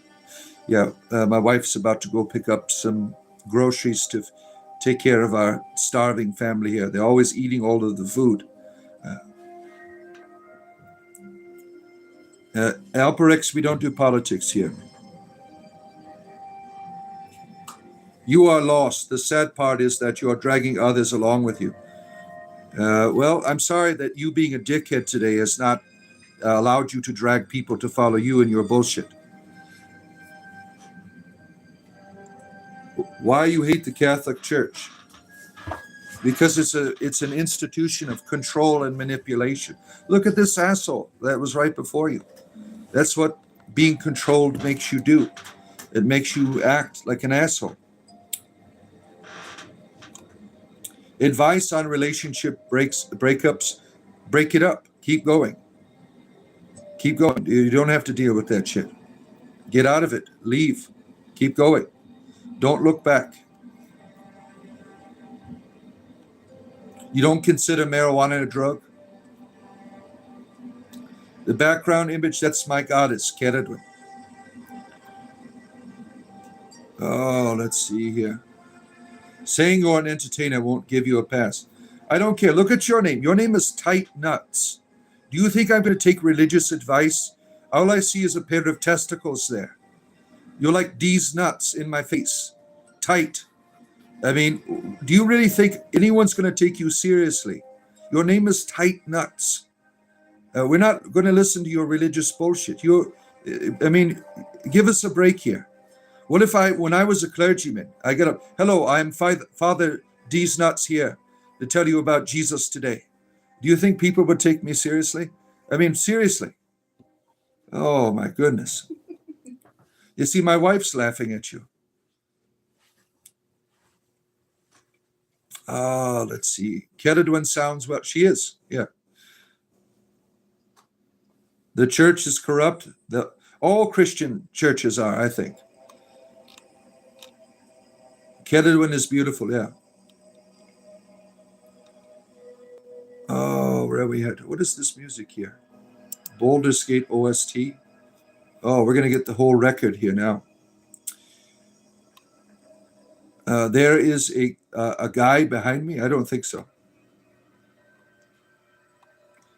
Speaker 1: Yeah, my wife's about to go pick up some groceries to take care of our starving family here. They're always eating all of the food. Alperex, we don't do politics here. You are lost. The sad part is that you are dragging others along with you. Well, I'm sorry that you being a dickhead today has not allowed you to drag people to follow you in your bullshit. Why you hate the Catholic Church? Because it's an institution of control and manipulation. Look at this asshole that was right before you. That's what being controlled makes you do. It makes you act like an asshole. Advice on relationship breakups, break it up. Keep going. Keep going. You don't have to deal with that shit. Get out of it. Leave. Keep going. Don't look back. You don't consider marijuana a drug? The background image, that's my goddess, Ceridwen. Oh, let's see here. Saying you're an entertainer won't give you a pass. I don't care. Look at your name. Your name is Tight Nuts. Do you think I'm going to take religious advice? All I see is a pair of testicles there. You're like these nuts in my face. Tight. I mean, do you really think anyone's going to take you seriously? Your name is Tight Nuts. We're not going to listen to your religious bullshit. Give us a break here. What if when I was a clergyman, I get up, hello, I'm Father D's Nuts here to tell you about Jesus today. Do you think people would take me seriously? I mean, seriously. Oh, my goodness. You see, my wife's laughing at you. Let's see. Ceridwen sounds well. She is, yeah. The church is corrupt. All Christian churches are, I think. Ceridwen is beautiful, yeah. Oh, where are we at? What is this music here? Baldur's Gate OST. Oh, we're going to get the whole record here now. There is a guy behind me? I don't think so.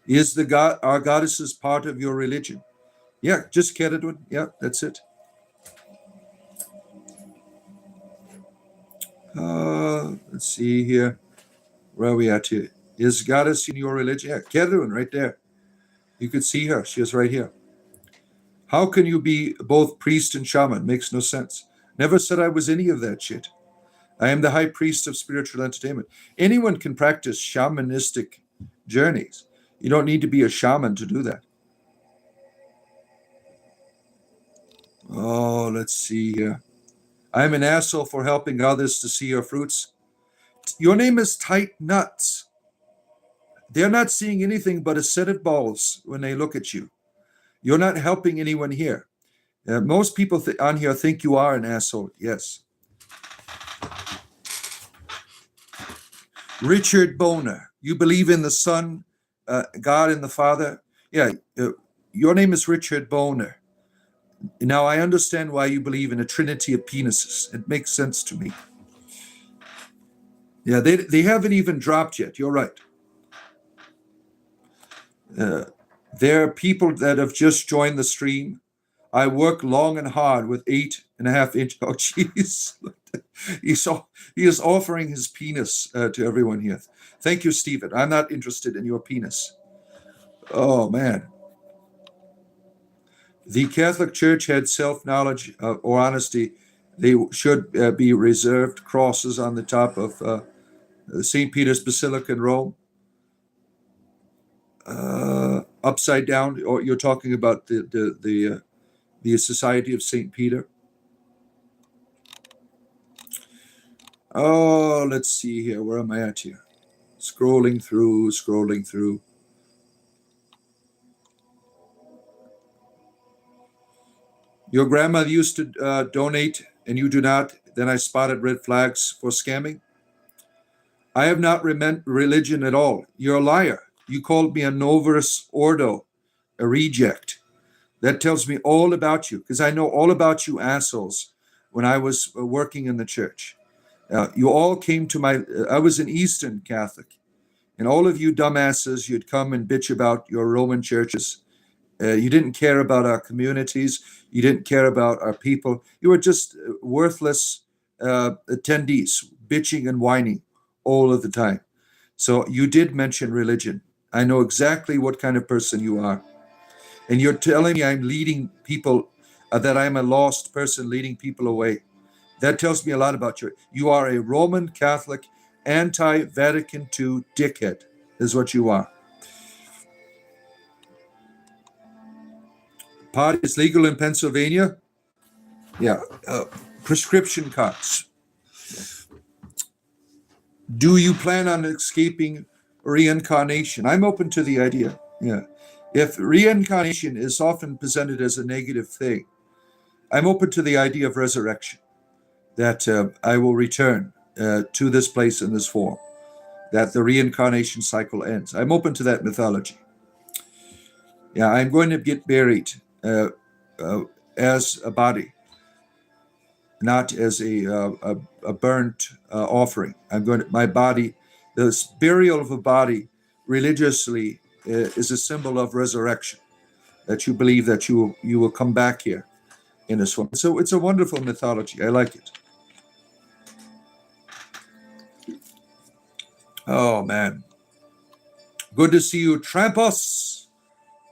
Speaker 1: Is our goddesses part of your religion? Yeah, just Ceridwen. Yeah, that's it. Let's see here. Where are we at here? Is goddess in your religion? Yeah, Ceridwen right there. You could see her. She is right here. How can you be both priest and shaman? Makes no sense. Never said I was any of that shit. I am the high priest of spiritual entertainment. Anyone can practice shamanistic journeys. You don't need to be a shaman to do that. Oh, let's see here. I'm an asshole for helping others to see your fruits. Your name is Tight Nuts. They're not seeing anything but a set of balls when they look at you. You're not helping anyone here. Most people on here think you are an asshole. Yes. Richard Boner. You believe in the Son, God, and the Father? Yeah. Your name is Richard Boner. Now I understand why you believe in a trinity of penises. It makes sense to me. Yeah, they haven't even dropped yet. You're right. There are people that have just joined the stream. I work long and hard with 8.5 inch. Oh, jeez. He is offering his penis to everyone here. Thank you, Stephen. I'm not interested in your penis. Oh, man. The Catholic Church had self-knowledge or honesty. They should be reserved crosses on the top of St. Peter's Basilica in Rome. Upside down, or you're talking about the Society of St. Peter. Oh, let's see here. Where am I at here? Scrolling through. Your grandmother used to donate and you do not. Then I spotted red flags for scamming. I have not religion at all. You're a liar. You called me a novus ordo, a reject. That tells me all about you, because I know all about you assholes when I was working in the church. You all came to I was an Eastern Catholic, and all of you dumbasses, you'd come and bitch about your Roman churches. You didn't care about our communities. You didn't care about our people. You were just worthless attendees, bitching and whining all of the time. So you did mention religion. I know exactly what kind of person you are. And you're telling me I'm leading people, that I'm a lost person leading people away. That tells me a lot about you. You are a Roman Catholic, anti-Vatican II dickhead, is what you are. Pot is legal in Pennsylvania. Yeah. Prescription cards. Do you plan on escaping reincarnation? I'm open to the idea. Yeah. If reincarnation is often presented as a negative thing, I'm open to the idea of resurrection, that I will return to this place in this form, that the reincarnation cycle ends. I'm open to that mythology. Yeah, I'm going to get buried as a body, not as a burnt offering. My body, the burial of a body religiously is a symbol of resurrection, that you believe that you will come back here in this form. So it's a wonderful mythology. I like it. Oh, man. Good to see you, Trampus.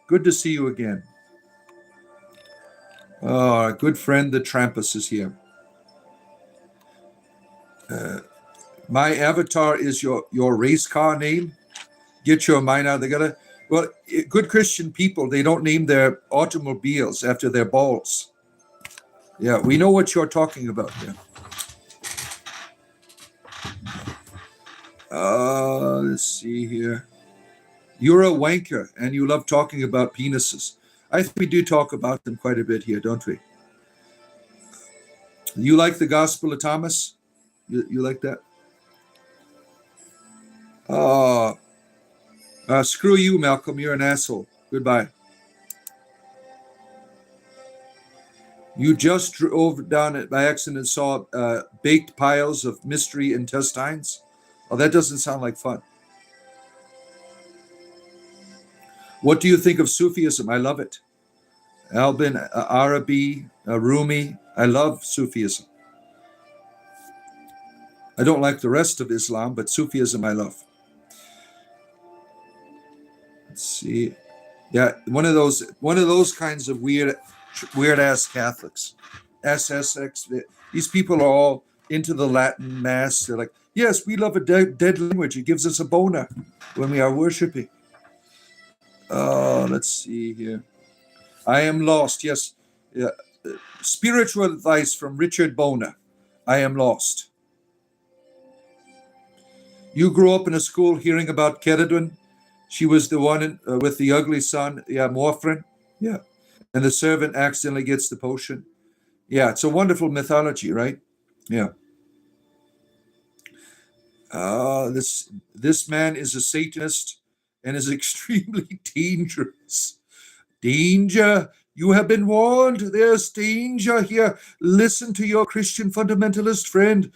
Speaker 1: Good to see you again. Oh, our good friend, the Trampus, is here. My avatar is your race car name. Get your mind out. Well, good Christian people, they don't name their automobiles after their balls. Yeah, we know what you're talking about there. Let's see here. You're a wanker and you love talking about penises. I think we do talk about them quite a bit here, don't we? You like the Gospel of Thomas? You like that? Screw you, Malcolm. You're an asshole. Goodbye. You just drove down it by accident and saw baked piles of mystery intestines? Oh, that doesn't sound like fun. What do you think of Sufism? I love it. Albin, Arabi, Rumi. I love Sufism. I don't like the rest of Islam, but Sufism I love. Let's see. Yeah, one of those kinds of weird ass Catholics. SSX. These people are all into the Latin mass. They're like, yes, we love a dead language. It gives us a boner when we are worshiping. Let's see here. I am lost. Yes. Yeah. Spiritual advice from Richard Boner. I am lost. You grew up in a school hearing about Ceridwen. She was the one with the ugly son. Yeah, Morfrin. Yeah. And the servant accidentally gets the potion. Yeah, it's a wonderful mythology, right? Yeah. This man is a Satanist and is extremely dangerous. Danger! You have been warned. There's danger here. Listen to your Christian fundamentalist friend.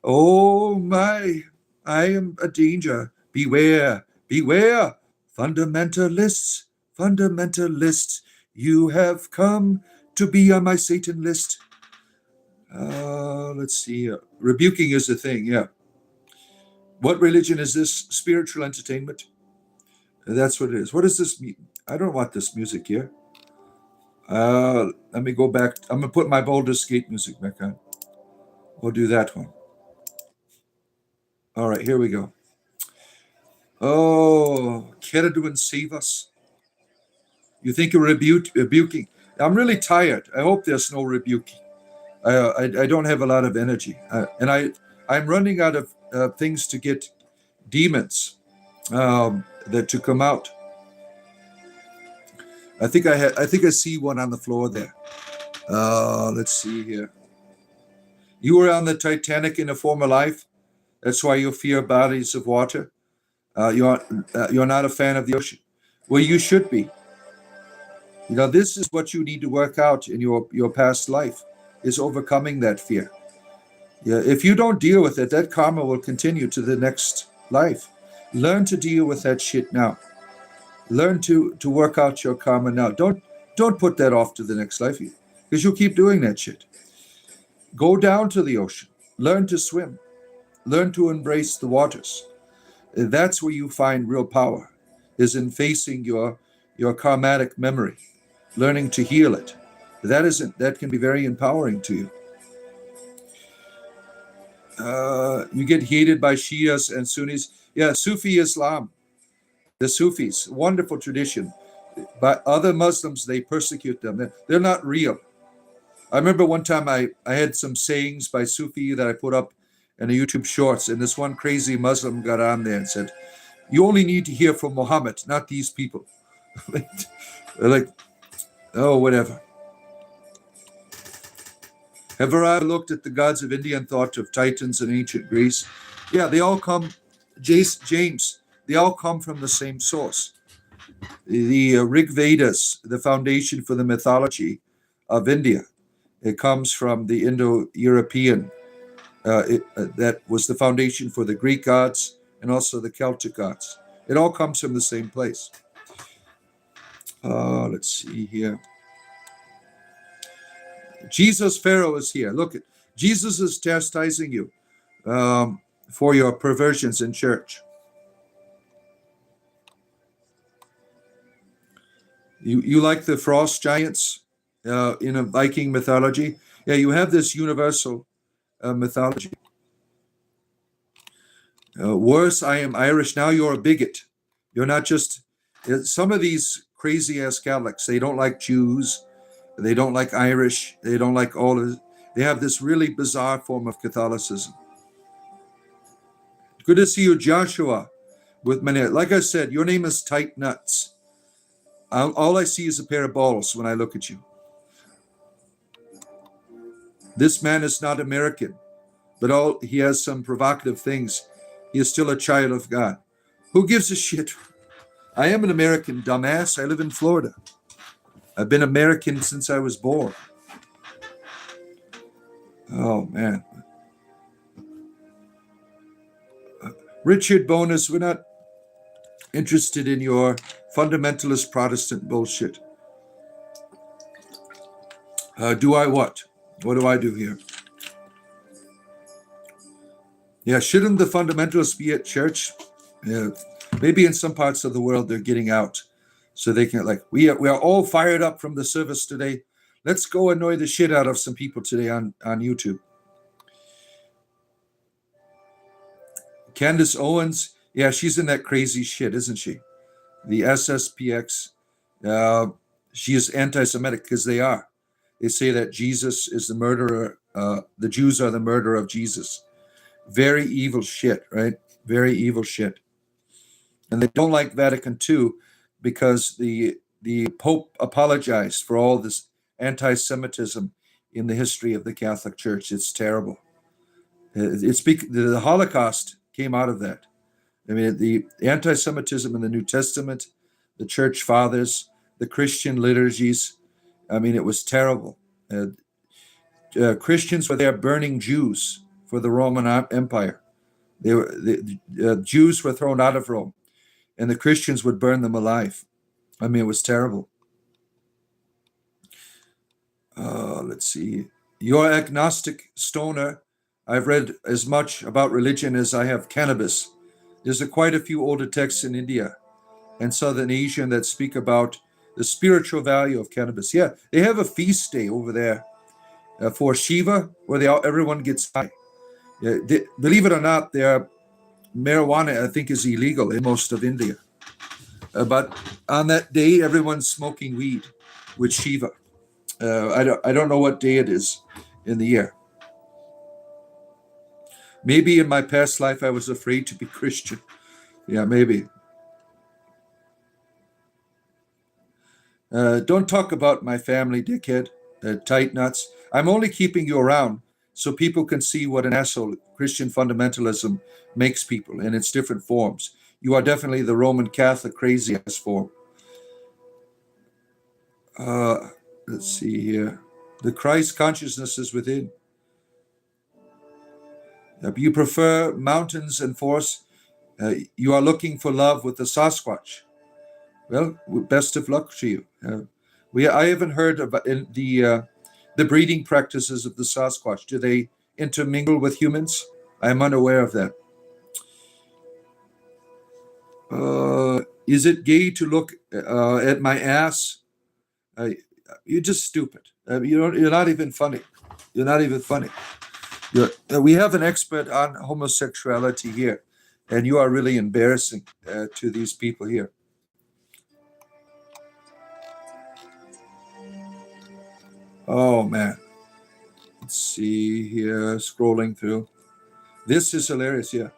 Speaker 1: Oh my, I am a danger. Beware, beware. Fundamentalists, you have come to be on my Satan list. Let's see. Rebuking is the thing, yeah. What religion is this? Spiritual entertainment? That's what it is. What does this mean? I don't want this music here. Let me go back. I'm going to put my Baldur's Gate music back on. We'll do that one. All right, here we go. Oh, Keradwin, save us. You think you're rebuking? I'm really tired. I hope there's no rebuking. I don't have a lot of energy, I'm running out of things to get demons that to come out. I think I see one on the floor there. Let's see here. You were on the Titanic in a former life. That's why you fear bodies of water. You're not a fan of the ocean. Well, you should be. This is what you need to work out in your past life, is overcoming that fear. Yeah, if you don't deal with it, that karma will continue to the next life. Learn to deal with that shit now. Learn to work out your karma now. Don't put that off to the next life, because you'll keep doing that shit. Go down to the ocean. Learn to swim. Learn to embrace the waters. That's where you find real power, is in facing your karmatic memory, learning to heal it. That can be very empowering to you. You get hated by Shias and Sunnis. Yeah, Sufi Islam, the Sufis, wonderful tradition. But other Muslims, they persecute them. They're not real. I remember one time I had some sayings by Sufi that I put up in the YouTube shorts, and this one crazy Muslim got on there and said, "You only need to hear from Muhammad, not these people." like, oh, whatever. Have I looked at the gods of India and thought of Titans in ancient Greece? Yeah, they all come, James, they all come from the same source. The Rig Vedas, the foundation for the mythology of India, it comes from the Indo-European. That was the foundation for the Greek gods and also the Celtic gods. It all comes from the same place. Let's see here. Jesus Pharaoh is here. Look, Jesus is chastising you for your perversions in church. You like the frost giants in a Viking mythology? Yeah, you have this universal mythology. Worse, I am Irish. Now you're a bigot. You're not just... Some of these crazy-ass Catholics, they don't like Jews. They don't like Irish. They don't like all of it. They have this really bizarre form of Catholicism. Good to see you, Joshua. With many, like I said, your name is Tight Nuts. All I see is a pair of balls when I look at you. This man is not American, but he has some provocative things. He is still a child of God. Who gives a shit? I am an American, dumbass. I live in Florida. I've been American since I was born. Oh, man. Richard Bonus, we're not interested in your fundamentalist Protestant bullshit. Do I what? What do I do here? Yeah, shouldn't the fundamentalists be at church? Maybe in some parts of the world they're getting out. So they can, like, we are all fired up from the service today. Let's go annoy the shit out of some people today on YouTube. Candace Owens, yeah, she's in that crazy shit, isn't she? The SSPX, she is anti-Semitic because they are. They say that Jesus is the murderer. The Jews are the murderer of Jesus. Very evil shit, right? Very evil shit. And they don't like Vatican II because the Pope apologized for all this anti-Semitism in the history of the Catholic Church. It's terrible. The Holocaust came out of that. I mean, the anti-Semitism in the New Testament, the Church Fathers, the Christian liturgies. I mean, it was terrible. Christians were there burning Jews for the Roman Empire. The Jews were thrown out of Rome, and the Christians would burn them alive. I mean, it was terrible. Let's see. You're agnostic stoner. I've read as much about religion as I have cannabis. There's quite a few older texts in India and Southern Asia that speak about The spiritual value of cannabis. Yeah, they have a feast day over there for Shiva, where everyone gets high. Yeah, believe it or not, marijuana, I think, is illegal in most of India. But on that day, everyone's smoking weed with Shiva. I don't know what day it is in the year. Maybe in my past life I was afraid to be Christian. Yeah, maybe. Don't talk about my family, dickhead. Tight nuts. I'm only keeping you around so people can see what an asshole Christian fundamentalism makes people in its different forms. You are definitely the Roman Catholic crazy ass form. Let's see here. The Christ consciousness is within. You prefer mountains and forests. You are looking for love with the Sasquatch. Well, best of luck to you. I haven't heard about the breeding practices of the Sasquatch. Do they intermingle with humans? I'm unaware of that. Is it gay to look at my ass? You're just stupid. You're not even funny. You're not even funny. We have an expert on homosexuality here, and you are really embarrassing to these people here. Oh, man. Let's see here, scrolling through. This is hilarious, yeah.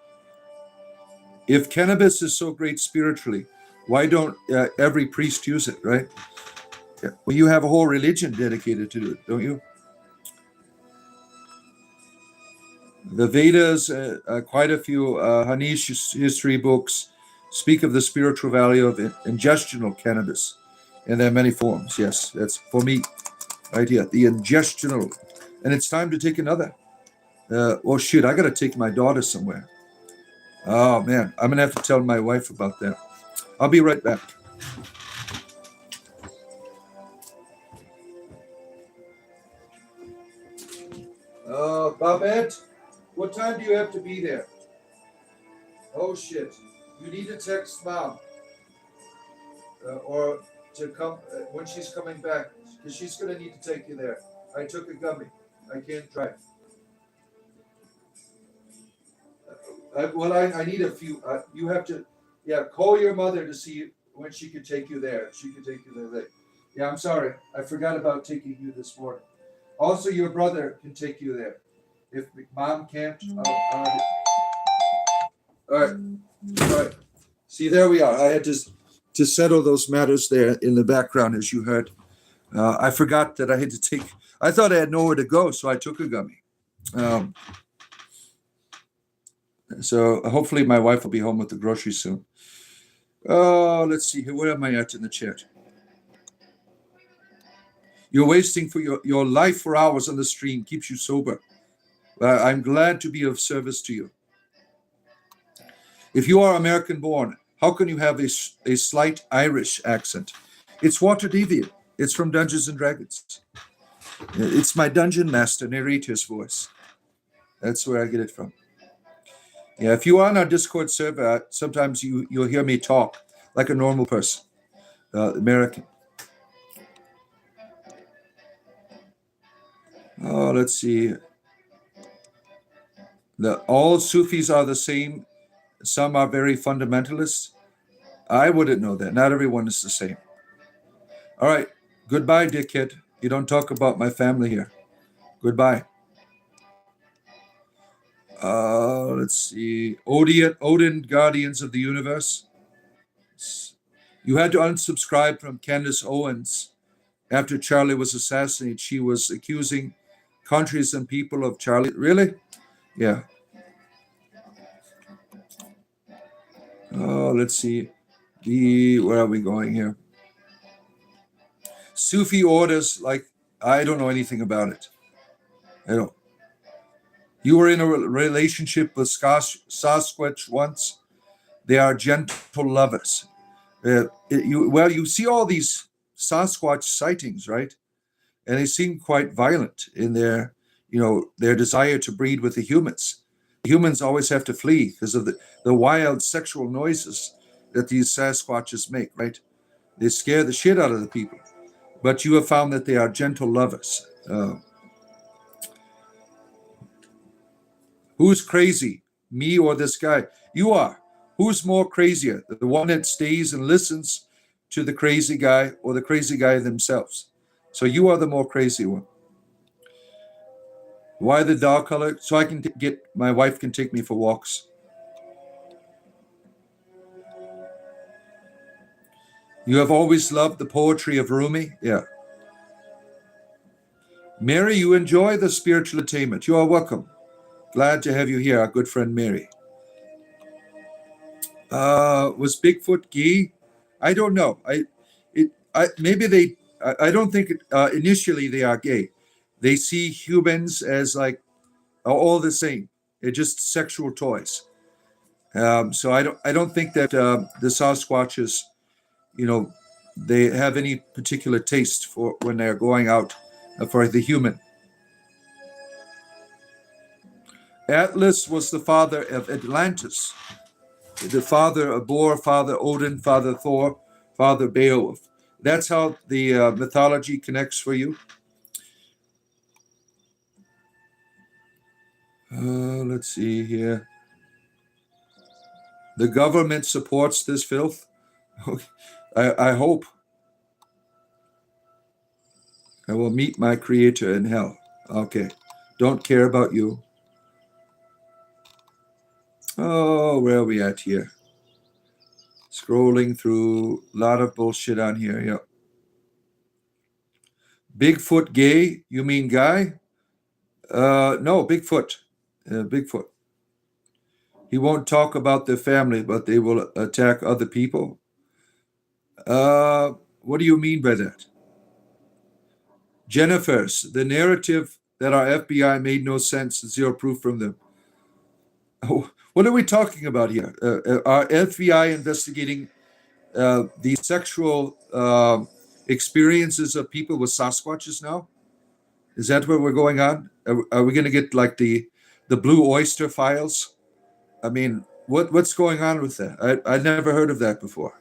Speaker 1: If cannabis is so great spiritually, why don't every priest use it, right? Yeah. Well, you have a whole religion dedicated to it, don't you? The Vedas, quite a few Hanish history books speak of the spiritual value of ingestional cannabis. And there are many forms. Yes, that's for me right here, the ingestional. And it's time to take another. Oh, shoot, I got to take my daughter somewhere. Oh, man, I'm going to have to tell my wife about that. I'll be right back. Babette, what time do you have to be there? Oh, shit. You need to text Mom. Or to come when she's coming back, because she's going to need to take you there. I took a gummy. I can't drive. I need a few. You have to, call your mother to see when she could take you there. She could take you there. Yeah, I'm sorry. I forgot about taking you this morning. Also, your brother can take you there. If Mom can't, all right. See, there we are. I had to settle those matters there in the background, as you heard. I forgot that I had to take. I thought I had nowhere to go, so I took a gummy. So hopefully my wife will be home with the groceries soon. Let's see here. Where am I at in the chat? You're wasting for your life for hours on the stream. Keeps you sober. I'm glad to be of service to you. If you are American born, how can you have a slight Irish accent? It's Walter Deviant. It's from Dungeons and Dragons. It's my dungeon master narrator's voice. That's where I get it from. Yeah, if you are on our Discord server, sometimes you'll hear me talk like a normal person, American. Oh, let's see. All Sufis are the same. Some are very fundamentalist. I wouldn't know that. Not everyone is the same. All right. Goodbye, dickhead. You don't talk about my family here. Goodbye. Let's see. Odin, Guardians of the Universe. You had to unsubscribe from Candace Owens after Charlie was assassinated. She was accusing countries and people of Charlie. Really? Yeah. Let's see. Where are we going here? Sufi orders, like, I don't know anything about it. I don't. You were in a relationship with Sasquatch once. They are gentle lovers. You see all these Sasquatch sightings, right? And they seem quite violent in their desire to breed with the humans. The humans always have to flee because of the wild sexual noises that these Sasquatches make, right? They scare the shit out of the people. But you have found that they are gentle lovers. Who's crazy? Me or this guy? You are. Who's more crazier? The one that stays and listens to the crazy guy or the crazy guy themselves? So you are the more crazy one. Why the dark color? So I can get, my wife can take me for walks. You have always loved the poetry of Rumi? Yeah. Mary, you enjoy the spiritual attainment. You are welcome. Glad to have you here, our good friend Mary. Was Bigfoot gay? I don't know. I don't think initially they are gay. They see humans as like all the same. They're just sexual toys. So I don't think that the Sasquatches, you know, they have any particular taste for when they're going out for the human. Atlas was the father of Atlantis, the father of Bor, father Odin, father Thor, father Beowulf. That's how the mythology connects for you. Let's see here. The government supports this filth. I hope. I will meet my creator in hell. Okay. Don't care about you. Oh, where are we at here? Scrolling through a lot of bullshit on here. Yeah. Bigfoot gay? You mean guy? No, Bigfoot. Bigfoot. He won't talk about their family, but they will attack other people. What do you mean by that? Jennifer's, the narrative that our FBI made no sense, zero proof from them. Oh, what are we talking about here? Our FBI investigating the sexual experiences of people with Sasquatches now? Is that where we're going on? Are we going to get like the Blue Oyster files? I mean, what's going on with that? I never heard of that before.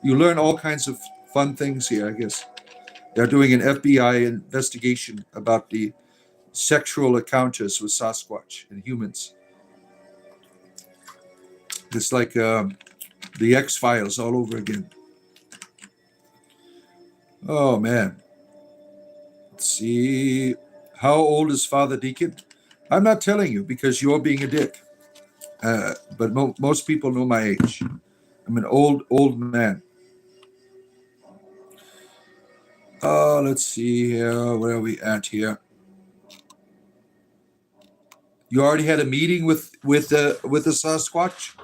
Speaker 1: You learn all kinds of fun things here, I guess. They're doing an FBI investigation about the sexual encounters with Sasquatch and humans. It's like the X-Files all over again. Oh, man. Let's see. How old is Father Deacon? I'm not telling you because you're being a dick. But most people know my age. I'm an old man. Let's see here. Where are we at here? You already had a meeting with the Sasquatch.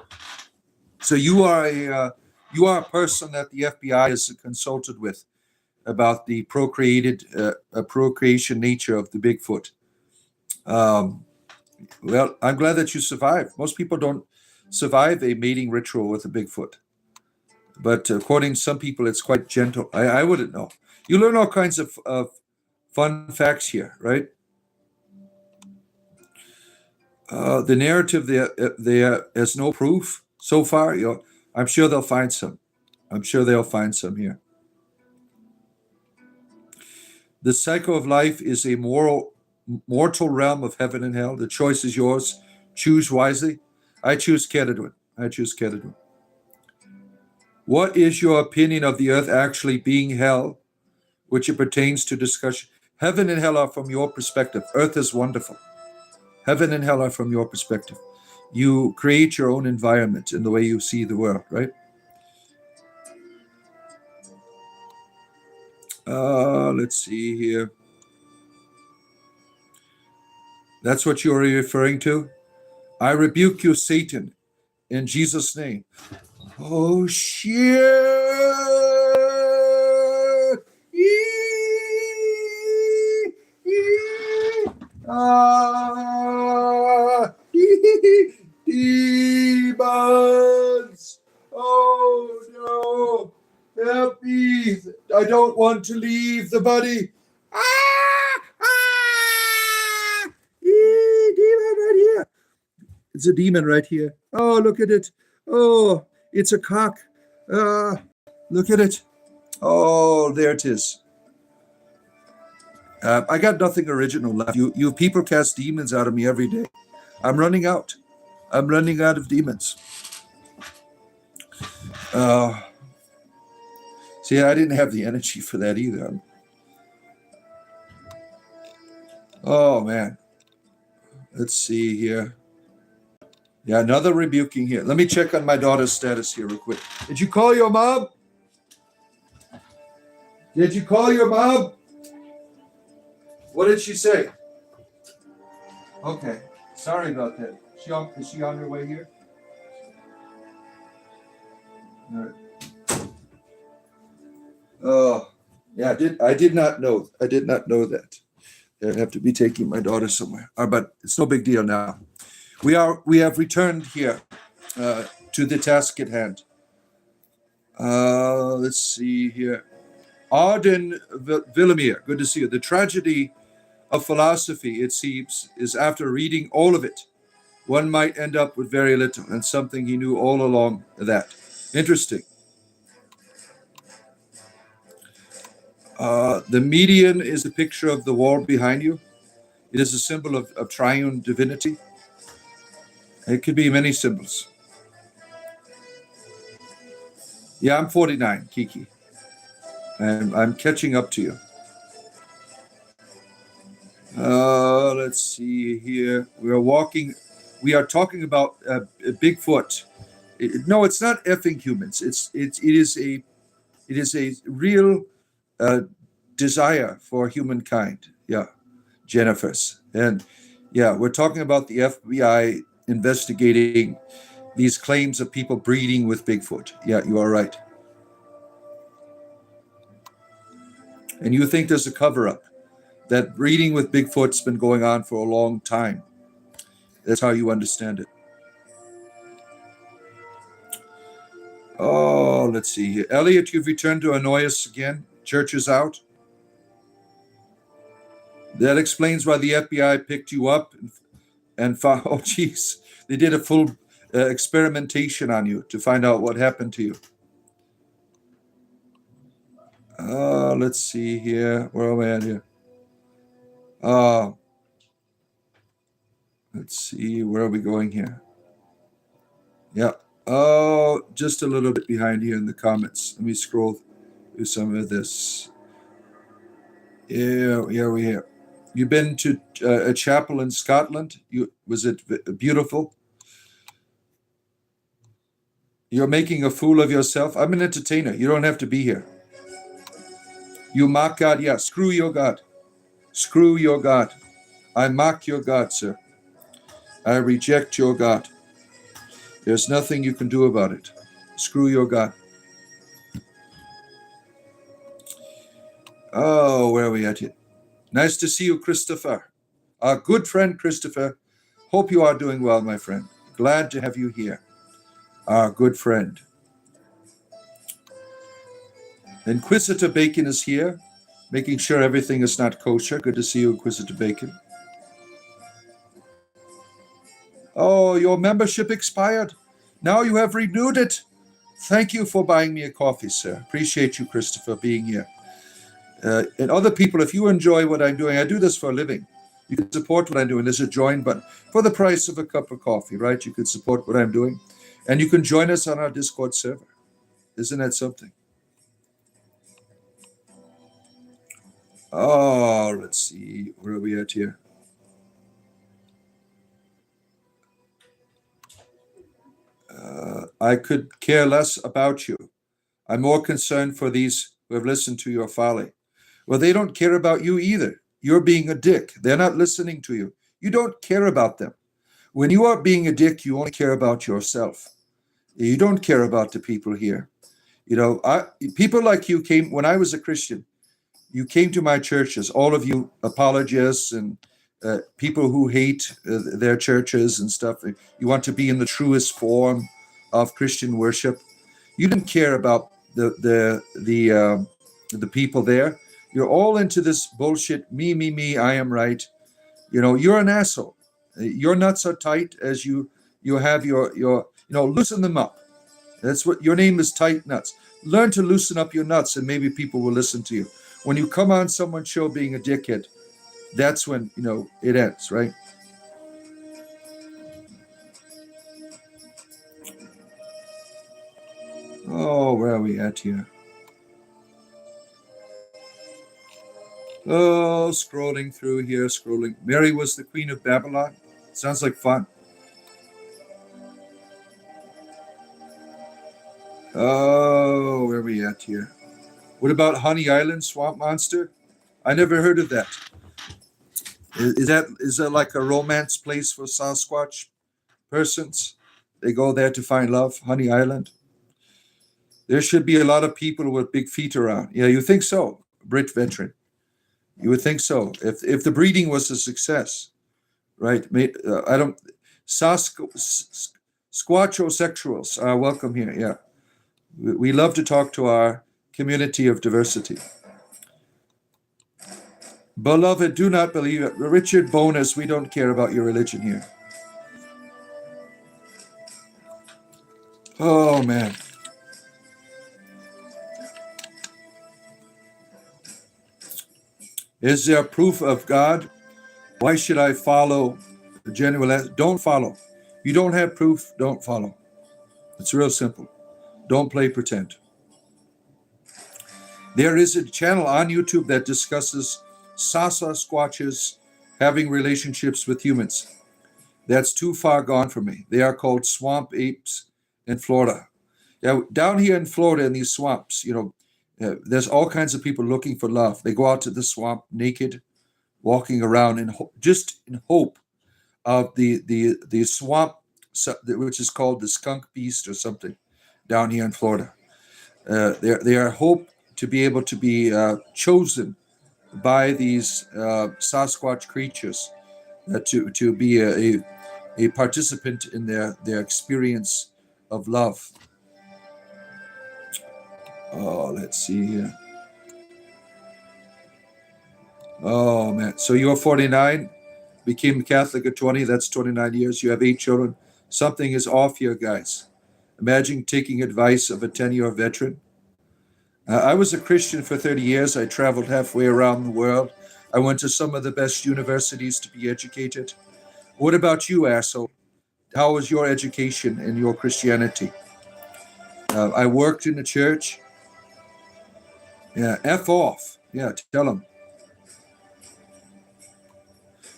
Speaker 1: So you are a person that the FBI has consulted with about the procreation nature of the Bigfoot. Well, I'm glad that you survived. Most people don't survive a mating ritual with a Bigfoot. But according to some people, it's quite gentle. I wouldn't know. You learn all kinds of fun facts here, right? The narrative there has no proof so far. I'm sure they'll find some. I'm sure they'll find some here. The cycle of life is a mortal realm of heaven and hell. The choice is yours. Choose wisely. I choose Kedadwin. What is your opinion of the earth actually being hell, which it pertains to discussion? Heaven and hell are from your perspective. Earth is wonderful. Heaven and hell are from your perspective. You create your own environment in the way you see the world, right? Let's see here. That's what you're referring to? I rebuke you, Satan, in Jesus' name. Oh, shit! Demons! Oh, no! Help me! I don't want to leave the body. Demon right here. It's a demon right here. Oh, look at it. Oh, it's a cock. Look at it. Oh, there it is. I got nothing original left. You people cast demons out of me every day. I'm running out. I'm running out of demons. See, I didn't have the energy for that either. Oh, man. Let's see here. Yeah, another rebuking here. Let me check on my daughter's status here real quick. Did you call your mom? Did you call your mom? What did she say? Okay. Sorry about that. Is she on her way here? All right. Oh, yeah. I did not know. I did not know that. I'd have to be taking my daughter somewhere. But it's no big deal now. We have returned here to the task at hand. Let's see here. Arden Villamir, good to see you. The tragedy of philosophy, it seems, is after reading all of it, one might end up with very little, and something he knew all along that. Interesting. The median is a picture of the wall behind you. It is a symbol of triune divinity. It could be many symbols. Yeah, I'm 49, Kiki. And I'm catching up to you. Let's see here. We are talking about Bigfoot. No, it's not effing humans. It is a real desire for humankind. Yeah, Jennifer's. And yeah, we're talking about the FBI investigating these claims of people breeding with Bigfoot. Yeah, you are right. And you think there's a cover-up. That breeding with Bigfoot's been going on for a long time. That's how you understand it. Oh, let's see here. Elliot, you've returned to annoy us again. Church is out. That explains why the FBI picked you up and found, oh, geez. They did a full experimentation on you to find out what happened to you. Let's see here. Where am I at here? Let's see. Where are we going here? Yeah. Oh, just a little bit behind here in the comments. Let me scroll through some of this. Yeah, we here. You've been to a chapel in Scotland? Was it beautiful? You're making a fool of yourself. I'm an entertainer. You don't have to be here. You mock God? Yeah, screw your God. Screw your God. I mock your God, sir. I reject your God. There's nothing you can do about it. Screw your God. Oh, where are we at here? Nice to see you, Christopher. Our good friend, Christopher. Hope you are doing well, my friend. Glad to have you here. Our good friend. Inquisitor Bacon is here, making sure everything is not kosher. Good to see you, Inquisitor Bacon. Oh, your membership expired. Now you have renewed it. Thank you for buying me a coffee, sir. Appreciate you, Christopher, being here. And other people, if you enjoy what I'm doing, I do this for a living. You can support what I'm doing. There's a join button for the price of a cup of coffee, right? You can support what I'm doing. And you can join us on our Discord server. Isn't that something? Oh, let's see. Where are we at here? I could care less about you. I'm more concerned for these who have listened to your folly. Well, they don't care about you either. You're being a dick. They're not listening to you. You don't care about them. When you are being a dick, you only care about yourself. You don't care about the people here. You know, people like you came, when I was a Christian, you came to my churches, all of you apologists and people who hate their churches and stuff. You want to be in the truest form of Christian worship. You didn't care about the people there. You're all into this bullshit. Me. I am right. You know, you're an asshole. Your nuts are tight as you have your loosen them up. That's what your name is, tight nuts. Learn to loosen up your nuts and maybe people will listen to you. When you come on someone's show being a dickhead, that's when, it ends, right? Oh, where are we at here? Oh, scrolling through here, scrolling. Mary was the queen of Babylon. Sounds like fun. Oh, where are we at here? What about Honey Island, Swamp Monster? I never heard of that. Is that like a romance place for Sasquatch persons? They go there to find love, Honey Island. There should be a lot of people with big feet around. Yeah, you think so, Brit veteran? You would think so. If the breeding was a success, right? I don't. Squatchosexuals are welcome here. Yeah, we love to talk to our community of diversity. Beloved, do not believe it. Richard Bonus, we don't care about your religion here. Oh, man. Is there proof of God? Why should I follow the genuine? Don't follow. You don't have proof, don't follow. It's real simple. Don't play pretend. There is a channel on YouTube that discusses Sasquatches having relationships with humans. That's too far gone for me. They are called swamp apes in Florida. Yeah, down here in Florida in these swamps, there's all kinds of people looking for love. They go out to the swamp naked, walking around just in hope of the swamp, which is called the skunk beast or something, down here in Florida. They are hope to be able to be chosen by these Sasquatch creatures to be a participant in their experience of love. Oh, let's see here. Oh, man. So you're 49, became Catholic at 20. That's 29 years. You have 8 children. Something is off here, guys. Imagine taking advice of a 10-year veteran. I was a Christian for 30 years. I traveled halfway around the world. I went to some of the best universities to be educated. What about you, asshole? How was your education and your Christianity? I worked in the church. Yeah, F off. Yeah, tell them.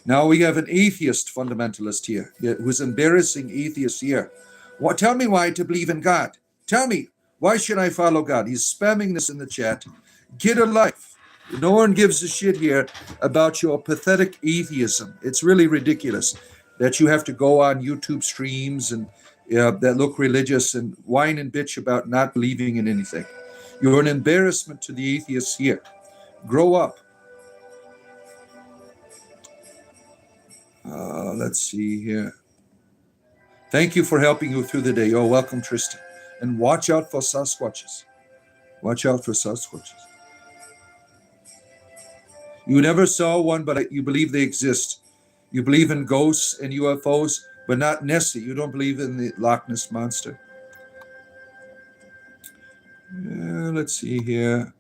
Speaker 1: Now we have an atheist fundamentalist here, who's embarrassing atheists here. Tell me why to believe in God. Tell me, why should I follow God? He's spamming this in the chat. Get a life. No one gives a shit here about your pathetic atheism. It's really ridiculous that you have to go on YouTube streams and that look religious and whine and bitch about not believing in anything. You're an embarrassment to the atheists here. Grow up. Let's see here. Thank you for helping you through the day. You're welcome, Tristan. And watch out for Sasquatches. Watch out for Sasquatches. You never saw one, but you believe they exist. You believe in ghosts and UFOs, but not Nessie. You don't believe in the Loch Ness Monster. Let's see here.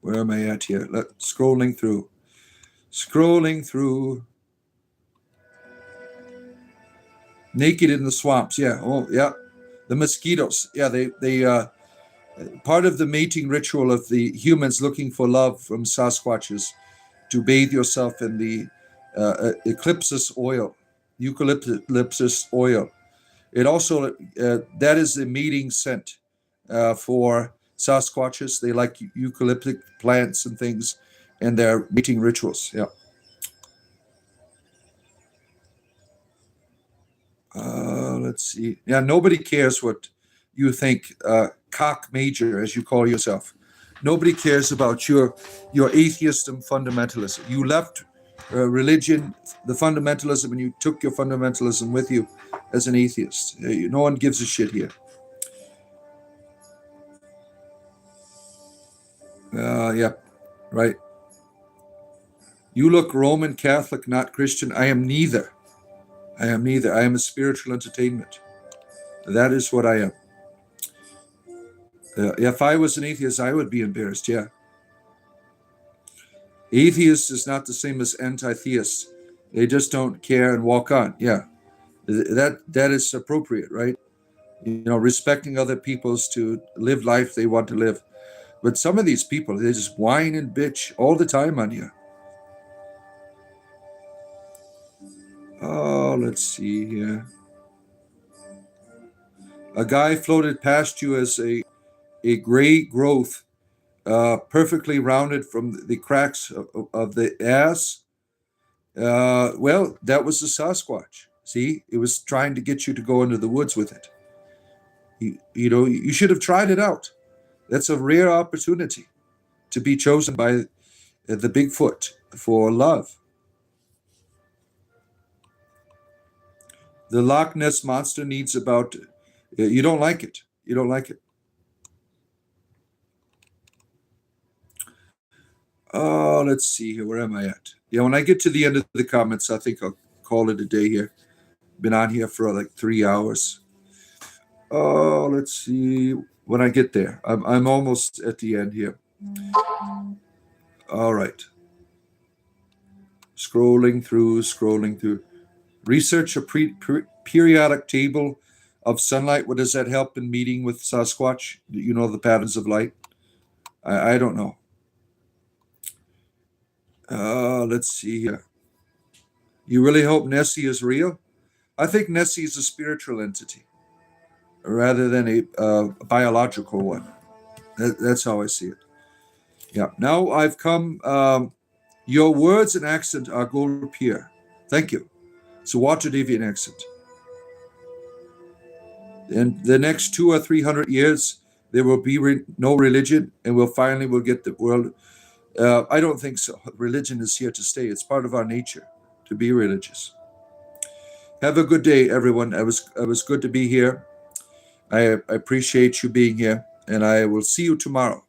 Speaker 1: Where am I at here? Scrolling through. Naked in the swamps. Yeah. Oh, yeah. The mosquitoes. Yeah. They part of the mating ritual of the humans looking for love from Sasquatches to bathe yourself in the eucalyptus oil. It also that is the mating scent for Sasquatches. They like eucalyptic plants and things in their mating rituals. Yeah. Let's see. Yeah, nobody cares what you think, cock major, as you call yourself. Nobody cares about your atheism fundamentalism. You left religion, the fundamentalism, and you took your fundamentalism with you as an atheist. No one gives a shit here. Yeah, right. You look Roman Catholic, not Christian. I am neither. I am a spiritual entertainment. That is what I am. If I was an atheist, I would be embarrassed. Yeah. Atheist is not the same as anti-theist. They just don't care and walk on. Yeah. That is appropriate, right? Respecting other people's to live life they want to live. But some of these people, they just whine and bitch all the time on you. Oh, let's see here. A guy floated past you as a gray growth, perfectly rounded from the cracks of the ass. Well, that was the Sasquatch. See, it was trying to get you to go into the woods with it. You should have tried it out. That's a rare opportunity to be chosen by the Bigfoot for love. The Loch Ness Monster needs about. You don't like it. You don't like it. Oh, let's see here. Where am I at? Yeah, when I get to the end of the comments, I think I'll call it a day here. Been on here for like 3 hours. Oh, let's see. When I get there, I'm almost at the end here. All right. Scrolling through. Research a periodic table of sunlight. What does that help in meeting with Sasquatch? You know the patterns of light? I don't know. Let's see here. You really hope Nessie is real? I think Nessie is a spiritual entity rather than a biological one. That's how I see it. Yeah. Now I've come. Your words and accent are gold pure. Thank you. It's a Water Deviant accent. In the next 200 or 300 years, there will be no religion, and we'll get the world. I don't think so. Religion is here to stay. It's part of our nature to be religious. Have a good day, everyone. It was good to be here. I appreciate you being here, and I will see you tomorrow.